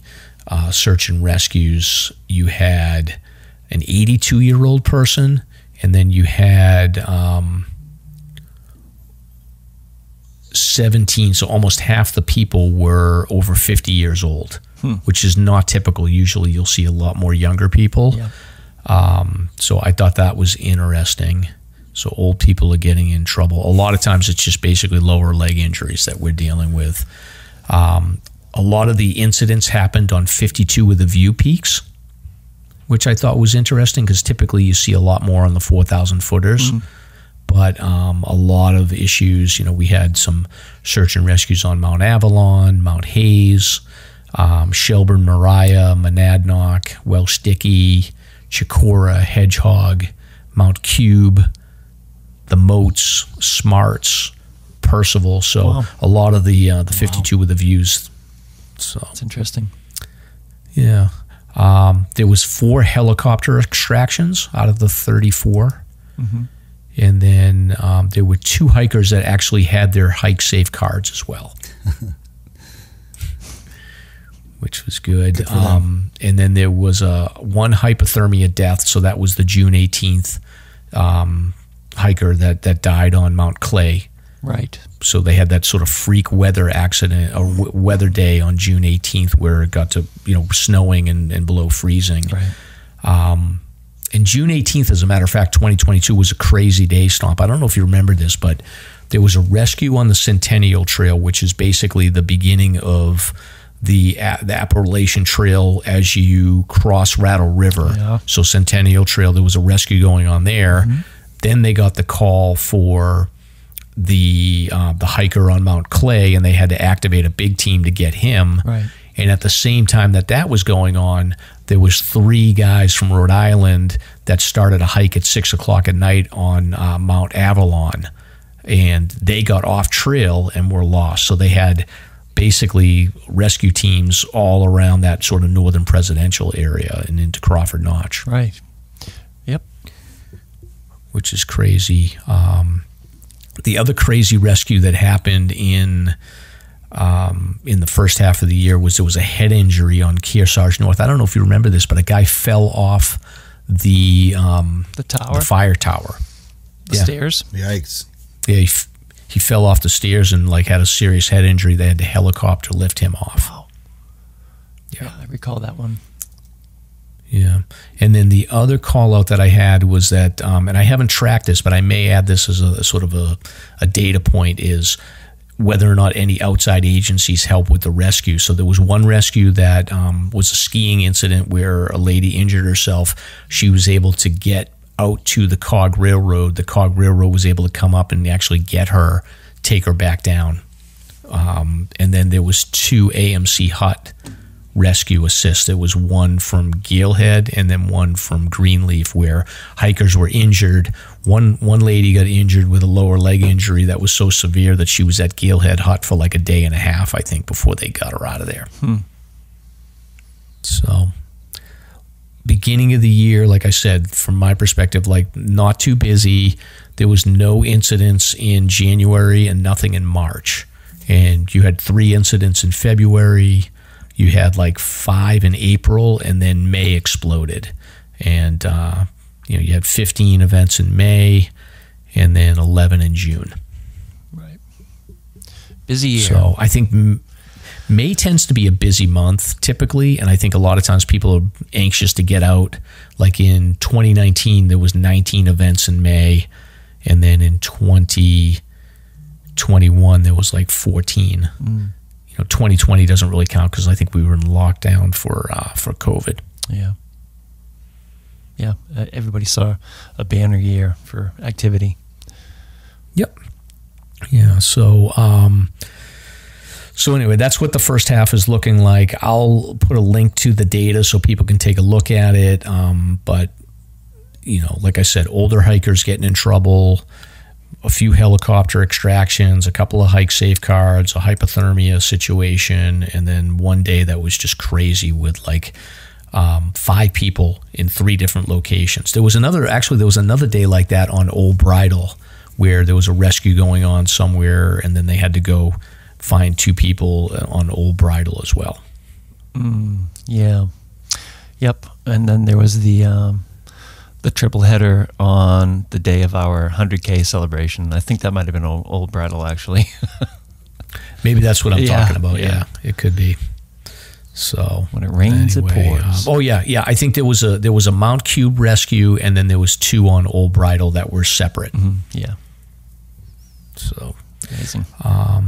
search and rescues, you had an 82-year-old person, and then you had 17, so almost half the people were over 50 years old, which is not typical. Usually you'll see a lot more younger people. Yeah. So I thought that was interesting. So old people are getting in trouble. A lot of times it's just basically lower leg injuries that we're dealing with. A lot of the incidents happened on 52 of the view peaks, which I thought was interesting because typically you see a lot more on the 4,000 footers. but a lot of issues. We had some search and rescues on Mount Avalon, Mount Hayes, Shelburne, Mariah, Monadnock, Welsh Dickey, Chicora, Hedgehog, Mount Cube, the Moats, Smarts, Percival. So wow. A lot of the 52 with the views. So that's interesting. Yeah. There was 4 helicopter extractions out of the 34. Mm-hmm. And then there were 2 hikers that actually had their hike safe cards as well. Which was good. And then there was one hypothermia death. So that was the June 18th hiker that died on Mount Clay. Right. So they had that sort of freak weather accident or weather day on June 18th where it got to, snowing and below freezing. Right. And June 18th, as a matter of fact, 2022 was a crazy day, Stomp. I don't know if you remember this, but there was a rescue on the Centennial Trail, which is basically the beginning of the Appalachian Trail as you cross Rattle River. Yeah. So Centennial Trail, there was a rescue going on there. Mm-hmm. Then they got the call for the hiker on Mount Clay, and they had to activate a big team to get him. Right. And at the same time that was going on, there was 3 guys from Rhode Island that started a hike at 6 o'clock at night on Mount Avalon, and they got off trail and were lost. So they had basically rescue teams all around that sort of northern presidential area and into Crawford Notch. Right. Yep. Which is crazy. The other crazy rescue that happened in the first half of the year was there was a head injury on Kearsarge North. I don't know if you remember this, but a guy fell off the tower, the fire tower, the stairs. Yikes! Yeah, he fell off the stairs and had a serious head injury. They had to helicopter lift him off. Wow. Yeah, I recall that one. Yeah. And then the other call out that I had was that, and I haven't tracked this, but I may add this as a sort of a data point, is whether or not any outside agencies help with the rescue. So there was one rescue that was a skiing incident where a lady injured herself. She was able to get out to the Cog Railroad. The Cog Railroad was able to come up and actually get her, take her back down. And then there was 2 AMC Hut rescue assists. There was one from Galehead and then one from Greenleaf where hikers were injured. One lady got injured with a lower leg injury that was so severe that she was at Galehead Hut for a day and a half, I think, before they got her out of there. So beginning of the year, like I said, from my perspective, not too busy. There was no incidents in January and nothing in March. And you had 3 incidents in February. You had 5 in April, and then May exploded. And, you had 15 events in May and then 11 in June. Right. Busy year. So I think May tends to be a busy month typically, and I think a lot of times people are anxious to get out. Like in 2019, there was 19 events in May, and then in 2021, there was 14. 2020 doesn't really count because I think we were in lockdown for COVID. Yeah. Yeah. Everybody saw a banner year for activity. Yep. Yeah. So, anyway, that's what the first half is looking like. I'll put a link to the data so people can take a look at it. But, like I said, older hikers getting in trouble, a few helicopter extractions, a couple of hike safeguards, a hypothermia situation, and then one day that was just crazy with 5 people in 3 different locations. There was another day like that on Old Bridle where there was a rescue going on somewhere, and then they had to go find 2 people on Old Bridle as well. Yeah. Yep. And then there was the triple header on the day of our 100K celebration. I think that might have been Old Bridle, actually. Maybe that's what I'm talking about. Yeah, it could be. So when it rains, it pours. Yeah. I think there was a Mount Cube rescue, and then there was 2 on Old Bridle that were separate. Yeah. So amazing. A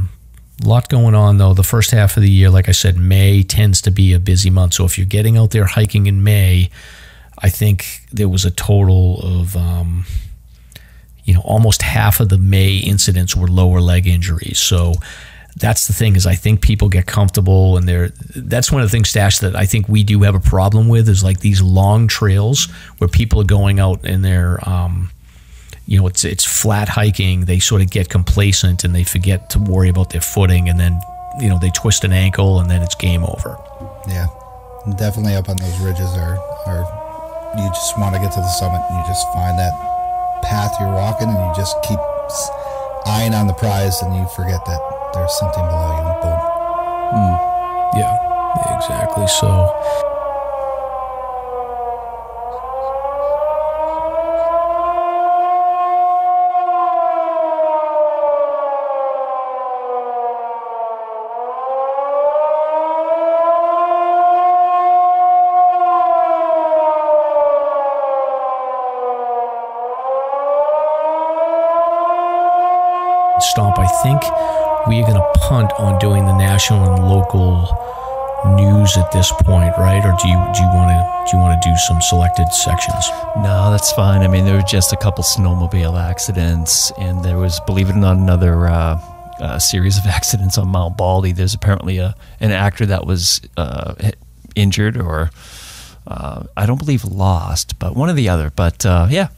lot going on though. The first half of the year, like I said, May tends to be a busy month. So if you're getting out there hiking in May, I think there was a total of, almost half of the May incidents were lower leg injuries. So that's the thing, is I think people get comfortable, and that's one of the things, Stash, that I think we do have a problem with, is like these long trails where people are going out and they're, it's flat hiking. They sort of get complacent and they forget to worry about their footing, and then, they twist an ankle and then it's game over. Yeah, definitely up on those ridges are you just want to get to the summit and you just find that path you're walking and you just keep eyeing on the prize and you forget that there's something below you, and boom. Yeah, exactly. So Stomp, I think we are going to punt on doing the national and local news at this point, right? Or do you want to do some selected sections? No, that's fine. I mean, there were just a couple snowmobile accidents, and there was, believe it or not, another series of accidents on Mount Baldy. There's apparently an actor that was injured, or I don't believe lost, but one or the other. But yeah,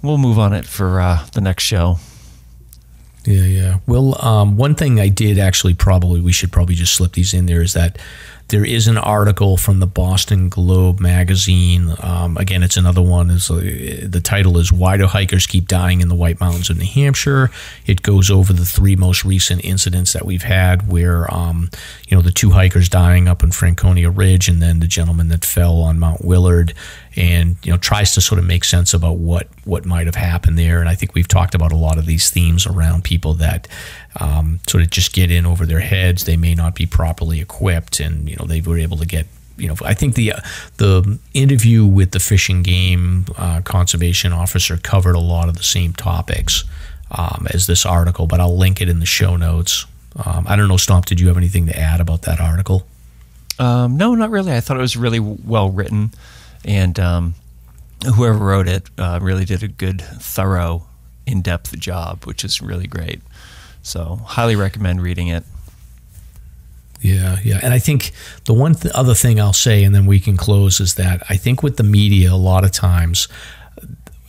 we'll move on it for the next show. Yeah. Well, one thing I did actually we should probably just slip these in there, is that there is an article from the Boston Globe magazine. Again, it's another one. The title is "Why Do Hikers Keep Dying in the White Mountains of New Hampshire?" It goes over the 3 most recent incidents that we've had, where the 2 hikers dying up in Franconia Ridge, and then the gentleman that fell on Mount Willard, and tries to sort of make sense about what might have happened there. And I think we've talked about a lot of these themes around people that sort of just get in over their heads. They may not be properly equipped, and they were able to get. I think the interview with the Fish and Game conservation officer covered a lot of the same topics as this article, but I'll link it in the show notes. I don't know, Stomp, did you have anything to add about that article? No, not really. I thought it was really well written, and whoever wrote it really did a good, thorough, in-depth job, which is really great. So highly recommend reading it. Yeah. And I think the one other thing I'll say, and then we can close, is that I think with the media, a lot of times,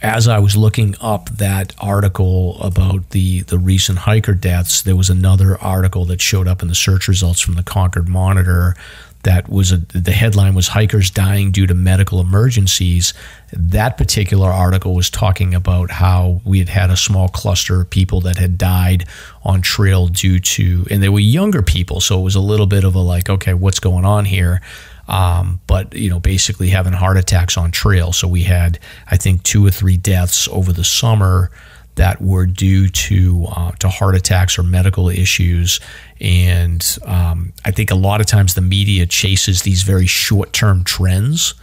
as I was looking up that article about the recent hiker deaths, there was another article that showed up in the search results from the Concord Monitor that was the headline was "Hikers Dying Due to Medical Emergencies." That particular article was talking about how we had a small cluster of people that had died on trail due to, and they were younger people, so it was a little bit of a like, okay, what's going on here? But basically having heart attacks on trail. So we had, I think, 2 or 3 deaths over the summer that were due to heart attacks or medical issues. And I think a lot of times the media chases these very short-term trends,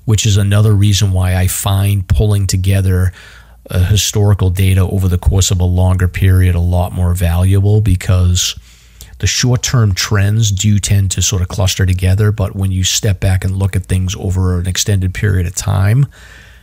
which is another reason why I find pulling together historical data over the course of a longer period a lot more valuable, because the short-term trends do tend to sort of cluster together. But when you step back and look at things over an extended period of time,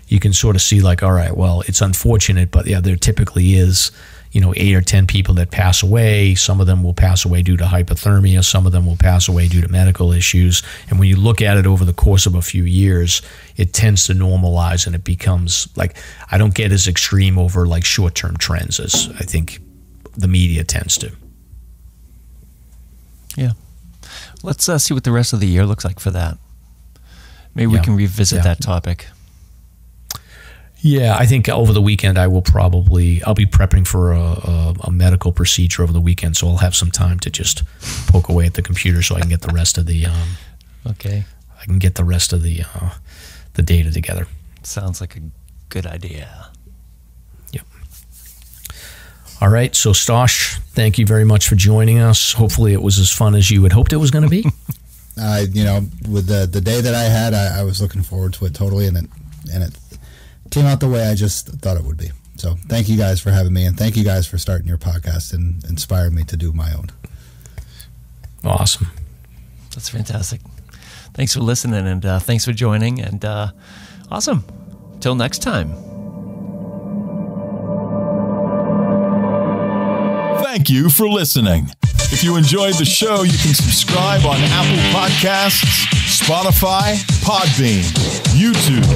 you can sort of see like, all right, well, it's unfortunate, but yeah, there typically is, 8 or 10 people that pass away. Some of them will pass away due to hypothermia. Some of them will pass away due to medical issues. And when you look at it over the course of a few years, it tends to normalize, and it becomes like, I don't get as extreme over like short-term trends as I think the media tends to. Yeah. Let's see what the rest of the year looks like for that. Maybe we can revisit that topic. Yeah, I think over the weekend I'll be prepping for a medical procedure over the weekend, so I'll have some time to just poke away at the computer so I can get the rest of the I can get the rest of the data together. Sounds like a good idea. Yep. All right, so Stosh, thank you very much for joining us. Hopefully it was as fun as you had hoped it was going to be. With the day that I had, I was looking forward to it totally, and it came out the way I just thought it would be. So thank you guys for having me, and thank you guys for starting your podcast and inspiring me to do my own. Awesome. That's fantastic. Thanks for listening, and thanks for joining, and awesome. Till next time. Thank you for listening. If you enjoyed the show, you can subscribe on Apple Podcasts, Spotify, Podbean, YouTube,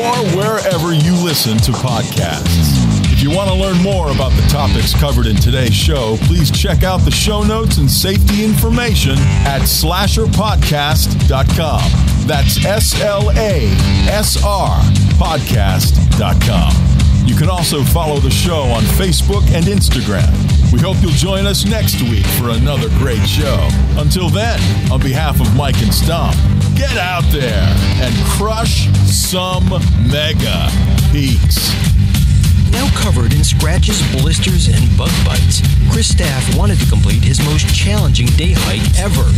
or wherever you listen to podcasts. If you want to learn more about the topics covered in today's show, please check out the show notes and safety information at SLASRPodcast.com. That's SLASRPodcast.com. You can also follow the show on Facebook and Instagram. We hope you'll join us next week for another great show. Until then, on behalf of Mike and Stomp, get out there and crush some mega peaks. Now covered in scratches, blisters, and bug bites, Chris Staff wanted to complete his most challenging day hike ever.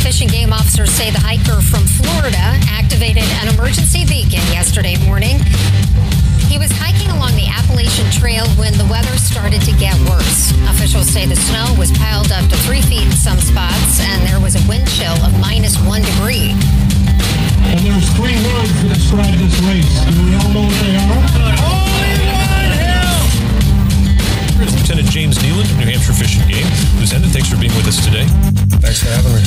Fish and Game officers say the hiker from Florida activated an emergency beacon yesterday morning. He was hiking along the Appalachian Trail when the weather started to get worse. Officials say the snow was piled up to 3 feet in some spots, and there was a wind chill of -1 degree. And there's 3 words that describe this race. Do we all know what they are? Lieutenant James Nealon of New Hampshire Fish and Game. Lieutenant, thanks for being with us today. Thanks for having me.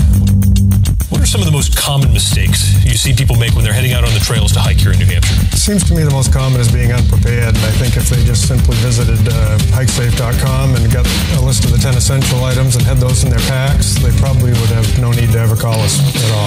What are some of the most common mistakes you see people make when they're heading out on the trails to hike here in New Hampshire? It seems to me the most common is being unprepared, and I think if they just simply visited hikesafe.com and got a list of the 10 essential items and had those in their packs, they probably would have no need to ever call us at all.